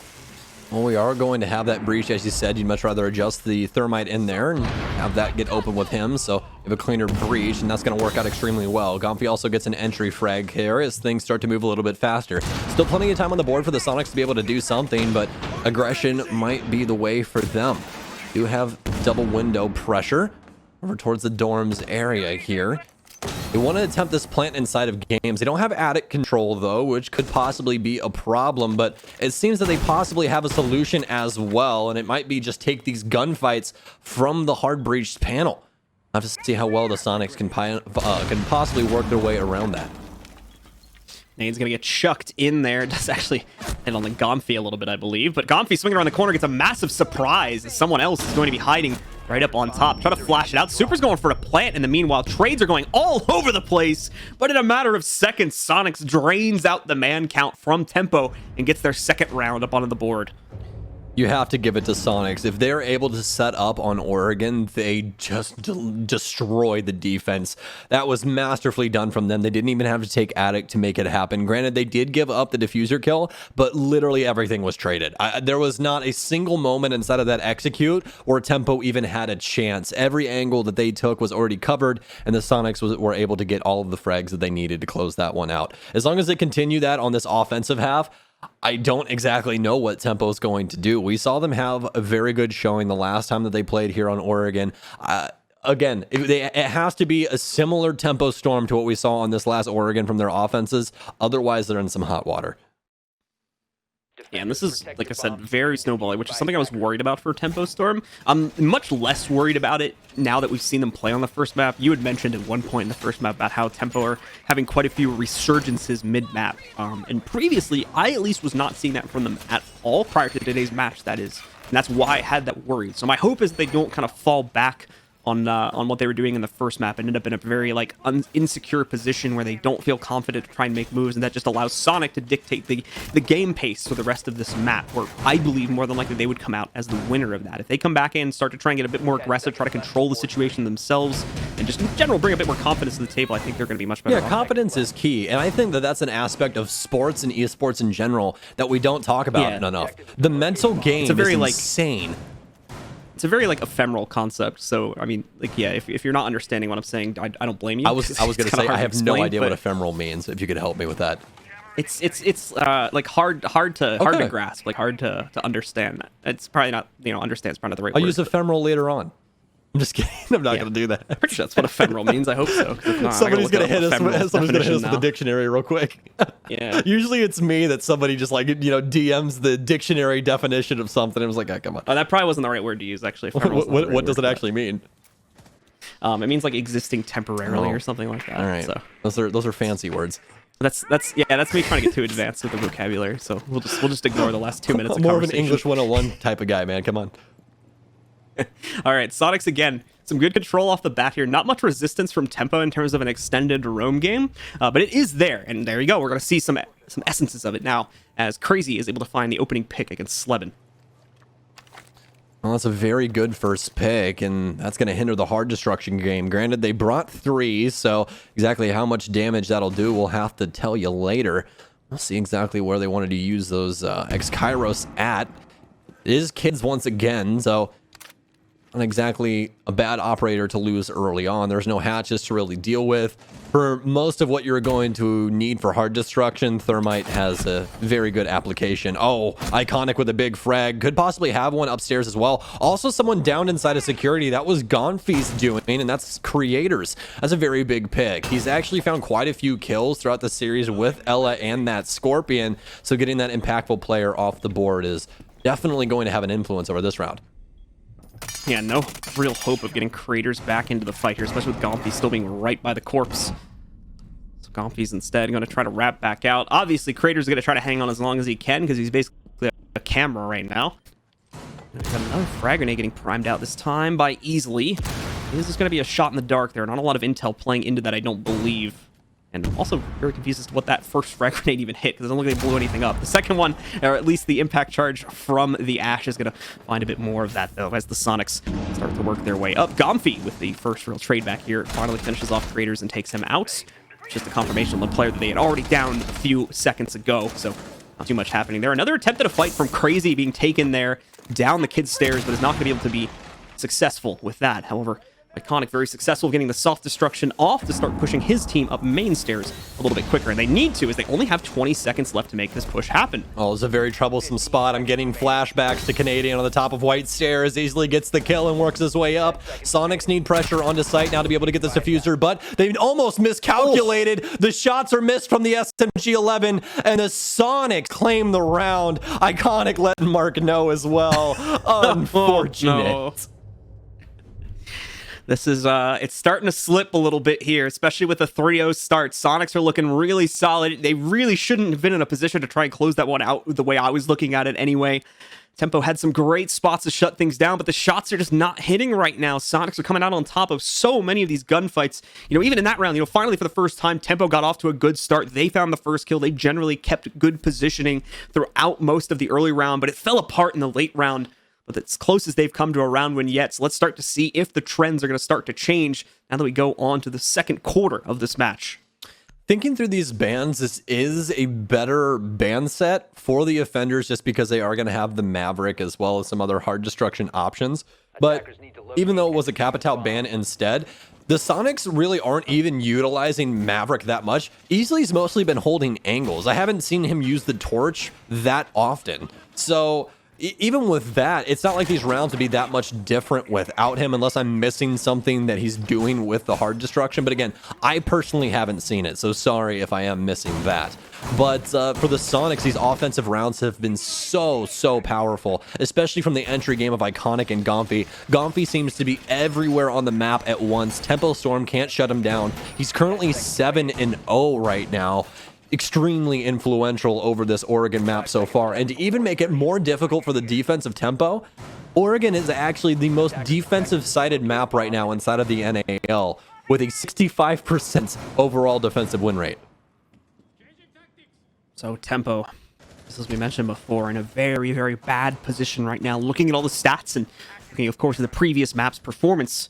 Well, we are going to have that breach, as you said. You'd much rather adjust the thermite in there and have that get open with him, so you have a cleaner breach, and that's going to work out extremely well. Gompy also gets an entry frag here as things start to move a little bit faster. Still plenty of time on the board for the Sonics to be able to do something, but aggression might be the way for them. Do have double window pressure over towards the dorms area here. They want to attempt this plant inside of games. They don't have attic control, though, which could possibly be a problem, but it seems that they possibly have a solution as well, and it might be just take these gunfights from the hard breached panel. I'll have to see how well the Sonics can possibly work their way around that. Nade's going to get chucked in there. It does actually hit on the Gompy a little bit, I believe. But Gompy swinging around the corner gets a massive surprise as someone else is going to be hiding right up on top. Try to flash it out. Super's going for a plant in the meanwhile. Trades are going all over the place. But in a matter of seconds, Sonics drains out the man count from Tempo and gets their second round up onto the board. You have to give it to Sonics. If they're able to set up on Oregon, they just destroy the defense. That was masterfully done from them. They didn't even have to take attic to make it happen. Granted, they did give up the diffuser kill, but literally everything was traded. There was not a single moment inside of that execute where Tempo even had a chance. Every angle that they took was already covered, and the Sonics were able to get all of the frags that they needed to close that one out. As long as they continue that on this offensive half, I don't exactly know what Tempo is going to do. We saw them have a very good showing the last time that they played here on Oregon. Again, it has to be a similar Tempo Storm to what we saw on this last Oregon from their offenses. Otherwise, they're in some hot water. Yeah, and this is, like I said, very snowbally, which is something I was worried about for Tempo Storm. I'm much less worried about it now that we've seen them play on the first map. You had mentioned at one point in the first map about how Tempo are having quite a few resurgences mid-map. And previously, I at least was not seeing that from them at all prior to today's match, that is. And that's why I had that worry. So my hope is they don't kind of fall back on what they were doing in the first map and end up in a very like insecure position where they don't feel confident to try and make moves, and that just allows Sonic to dictate the game pace for the rest of this map, where I believe more than likely they would come out as the winner of that. If they come back in and start to try and get a bit more aggressive, try to control the situation themselves, and just in general bring a bit more confidence to the table, I think they're going to be much better. Yeah, confidence is key, and I think that that's an aspect of sports and esports in general that we don't talk about enough. The mental game is insane. It's a very like ephemeral concept. So I mean, like, yeah, if you're not understanding what I'm saying, I don't blame you. I was going to say I have no idea what ephemeral means. If you could help me with that. It's like hard to grasp, like hard to understand. It's probably not, understand's probably not the right word. I'll use ephemeral later on. I'm just kidding. I'm not going to do that. I'm pretty sure that's what ephemeral means. I hope so. Somebody's going to hit us with the dictionary real quick. Yeah. Usually it's me that somebody just like, DMs the dictionary definition of something. I was like, oh, come on. Oh, that probably wasn't the right word to use, actually. What does it actually mean? It means like existing temporarily or something like that. All right. So. Those are fancy words. That's me trying to get too advanced with the vocabulary. So we'll just ignore the last 2 minutes of More of conversation. an English 101 type of guy, man. Come on. All right, Sonics again. Some good control off the bat here. Not much resistance from Tempo in terms of an extended roam game, but it is there. And there you go. We're going to see some essences of it now as Crazy is able to find the opening pick against Sleben. Well, that's a very good first pick, and that's going to hinder the hard destruction game. Granted, they brought 3, so exactly how much damage that'll do, we'll have to tell you later. We'll see exactly where they wanted to use those X-Kairos at. It is kids once again, so not exactly a bad operator to lose early on. There's no hatches to really deal with. For most of what you're going to need for hard destruction, Thermite has a very good application. Oh, Iconic with a big frag. Could possibly have one upstairs as well. Also, someone down inside of security. That was Gonfi's doing, and that's Creators. That's a very big pick. He's actually found quite a few kills throughout the series with Ella and that Scorpion, so getting that impactful player off the board is definitely going to have an influence over this round. Yeah, no real hope of getting Creators back into the fight here, especially with Gonfi still being right by the corpse. So Gonfi's instead going to try to wrap back out. Obviously, Creators is going to try to hang on as long as he can because he's basically a camera right now. We've got another frag grenade getting primed out this time by Easily. This is going to be a shot in the dark there. Not a lot of intel playing into that, I don't believe. And I'm also very confused as to what that first frag grenade even hit, because it doesn't look like they blew anything up. The second one, or at least the impact charge from the Ash, is going to find a bit more of that, though, as the Sonics start to work their way up. Gonfi, with the first real trade back here, finally finishes off Creators and takes him out. Just a confirmation of the player that they had already downed a few seconds ago, so not too much happening there. Another attempt at a fight from Crazy being taken there down the kid's stairs, but is not going to be able to be successful with that. However, Iconic very successful getting the soft destruction off to start pushing his team up main stairs a little bit quicker. And they need to, as they only have 20 seconds left to make this push happen. Oh, it's a very troublesome spot. I'm getting flashbacks to Canadian on the top of white stairs. Easily gets the kill and works his way up. Sonics need pressure onto site now to be able to get this diffuser, but they almost miscalculated. The shots are missed from the SMG-11, and the Sonics claim the round. Iconic letting Mark know as well. Unfortunate. Oh, no. This is, it's starting to slip a little bit here, especially with the 3-0 start. Sonics are looking really solid. They really shouldn't have been in a position to try and close that one out the way I was looking at it anyway. Tempo had some great spots to shut things down, but the shots are just not hitting right now. Sonics are coming out on top of so many of these gunfights. Even in that round, finally for the first time, Tempo got off to a good start. They found the first kill. They generally kept good positioning throughout most of the early round, but it fell apart in the late round. But it's close as they've come to a round win yet. So let's start to see if the trends are going to start to change now that we go on to the second quarter of this match. Thinking through these bans, this is a better ban set for the offenders just because they are going to have the Maverick as well as some other hard destruction options. But even though it was a Capital ban instead, the Sonics really aren't even utilizing Maverick that much. Easley's mostly been holding angles. I haven't seen him use the torch that often. So even with that, it's not like these rounds would be that much different without him, unless I'm missing something that he's doing with the hard destruction. But again, I personally haven't seen it, so sorry if I am missing that. But for the Sonics, these offensive rounds have been so powerful, especially from the entry game of Iconic and Gomfi. Gomfi seems to be everywhere on the map at once. Tempo Storm can't shut him down. He's currently 7-0 right now. Extremely influential over this Oregon map so far. And to even make it more difficult for the defense of Tempo, Oregon is actually the most defensive-sided map right now inside of the NAL, with a 65% overall defensive win rate. So Tempo, as we mentioned before, in a very bad position right now. Looking at all the stats and looking, of course, at the previous map's performance,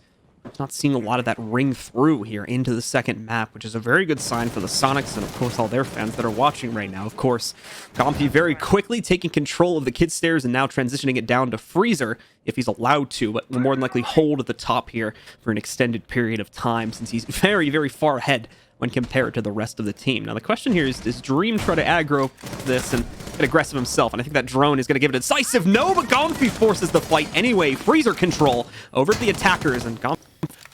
not seeing a lot of that ring through here into the second map, which is a very good sign for the Sonics and, of course, all their fans that are watching right now. Of course, Gomfi very quickly taking control of the kid stairs and now transitioning it down to Freezer if he's allowed to, but will more than likely hold at the top here for an extended period of time since he's very far ahead when compared to the rest of the team. Now, the question here is, does Dream try to aggro this and get aggressive himself? And I think that drone is going to give it a decisive no, but Gomfi forces the fight anyway. Freezer control over the attackers, and Gomfi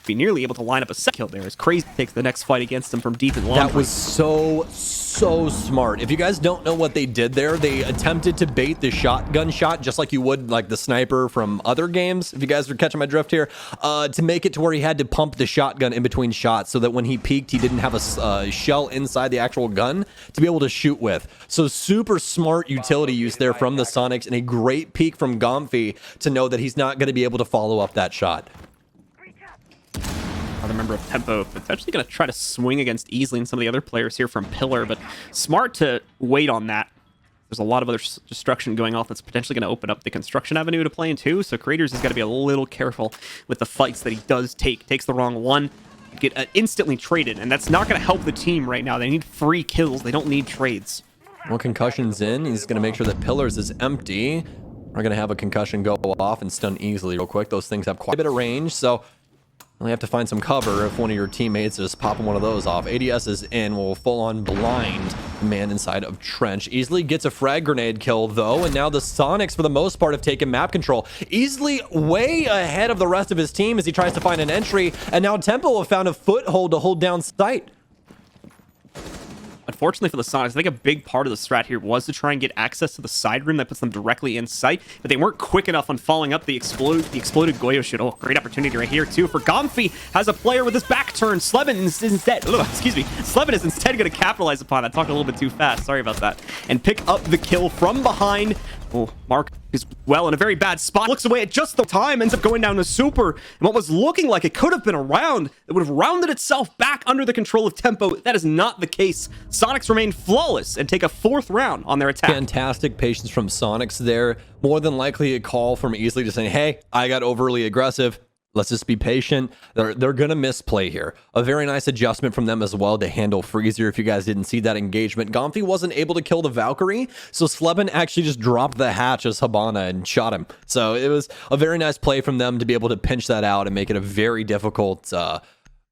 be nearly able to line up a second kill there as Crazy takes the next fight against him from deep in long. That was so smart. If you guys don't know what they did there, they attempted to bait the shotgun shot just like you would like the sniper from other games, if you guys are catching my drift here, to make it to where he had to pump the shotgun in between shots so that when he peeked, he didn't have a shell inside the actual gun to be able to shoot with. So super smart utility use there from the Sonics, and a great peek from Gomfi to know that he's not going to be able to follow up that shot. Another member of Tempo potentially going to try to swing against Easily and some of the other players here from Pillar, but smart to wait on that. There's a lot of other destruction going off that's potentially going to open up the construction avenue to play in too, so Creators has got to be a little careful with the fights that he does take. Takes the wrong one, get instantly traded, and that's not going to help the team right now. They need free kills. They don't need trades. Well, concussion's in. He's going to make sure that Pillars is empty. We're going to have a concussion go off and stun Easily real quick. Those things have quite a bit of range, so you have to find some cover if one of your teammates is popping one of those off. ADS is in, will full-on blind the man inside of Trench. Easily gets a frag grenade kill, though, and now the Sonics, for the most part, have taken map control. Easily way ahead of the rest of his team as he tries to find an entry, and now Tempo have found a foothold to hold down sight. Unfortunately for the Sonics, I think a big part of the strat here was to try and get access to the side room that puts them directly in sight, but they weren't quick enough on following up the exploded Goyo shit. Oh, great opportunity right here, too, for Gomfi. Has a player with his back turned. Slevin is instead, Slevin is instead going to capitalize upon that. Talked a little bit too fast. Sorry about that. And pick up the kill from behind. Oh, Mark is well in a very bad spot. Looks away at just the time, ends up going down to Super. And what was looking like it could have been a round that would have rounded itself back under the control of Tempo. That is not the case. Sonics remain flawless and take a 4th round on their attack. Fantastic patience from Sonics there. More than likely a call from Easily to saying, hey, I got overly aggressive. Let's just be patient. They're going to misplay here. A very nice adjustment from them as well to handle Freezer. If you guys didn't see that engagement, Gomfi wasn't able to kill the Valkyrie, so Slevin actually just dropped the hatch as Habana and shot him. So it was a very nice play from them to be able to pinch that out and make it a very difficult,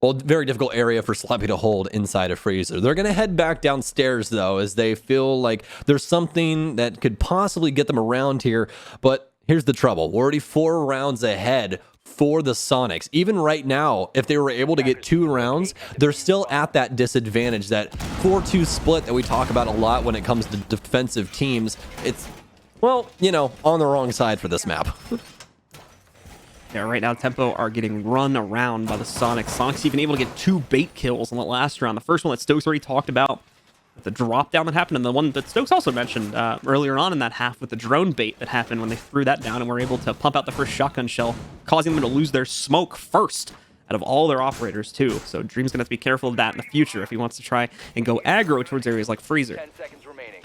very difficult area for Slevin to hold inside of Freezer. They're going to head back downstairs, though, as they feel like there's something that could possibly get them around here. But here's the trouble. We're already 4 rounds ahead for the Sonics. Even right now, if they were able to get 2 rounds, they're still at that disadvantage, that 4-2 split that we talk about a lot when it comes to defensive teams. It's, well, you know, on the wrong side for this map. Yeah, right now Tempo are getting run around by the Sonics. Sonics even able to get 2 bait kills in the last round. The first one that Stokes already talked about, the drop down that happened, and the one that Stokes also mentioned earlier on in that half with the drone bait that happened when they threw that down and were able to pump out the first shotgun shell, causing them to lose their smoke first out of all their operators too. So Dream's gonna have to be careful of that in the future if he wants to try and go aggro towards areas like Freezer. 10 seconds remaining.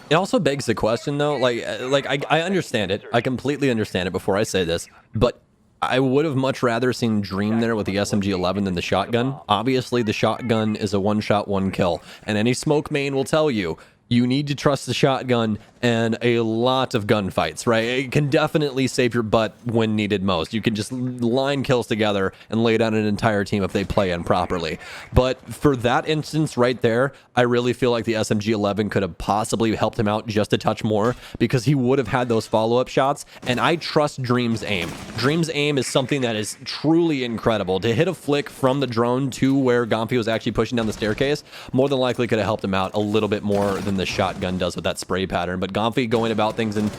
It also begs the question, though, I understand it. I completely understand it before I say this, but I would have much rather seen Dream there with the SMG-11 than the shotgun. Obviously, the shotgun is a one-shot, one-kill, and any smoke main will tell you, you need to trust the shotgun and a lot of gunfights, right? It can definitely save your butt when needed most. You can just line kills together and lay down an entire team if they play in properly. But for that instance right there, I really feel like the SMG-11 could have possibly helped him out just a touch more because he would have had those follow-up shots, and I trust Dream's aim. Dream's aim is something that is truly incredible. To hit a flick from the drone to where Gomfi was actually pushing down the staircase, more than likely could have helped him out a little bit more than the shotgun does with that spray pattern. But Gomfi going about things in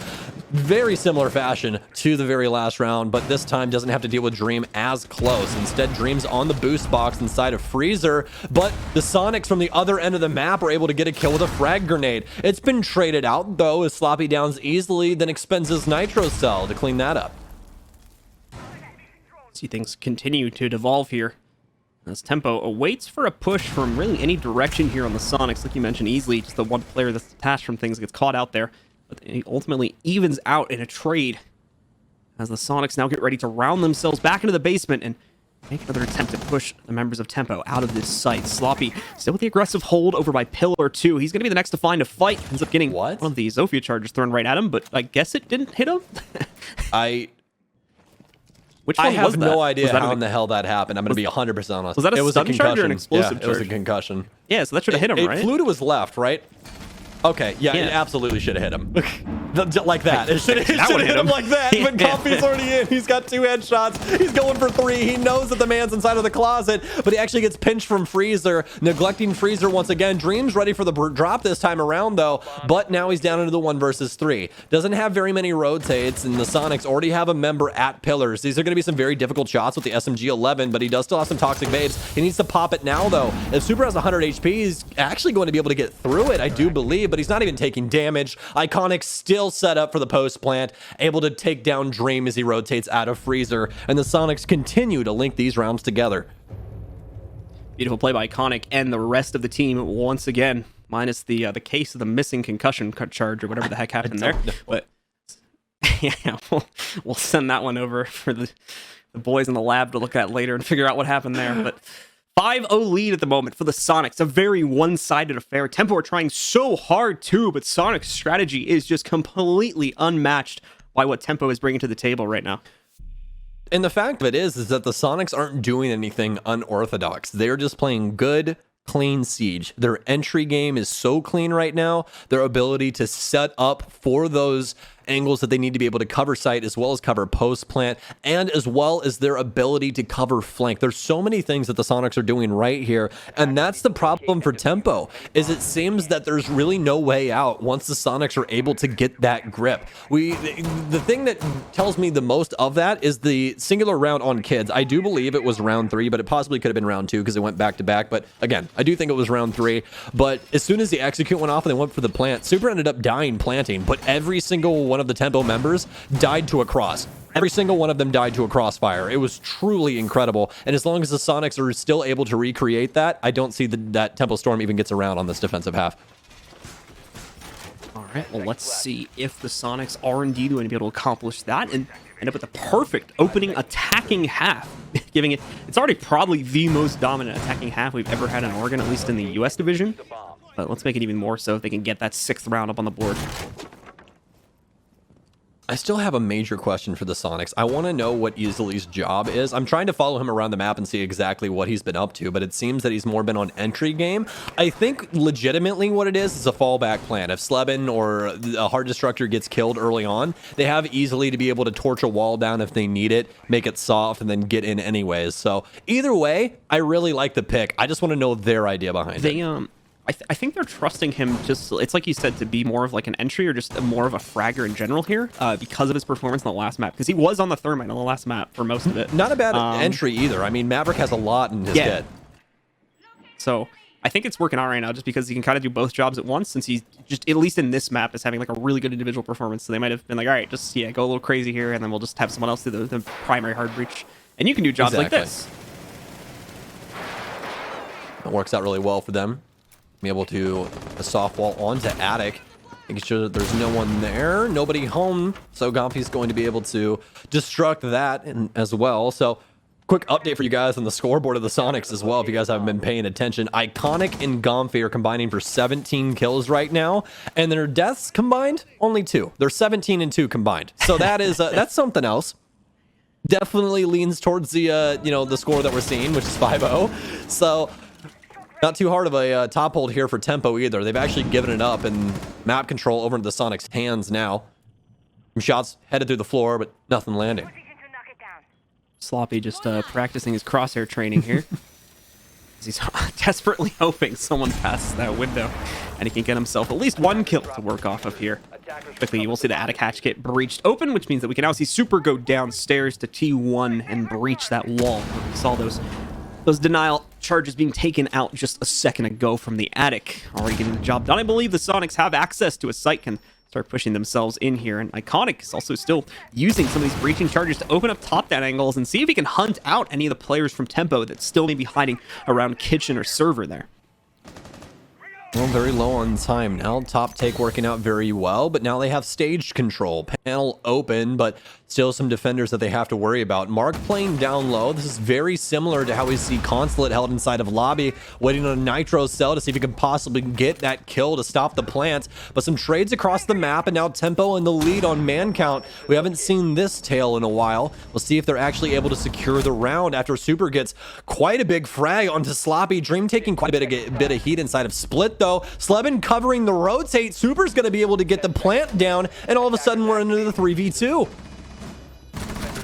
very similar fashion to the very last round, but this time doesn't have to deal with Dream as close. Instead, Dream's on the boost box inside of Freezer, but the Sonics from the other end of the map are able to get a kill with a frag grenade. It's been traded out, though, as Sloppy downs easily, then expends his Nitro Cell to clean that up. See things continue to devolve here as Tempo awaits for a push from really any direction here on the Sonics. Like you mentioned, easily just the one player that's detached from things gets caught out there, but he ultimately evens out in a trade as the Sonics now get ready to round themselves back into the basement and make another attempt to push the members of Tempo out of this site. Sloppy still with the aggressive hold over by Pillar 2. He's going to be the next to find a fight. Ends up getting one of the Zofia charges thrown right at him, but I guess it didn't hit him. Which one I have was that? no idea that how in the hell that happened. I'm going to be 100% honest. Was that a stun charge or an explosive Yeah, it was a charge? concussion. Yeah, so that should have hit him, right? It flew to his left, right? Okay, yeah, it absolutely should have hit him. Like that. It should have hit him like that. But Gomfi's already in. He's got 2 headshots. He's going for 3. He knows that the man's inside of the closet, but he actually gets pinched from Freezer, neglecting Freezer once again. Dream's ready for the drop this time around, though, but now he's down into the 1 versus 3. Doesn't have very many rotates, and the Sonics already have a member at pillars. These are going to be some very difficult shots with the SMG-11, but he does still have some toxic babes. He needs to pop it now, though. If Super has 100 HP, he's actually going to be able to get through it, I do believe, but he's not even taking damage. Iconic still set up for the post plant, able to take down Dream as he rotates out of Freezer, and the Sonics continue to link these rounds together. Beautiful play by Iconic and the rest of the team once again, minus the case of the missing concussion charge or whatever the heck happened there. But yeah, we'll send that one over for the boys in the lab to look at later and figure out what happened there. But 5-0 lead at the moment for the Sonics. A very one-sided affair. Tempo are trying so hard too, but Sonic's strategy is just completely unmatched by what Tempo is bringing to the table right now. And the fact of it is that the Sonics aren't doing anything unorthodox. They're just playing good, clean Siege. Their entry game is so clean right now. Their ability to set up for those angles that they need to be able to cover site as well as cover post plant, and as well as their ability to cover flank. There's so many things that the Sonics are doing right here, and that's the problem for Tempo, is it seems that there's really no way out once the Sonics are able to get that grip. The thing that tells me the most of that is the singular round on Kids. I do believe it was round 3, but it possibly could have been round 2 because it went back to back, but again, I do think it was round 3. But as soon as the execute went off and they went for the plant, Super ended up dying planting, but every single one of the Tempo members died to a cross. Every single one of them died to a crossfire. It was truly incredible. And as long as the Sonics are still able to recreate that, I don't see that Tempo Storm even gets around on this defensive half. All right, well, let's see if the Sonics are indeed going to be able to accomplish that and end up with a perfect opening attacking half, giving it, it's already probably the most dominant attacking half we've ever had in Oregon, at least in the US division. But let's make it even more so if they can get that 6th round up on the board. I still have a major question for the Sonics. I want to know what Easily job is. I'm trying to follow him around the map and see exactly what he's been up to, but it seems that he's more been on entry game. I think legitimately what it is a fallback plan. If Sleben or a hard destructor gets killed early on, they have Easily to be able to torch a wall down if they need it, make it soft, and then get in anyways. So either way, I really like the pick. I just want to know their idea behind it. I think they're trusting him just, it's like you said, to be more of like an entry or just more of a fragger in general here because of his performance on the last map. Because he was on the Thermite on the last map for most of it. Not a bad entry either. I mean, Maverick has a lot in his kit. So I think it's working out right now just because he can kind of do both jobs at once, since he's just, at least in this map, is having like a really good individual performance. So they might have been like, all right, just, go a little crazy here, and then we'll just have someone else do the primary hard breach. And you can do jobs like this. It works out really well for them. Be able to a soft wall onto Attic, making sure that there's no one there, nobody home. So Gomfi's going to be able to destruct that as well. So Quick update for you guys on the scoreboard of the Sonics as well, if you guys haven't been paying attention. Iconic and Gomfey are combining for 17 kills right now, and their deaths combined, only 2. They're 17 and 2 combined. So that is that's something else. Definitely leans towards the the score that we're seeing, which is 5-0. So not too hard of a top hold here for Tempo either. They've actually given it up, and map control over into the Sonics' hands now. Some shots headed through the floor, but nothing landing. Sloppy just practicing his crosshair training here. He's desperately hoping someone passes that window and he can get himself at least 1 kill to work off of here. Quickly, we'll see the attic hatch get breached open, which means that we can now see Super go downstairs to T1 and breach that wall. We saw those denial charges being taken out just a second ago from the attic. Already getting the job done. I believe the Sonics have access to a site, can start pushing themselves in here, and Iconic is also still using some of these breaching charges to open up top down angles and see if he can hunt out any of the players from Tempo that still may be hiding around kitchen or server there. Well, very low on time now. Top take working out very well, but now they have stage control. Panel open, but still some defenders that they have to worry about. Mark playing down low. This is very similar to how we see Consulate held inside of lobby, waiting on a Nitro cell to see if he can possibly get that kill to stop the plant. But some trades across the map, and now Tempo in the lead on man count. We haven't seen this tail in a while. We'll see if they're actually able to secure the round after Super gets quite a big frag onto Sloppy. Dream taking quite a bit of heat inside of Split, though. Slebin covering the rotate. Super's going to be able to get the plant down, and all of a sudden we're into the 3v2.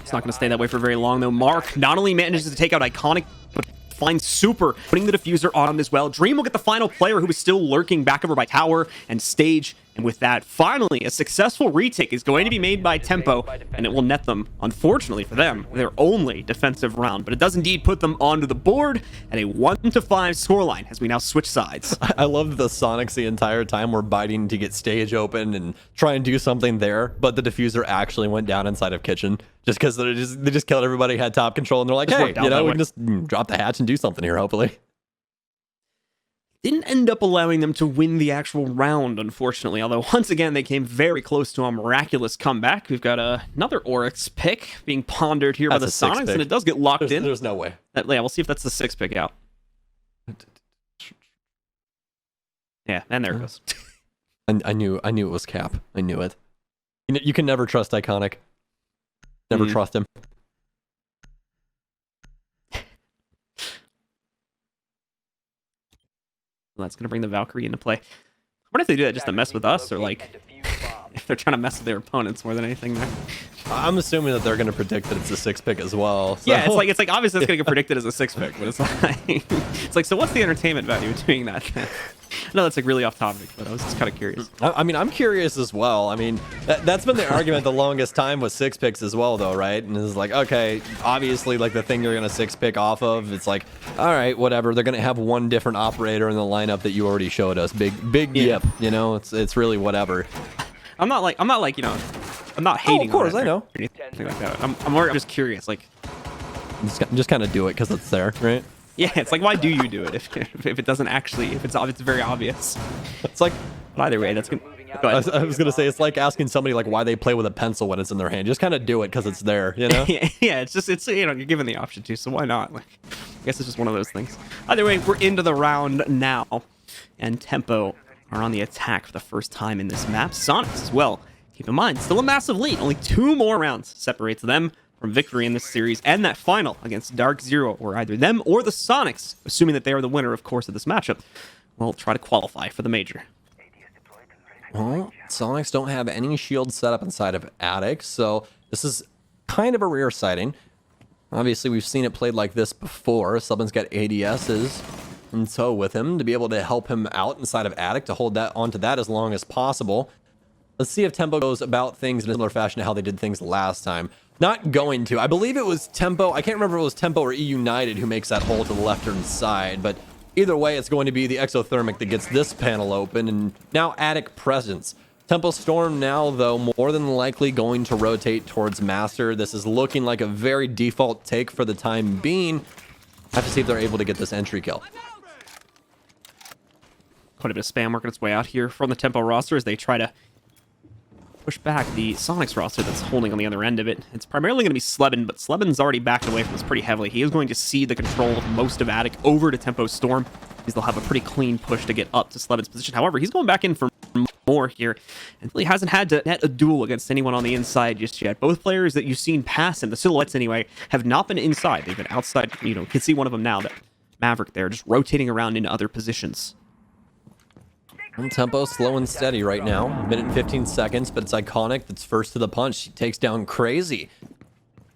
It's not going to stay that way for very long, though. Mark not only manages to take out Iconic, but finds Super, putting the diffuser on him as well. Dream will get the final player, who is still lurking back over by tower and stage. And with that, finally, a successful retake is going to be made by Tempo, and it will net them, unfortunately for them, their only defensive round. But it does indeed put them onto the board at a 1-5 scoreline as we now switch sides. I love that the Sonics the entire time were biting to get stage open and try and do something there, but the diffuser actually went down inside of kitchen just because they just killed everybody, had top control, and they're like, hey, we can just drop the hatch and do something here, hopefully. Didn't end up allowing them to win the actual round, unfortunately, although once again they came very close to a miraculous comeback. We've got another Oryx pick being pondered here by the Sonics, and it does get locked in. There's no way. Yeah, we'll see if that's the 6 pick out. Yeah, and there it goes. I knew it was Cap. I knew it. You can never trust Iconic. Never trust him. That's going to bring the Valkyrie into play. I wonder if they do that just to mess with us, or like if they're trying to mess with their opponents more than anything there. I'm assuming that they're going to predict that it's a 6 pick as well. So. Yeah, it's like obviously it's going to get predicted as a 6 pick, but it's like so what's the entertainment value of doing that? No, that's like really off topic, but I was just kind of curious. I mean, I'm curious as well. I mean, that's been the argument the longest time with 6 picks as well, though, right? And it's like, okay, obviously, like the thing you're going to 6 pick off of, it's like, all right, whatever. They're going to have one different operator in the lineup that you already showed us. Big yip, you know. It's really whatever. I'm not like you know, I'm not hating. Oh, of course, on I know. Anything like that. I'm just curious, like, just kind of do it because it's there, right? Yeah, it's like, why do you do it if it doesn't actually, if it's very obvious? It's like, but either way, that's good. I was gonna say, it's like asking somebody like why they play with a pencil when it's in their hand. Just kind of do it because it's there, you know? Yeah, it's you know, you're given the option to, so why not? Like, I guess it's just one of those things. Either way, we're into the round now, and Tempo are on the attack for the first time in this map. Sonics as well. Keep in mind, still a massive lead. Only 2 more rounds separates them from victory in this series, and that final against Dark Zero, where either them or the Sonics, assuming that they are the winner, of course, of this matchup, will try to qualify for the major. Well, Sonics don't have any shield set up inside of Attic, so this is kind of a rare sighting. Obviously, we've seen it played like this before. Sublin's got ADSs in tow with him to be able to help him out inside of Attic, to hold that onto that as long as possible. Let's see if Tempo goes about things in a similar fashion to how they did things last time. Not going to. I believe it was Tempo. I can't remember if it was Tempo or E United who makes that hole to the left-hand side, but either way, it's going to be the Exothermic that gets this panel open, and now Attic presence. Tempo Storm now, though, more than likely going to rotate towards Master. This is looking like a very default take for the time being. Have to see if they're able to get this entry kill. Quite a bit of spam working its way out here from the Tempo roster as they try to push back the Sonics roster that's holding on the other end of it. It's primarily going to be Slebin, but Slebin's already backed away from this pretty heavily. He is going to see the control of most of Attic over to Tempo Storm, because they'll have a pretty clean push to get up to Slebin's position. However, he's going back in for more here, and really hasn't had to net a duel against anyone on the inside just yet. Both players that you've seen pass him, the silhouettes anyway, have not been inside. They've been outside. You know, you can see one of them now, that Maverick there, just rotating around into other positions. Tempo slow and steady right now. Minute and 15 seconds, but it's Iconic that's first to the punch. He takes down Crazy.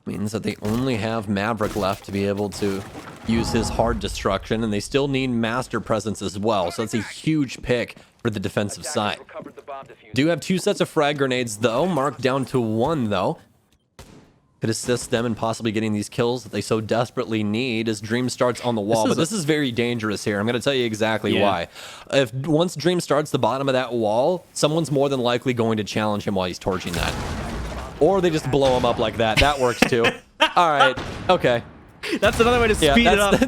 Means that they only have Maverick left to be able to use his hard destruction, and they still need Master Presence as well. So that's a huge pick for the defensive side. Do have 2 sets of frag grenades though, marked down to 1 though. Could assist them in possibly getting these kills that they so desperately need as Dream starts on the wall. But this is very dangerous here. I'm going to tell you exactly why. If once Dream starts the bottom of that wall, someone's more than likely going to challenge him while he's torching that. Or they just blow him up like that. That works too. All right. Okay. That's another way to speed it up.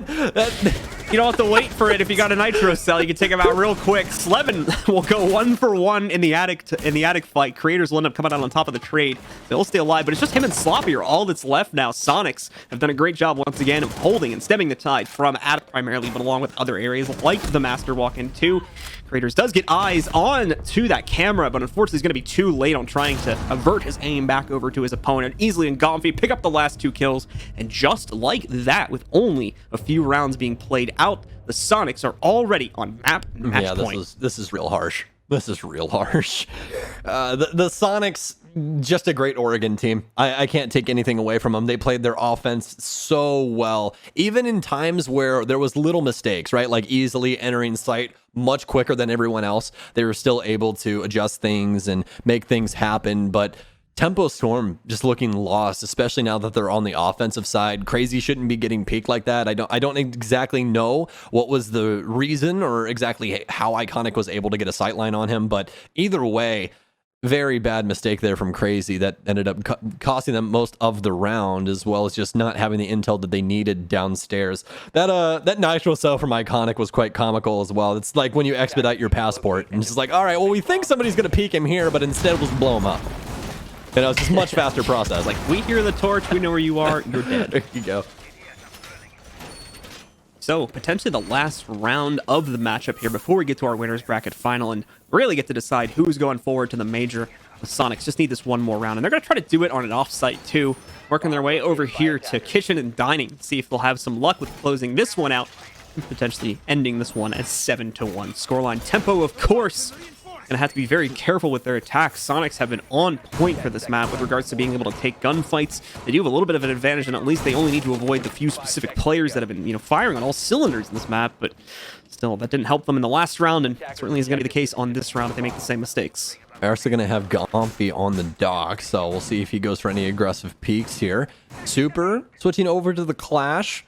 You don't have to wait for it. If you got a nitro cell, you can take him out real quick. Slevin will go 1 for 1 in the attic fight. Creators will end up coming out on top of the trade. They'll stay alive, but it's just him and Sloppy are all that's left now. Sonics have done a great job once again of holding and stemming the tide from Attic primarily, but along with other areas like the Master Walk-In 2. Creators does get eyes on to that camera, but unfortunately he's going to be too late on trying to avert his aim back over to his opponent. Easily and Gomfy pick up the last 2 kills, and just like that, with only a few rounds being played out, the Sonics are already on match point. This is real harsh. This is real harsh. The Sonics, just a great Oregon team. I can't take anything away from them. They played their offense so well, even in times where there was little mistakes, right? Like easily entering site much quicker than everyone else. They were still able to adjust things and make things happen, but Tempo Storm just looking lost, especially now that they're on the offensive side. Crazy shouldn't be getting peaked like that. I don't exactly know what was the reason or exactly how Iconic was able to get a sightline on him, but either way, very bad mistake there from Crazy that ended up costing them most of the round, as well as just not having the intel that they needed downstairs. That nitro cell from Iconic was quite comical as well. It's like when you expedite your passport and it's just like, all right, well, we think somebody's going to peek him here, but instead we'll just blow him up. You know, it's just a much faster process. Like, we hear the torch, we know where you are, you're dead. There you go. So, potentially the last round of the matchup here before we get to our winners bracket final and really get to decide who's going forward to the major. The Sonics just need this one more round, and they're going to try to do it on an offsite too, working their way over here to Kitchen and Dining, see if they'll have some luck with closing this one out and potentially ending this one at 7-1. Scoreline Tempo, of course, going to have to be very careful with their attacks. Sonics have been on point for this map with regards to being able to take gunfights. They do have a little bit of an advantage, and at least they only need to avoid the few specific players that have been, firing on all cylinders in this map, but still, that didn't help them in the last round, and certainly is going to be the case on this round if they make the same mistakes. They're also going to have Gomfy on the dock, so we'll see if he goes for any aggressive peaks here. Super switching over to the Clash,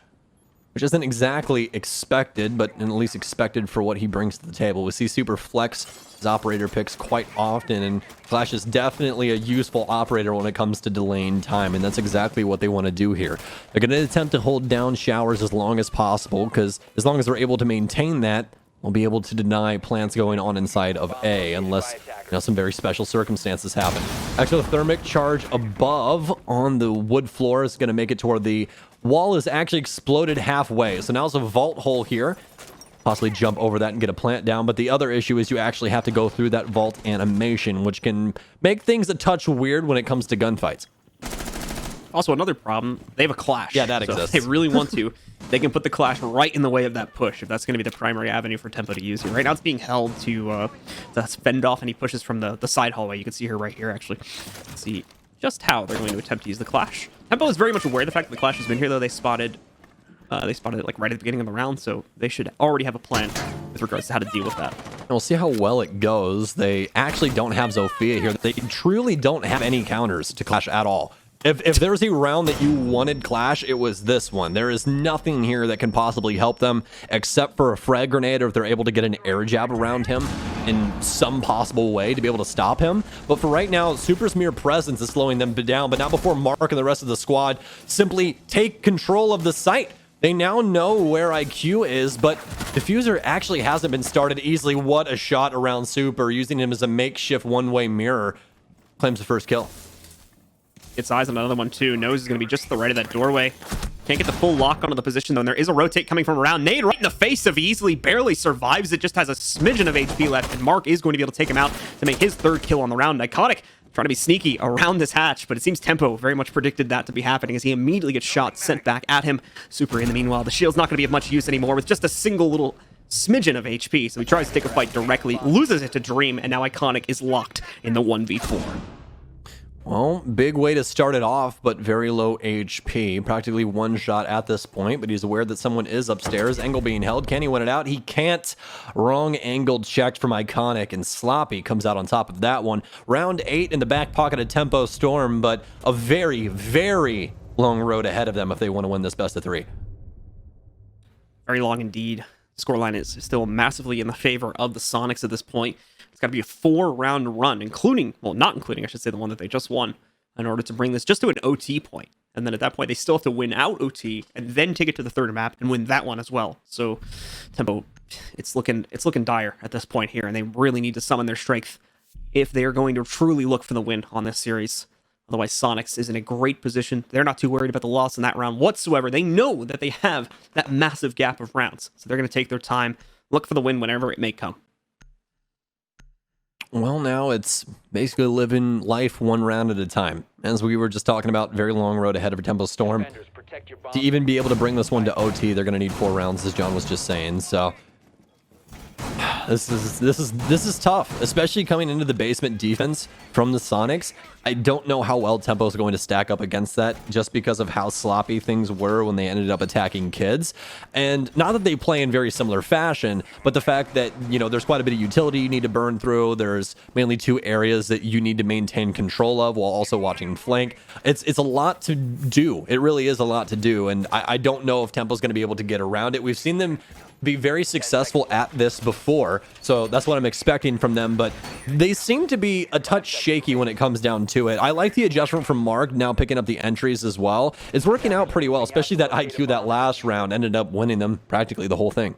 which isn't exactly expected, but at least expected for what he brings to the table. We see Super flex his operator picks quite often, and Clash is definitely a useful operator when it comes to delaying time, and that's exactly what they want to do here. They're going to attempt to hold down showers as long as possible, because as long as they're able to maintain that, we'll be able to deny plants going on inside of A, unless some very special circumstances happen. Exothermic charge above on the wood floor is going to make it toward the wall is actually exploded halfway. So now it's a vault hole here. Possibly jump over that and get a plant down. But the other issue is you actually have to go through that vault animation, which can make things a touch weird when it comes to gunfights. Also, another problem, they have a Clash. Yeah, that exists. If they really want to, they can put the Clash right in the way of that push, if that's going to be the primary avenue for Tempo to use here. Right now, it's being held to fend off any pushes from the side hallway. You can see her right here, actually. Let's see just how they're going to attempt to use the Clash. Tempo is very much aware of the fact that the Clash has been here, though. They spotted it like right at the beginning of the round, so they should already have a plan with regards to how to deal with that. And we'll see how well it goes. They actually don't have Zofia here. They truly don't have any counters to Clash at all. If there was a round that you wanted Clash, it was this one. There is nothing here that can possibly help them except for a frag grenade, or if they're able to get an air jab around him in some possible way to be able to stop him. But for right now, Super's mere presence is slowing them down, but not before Mark and the rest of the squad simply take control of the site. They now know where IQ is, but Diffuser actually hasn't been started easily. What a shot around Super, using him as a makeshift one-way mirror. claims the first kill. Gets eyes on another one too. Knows is going to be just to the right of that doorway. Can't get the full lock onto the position though, and there is a rotate coming from around. Nade right in the face of Easily, barely survives it, just has a smidgen of HP left, and Mark is going to be able to take him out to make his third kill on the round. Iconic trying to be sneaky around this hatch, but it seems Tempo very much predicted that to be happening as he immediately gets shot sent back at him. Super in the meanwhile, the shield's not going to be of much use anymore with just a single little smidgen of HP, so he tries to take a fight directly, loses it to Dream, and now Iconic is locked in the 1v4. Well, big way to start it off, but very low HP. Practically one shot at this point, but he's aware that someone is upstairs. Angle being held. Can he win it out? He can't. Wrong angle checked from Iconic, and Sloppy comes out on top of that one. Round 8 in the back pocket of Tempo Storm, but a very, very long road ahead of them if they want to win this best of 3. Very long indeed. Scoreline is still massively in the favor of the Sonics at this point. It's got to be a 4-round run, including, well, not including, I should say, the one that they just won, in order to bring this just to an OT point. And then at that point, they still have to win out OT and then take it to the third map and win that one as well. So Tempo, it's looking dire at this point here, and they really need to summon their strength if they are going to truly look for the win on this series. Otherwise, Sonics is in a great position. They're not too worried about the loss in that round whatsoever. They know that they have that massive gap of rounds. So they're going to take their time, look for the win whenever it may come. Well, now it's basically living life one round at a time. As we were just talking about, very long road ahead of Tempo Storm. Defenders, protect your bomb. To even be able to bring this one to OT, they're going to need 4 rounds, as John was just saying. So this is tough, especially coming into the basement defense from the Sonics. I don't know how well Tempo is going to stack up against that, just because of how sloppy things were when they ended up attacking kids. And not that they play in very similar fashion, but the fact that, you know, there's quite a bit of utility you need to burn through. There's mainly 2 areas that you need to maintain control of while also watching flank. It's a lot to do. It really is a lot to do, and I don't know if Tempo's going to be able to get around it. We've seen them be very successful at this before, so that's what I'm expecting from them, but they seem to be a touch shaky when it comes down to it. I like the adjustment from Mark now picking up the entries as well. It's working out pretty well, especially that IQ that last round ended up winning them practically the whole thing.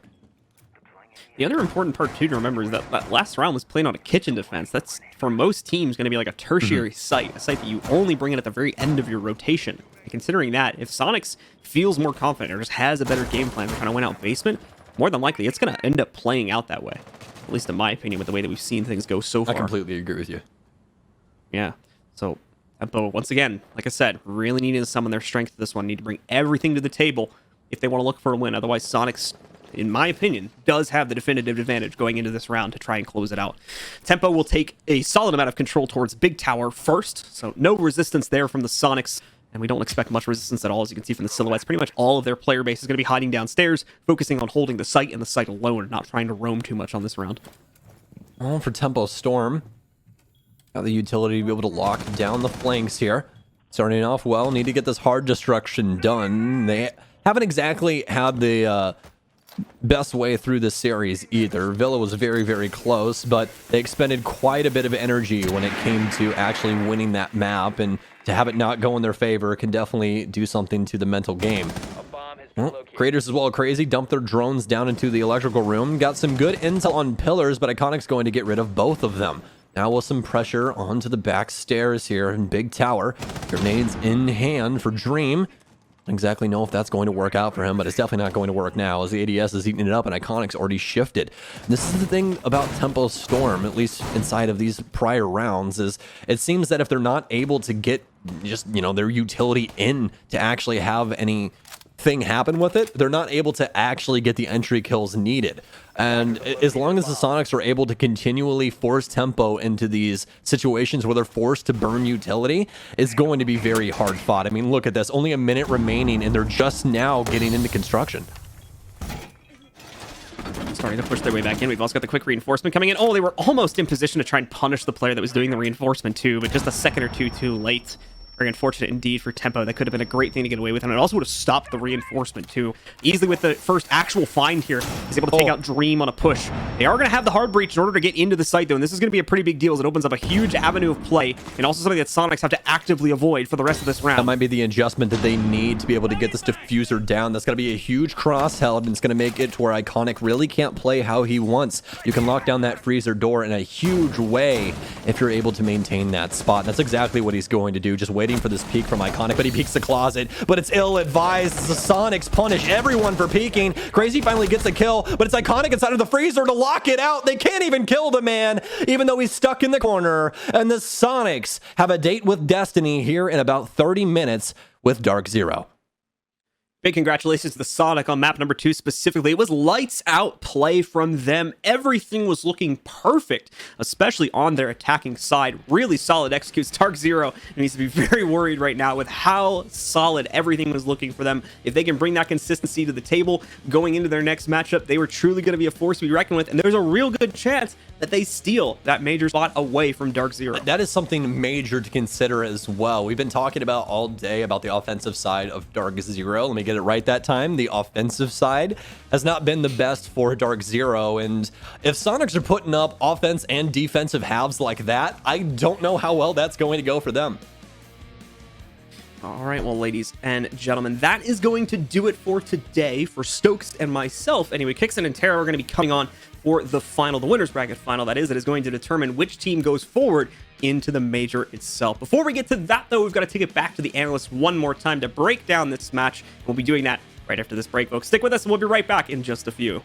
The other important part too to remember is that that last round was playing on a kitchen defense. That's for most teams going to be like a tertiary site, a site that you only bring in at the very end of your rotation. And considering that, if Sonics feels more confident or just has a better game plan for trying to win out basement, more than likely it's going to end up playing out that way. At least in my opinion, with the way that we've seen things go so far. I completely agree with you. Yeah. So Tempo, once again, like I said, really needing to summon their strength to this one. Need to bring everything to the table if they want to look for a win. Otherwise, Sonics, in my opinion, does have the definitive advantage going into this round to try and close it out. Tempo will take a solid amount of control towards Big Tower first, so no resistance there from the Sonics, and we don't expect much resistance at all. As you can see from the silhouettes, pretty much all of their player base is going to be hiding downstairs, focusing on holding the site and the site alone, not trying to roam too much on this round. Well, for Tempo Storm, got the utility to be able to lock down the flanks here. Starting off well, need to get this hard destruction done. They haven't exactly had the best way through this series either. Villa was very, very close, but they expended quite a bit of energy when it came to actually winning that map, and to have it not go in their favor can definitely do something to the mental game. A bomb has been located. Creators as well crazy, dumped their drones down into the electrical room, got some good intel on pillars, but Iconic's going to get rid of both of them. Now with some pressure onto the back stairs here in Big Tower. Grenades in hand for Dream. Don't exactly know if that's going to work out for him, but it's definitely not going to work now as the ADS is eating it up and Iconic's already shifted. And this is the thing about Tempo Storm, at least inside of these prior rounds, is it seems that if they're not able to get just, you know, their utility in to actually have anything happen with it, they're not able to actually get the entry kills needed. And as long as the Sonics are able to continually force Tempo into these situations where they're forced to burn utility, it's going to be very hard fought. I mean, look at this, only a minute remaining and they're just now getting into construction. Starting to push their way back in. We've also got the quick reinforcement coming in. Oh, they were almost in position to try and punish the player that was doing the reinforcement too, but just a second or two too late. Very unfortunate indeed for Tempo. That could have been a great thing to get away with, and it also would have stopped the reinforcement too. Easily with the first actual find here, he's able to take out Dream on a push. They are going to have the hard breach in order to get into the site though, and this is going to be a pretty big deal as it opens up a huge avenue of play, and also something that Sonics have to actively avoid for the rest of this round. That might be the adjustment that they need to be able to get this diffuser down. That's going to be a huge cross held, and it's going to make it to where Iconic really can't play how he wants. You can lock down that freezer door in a huge way if you're able to maintain that spot. That's exactly what he's going to do, just waiting for this peek from Iconic, but he peeks the closet, but it's ill-advised. The Sonics punish everyone for peeking. Crazy finally gets the kill, but it's Iconic inside of the freezer to lock it out. They can't even kill the man, even though he's stuck in the corner, and the Sonics have a date with destiny here in about 30 minutes with Dark Zero. Big congratulations to the Sonic on map number 2 specifically. It was lights out play from them. Everything was looking perfect, especially on their attacking side. Really solid executes. Dark Zero needs to be very worried right now with how solid everything was looking for them. If they can bring that consistency to the table going into their next matchup, they were truly going to be a force to be reckoned with, and there's a real good chance that they steal that major spot away from Dark Zero. That is something major to consider as well. We've been talking about all day about the offensive side of Dark Zero. Let me get it right that time. The offensive side has not been the best for Dark Zero, and if Sonics are putting up offense and defensive halves like that, I don't know how well that's going to go for them. All right, well, ladies and gentlemen, that is going to do it for today for Stokes and myself. Anyway, Kixon and Tara are going to be coming on for the final, the winner's bracket final, that is. It is going to determine which team goes forward into the major itself. Before we get to that, though, we've got to take it back to the analysts one more time to break down this match. We'll be doing that right after this break, folks. Stick with us, and we'll be right back in just a few.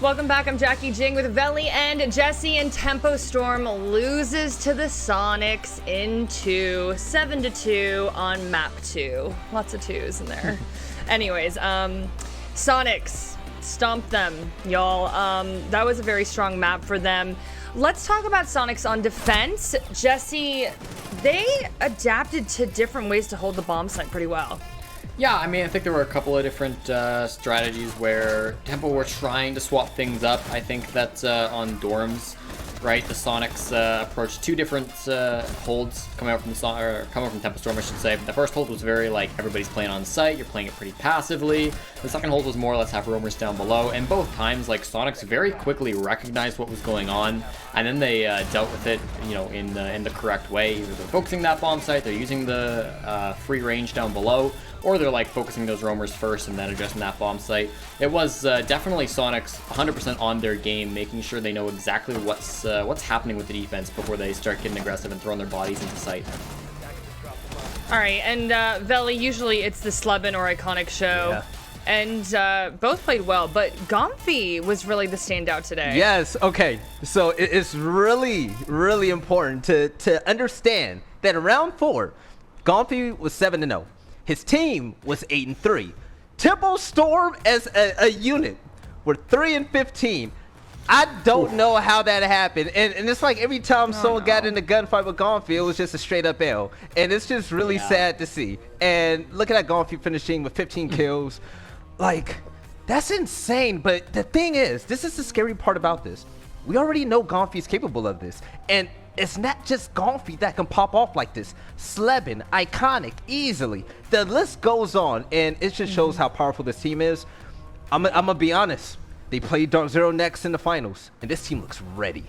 Welcome back. I'm Jackie Jing with Veli and Jesse, and Tempo Storm loses to the Sonics into 7-2 on map 2. Lots of 2s in there. Anyways, Sonics stomped them, y'all. That was a very strong map for them. Let's talk about Sonics on defense. Jesse, they adapted to different ways to hold the bomb site pretty well. Yeah, I mean, I think there were a couple of different strategies where Tempo were trying to swap things up. I think that on dorms, right, the Sonics approached two different holds coming out from Tempo Storm, I should say. The first hold was very like everybody's playing on site, you're playing it pretty passively. The second hold was more or less have roamers down below, and both times like Sonics very quickly recognized what was going on, and then they dealt with it, you know, in the correct way. Either they're focusing that bomb site, they're using the free range down below, or they're like focusing those roamers first and then addressing that bomb site. It was definitely Sonics 100% on their game, making sure they know exactly what's happening with the defense before they start getting aggressive and throwing their bodies into sight. All right, and Veli, usually it's the Slebin or Iconic show. Yeah. And both played well, but Gomfi was really the standout today. Yes, okay. So it's really, really important to understand that in round 4, Gomfi was 7-0. His team was 8-3. Tempo Storm as a unit were 3-15. I don't know how that happened. And it's like every time someone got in a gunfight with Gomfi, it was just a straight up L. And it's just really sad to see. And look at that Gomfi finishing with 15 kills. Like, that's insane. But the thing is, this is the scary part about this. We already know Gomfi is capable of this. And it's not just Gomfi that can pop off like this. Slebin, Iconic, easily. The list goes on, and it just shows how powerful this team is. I'm gonna be honest. They play Dark Zero next in the finals, and this team looks ready.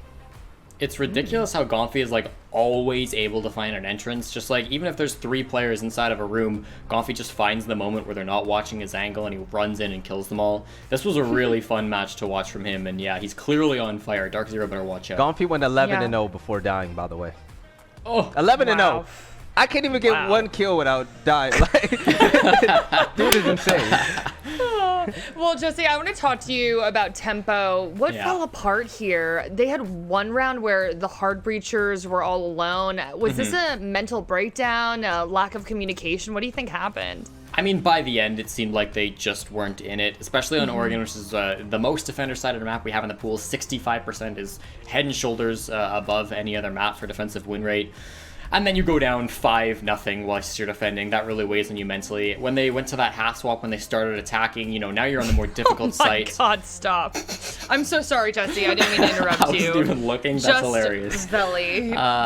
It's ridiculous how Gonfi is like always able to find an entrance. Just like even if there's 3 players inside of a room, Gonfi just finds the moment where they're not watching his angle and he runs in and kills them all. This was a really fun match to watch from him, and yeah, he's clearly on fire. Dark Zero better watch out. Gonfi went 11-0 before dying, by the way. Oh, 11-0. I can't even get one kill without dying. Like, dude is insane. Well, Jesse, I want to talk to you about Tempo. What fell apart here? They had one round where the hard breachers were all alone. Was this a mental breakdown, a lack of communication? What do you think happened? I mean, by the end, it seemed like they just weren't in it, especially on Oregon, which is the most defender side of the map we have in the pool. 65% is head and shoulders above any other map for defensive win rate. And then you go down 5-0 whilst you're defending. That really weighs on you mentally. When they went to that half swap, when they started attacking, now you're on the more difficult site. Oh my God, stop. I'm so sorry, Jesse. I didn't mean to interrupt I you. wasn't even looking. That's Just hilarious. Veli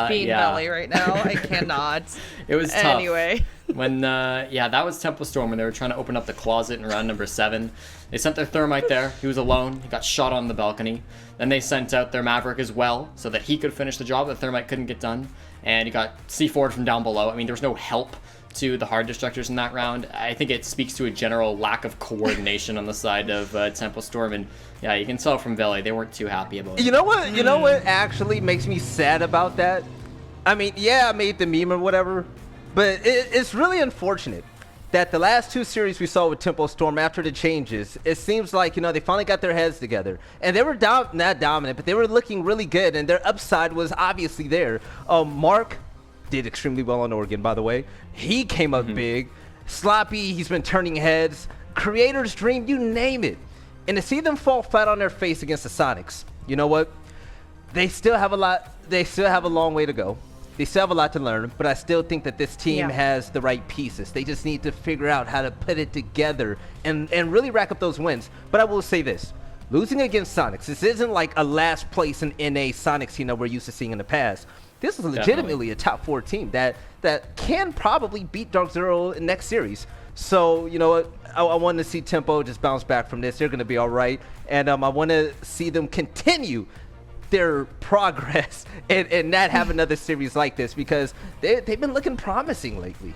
being Veli right now. I cannot. It was tough. Anyway. When, that was Tempo Storm when they were trying to open up the closet in round number 7. They sent their Thermite there. He was alone. He got shot on the balcony. Then they sent out their Maverick as well so that he could finish the job that Thermite couldn't get done. And he got C4'd from down below. I mean, there was no help to the hard destructors in that round. I think it speaks to a general lack of coordination on the side of Tempo Storm. And yeah, you can tell from Veli, they weren't too happy about it. You know what? You know what actually makes me sad about that? I mean, yeah, I made the meme or whatever, but it's really unfortunate that the last 2 series we saw with Tempo Storm after the changes, it seems like, they finally got their heads together. And they were not dominant, but they were looking really good, and their upside was obviously there. Mark did extremely well on Oregon, by the way. He came up big. Sloppy, he's been turning heads. Creator's Dream, you name it. And to see them fall flat on their face against the Sonics, you know what? They still have a long way to go. They still have a lot to learn, but I still think that this team has the right pieces. They just need to figure out how to put it together and really rack up those wins. But I will say this. Losing against Sonics, this isn't like a last place in NA Sonics team that we're used to seeing in the past. This is legitimately a top 4 team that can probably beat Dark Zero in next series. So, you know what? I want to see Tempo just bounce back from this. They're going to be all right. And I want to see them continue their progress and not have another series like this because they've been looking promising lately.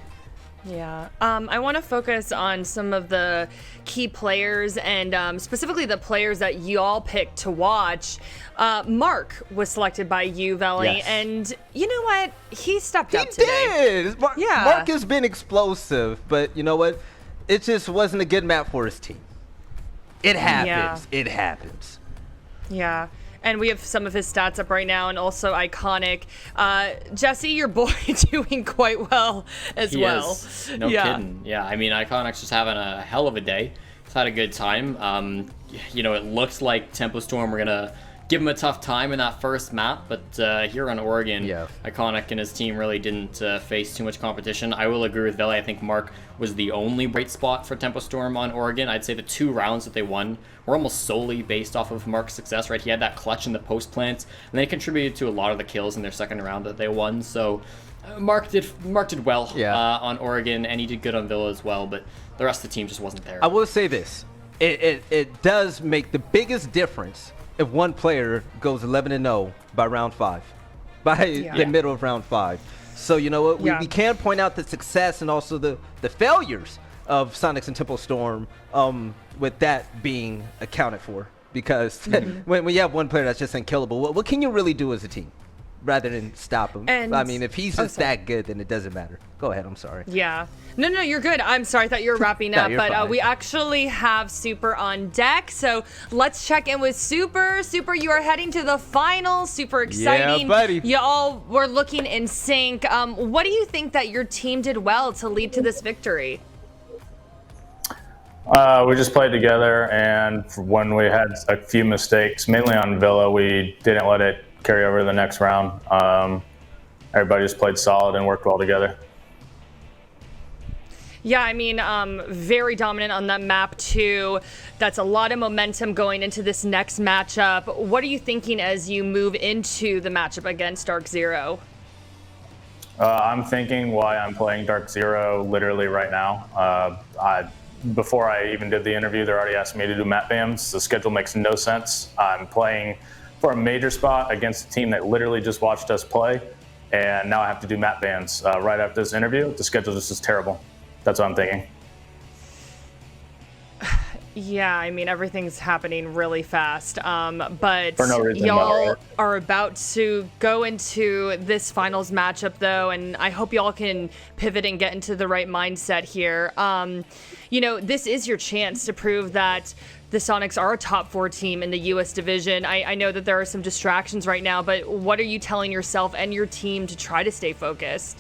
Yeah. I want to focus on some of the key players and specifically the players that you all picked to watch. Mark was selected by you, Veli, and you know what? He stepped up today. He did! Mark has been explosive, but you know what? It just wasn't a good map for his team. It happens. It happens. Yeah. And we have some of his stats up right now, and also Iconic. Jesse, your boy, doing quite well as well. Is. No kidding. Yeah, I mean, Iconic's just having a hell of a day. He's had a good time. It looks like Tempo Storm were going to give him a tough time in that first map, but here on Oregon, Iconic and his team really didn't face too much competition. I will agree with Veli. I think Mark was the only bright spot for Tempo Storm on Oregon. I'd say the 2 rounds that they won were almost solely based off of Mark's success, right? He had that clutch in the post plant, and they contributed to a lot of the kills in their second round that they won. So Mark did well on Oregon, and he did good on Villa as well, but the rest of the team just wasn't there. I will say this. It does make the biggest difference if one player goes 11-0 by round 5, by the middle of round 5. So you know what? We can point out the success and also the failures of Soniqs and Tempo Storm with that being accounted for. Because when you have one player that's just unkillable, what can you really do as a team rather than stop him? And, I mean, if he's just that good, then it doesn't matter. Go ahead. I'm sorry. Yeah. No, you're good. I'm sorry. I thought you were wrapping up. But we actually have Super on deck. So let's check in with Super. Super, you are heading to the final. Super exciting. Yeah, buddy. You all were looking in sync. What do you think that your team did well to lead to this victory? We just played together, and when we had a few mistakes, mainly on Villa, we didn't let it carry over to the next round. Everybody just played solid and worked well together. Yeah, I mean, very dominant on that map too. That's a lot of momentum going into this next matchup. What are you thinking as you move into the matchup against Dark Zero? I'm thinking why I'm playing Dark Zero literally right now. before I even did the interview, they're already asking me to do map bans. The schedule makes no sense. I'm playing for a major spot against a team that literally just watched us play, and now I have to do map bans right after this interview. The schedule just is terrible. That's what I'm thinking. Yeah, I mean, everything's happening really fast. But For no reason, y'all right? are about to go into this finals matchup, though, and I hope y'all can pivot and get into the right mindset here. This is your chance to prove that the Sonics are a top 4 team in the U.S. division. I know that there are some distractions right now, but what are you telling yourself and your team to try to stay focused?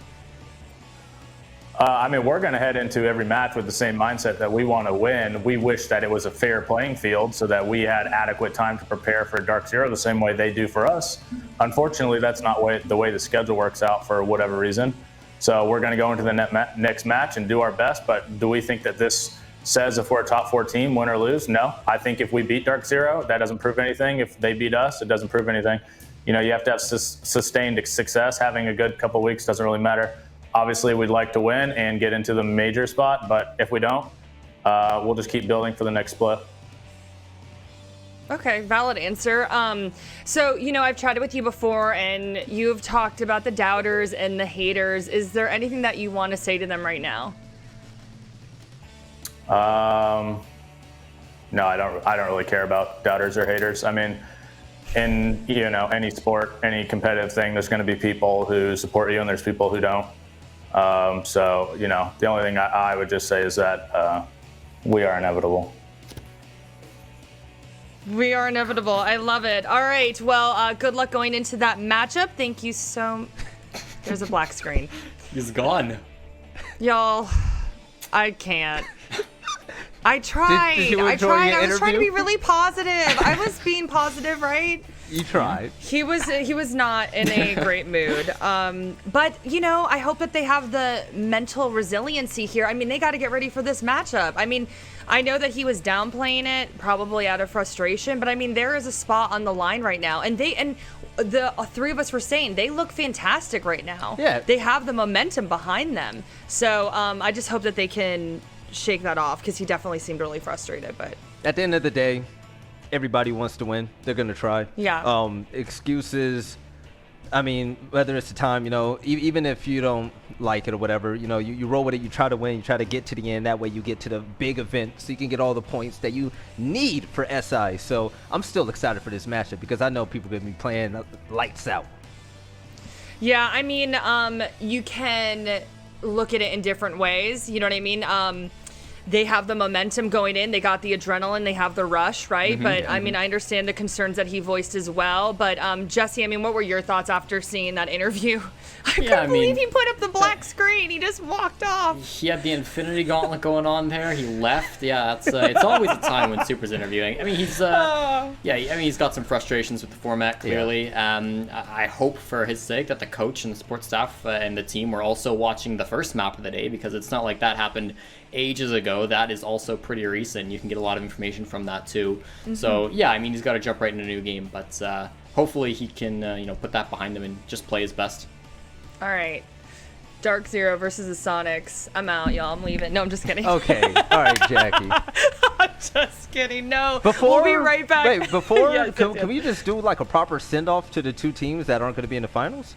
We're going to head into every match with the same mindset that we want to win. We wish that it was a fair playing field so that we had adequate time to prepare for Dark Zero the same way they do for us. Unfortunately, that's not the way the schedule works out for whatever reason. So we're going to go into the next match and do our best. But do we think that this says if we're a top 4 team, win or lose? No. I think if we beat Dark Zero, that doesn't prove anything. If they beat us, it doesn't prove anything. You have to have sustained success. Having a good couple weeks doesn't really matter. Obviously, we'd like to win and get into the major spot, but if we don't, we'll just keep building for the next split. Okay, valid answer. So, I've chatted with you before, and you've talked about the doubters and the haters. Is there anything that you want to say to them right now? No, I don't really care about doubters or haters. I mean, in any sport, any competitive thing, there's going to be people who support you and there's people who don't. The only thing I would just say is that we are inevitable. We are inevitable. I love it. All right. Well, good luck going into that matchup. Thank you so. There's a black screen. He's gone. Y'all, I can't. I tried. Did you I enjoy tried. your I was trying to be interview? really positive. I was being positive, right? You tried. He was not in a great mood. But I hope that they have the mental resiliency here. I mean, they got to get ready for this matchup. I mean, I know that he was downplaying it, probably out of frustration, but I mean, there is a spot on the line right now, and the 3 of us were saying they look fantastic right now. Yeah. They have the momentum behind them. So I just hope that they can shake that off, because he definitely seemed really frustrated. But At the end of the day, everybody wants to win. They're going to try. Yeah. Excuses, I mean, whether it's the time, even if you don't like it or whatever, you roll with it, you try to win, you try to get to the end. That way you get to the big event so you can get all the points that you need for SI. So I'm still excited for this matchup because I know people are going to be playing lights out. Yeah, I mean, you can look at it in different ways. You know what I mean? They have the momentum going in. They got the adrenaline. They have the rush, right? But, I mean, I understand the concerns that he voiced as well. But, Jesse, I mean, what were your thoughts after seeing that interview? I couldn't believe he put up the black screen. He just walked off. He had the Infinity Gauntlet going on there. He left. Yeah, it's always a time when Super's interviewing. I mean, he's he's got some frustrations with the format, clearly. Yeah. I hope for his sake that the coach and the support staff and the team were also watching the first map of the day, because it's not like that happened ages ago. That is also pretty recent. You can get a lot of information from that too. So yeah, I mean, he's got to jump right into a new game, but hopefully he can put that behind him and just play his best. All right. Dark Zero versus the Sonics. I'm out, y'all. I'm leaving. No, I'm just kidding. Okay. All right, Jackie. I'm just kidding. No. We'll be right back. Wait, before, Yes, can we just do like a proper send-off to the 2 teams that aren't going to be in the finals?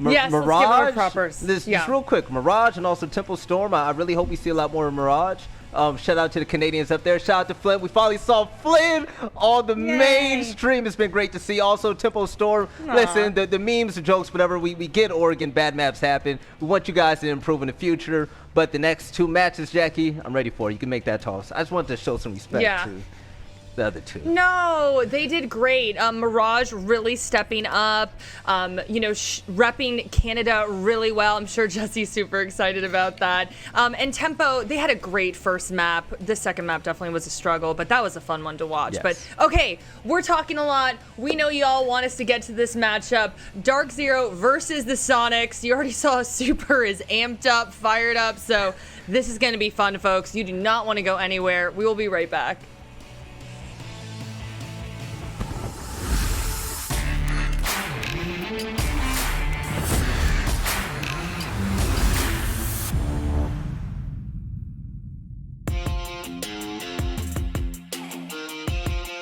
Yes, let's give them a proper. Just real quick, Mirage and also Tempo Storm. I really hope we see a lot more of Mirage. Shout out to the Canadians up there. Shout out to Flynn. We finally saw Flynn on the mainstream. It's been great to see. Also, Tempo Storm. Aww. Listen, the memes, the jokes, whatever. We get Oregon. Bad maps happen. We want you guys to improve in the future. But the next 2 matches, Jackie, I'm ready for. You can make that toss. I just want to show some respect to the other 2. No, they did great. Mirage really stepping up, repping Canada really well. I'm sure Jesse's super excited about that. And Tempo, they had a great first map. The second map definitely was a struggle, but that was a fun one to watch. Yes. But okay, we're talking a lot. We know y'all want us to get to this matchup. Dark Zero versus the Sonics. You already saw Super is amped up, fired up. So this is going to be fun, folks. You do not want to go anywhere. We will be right back.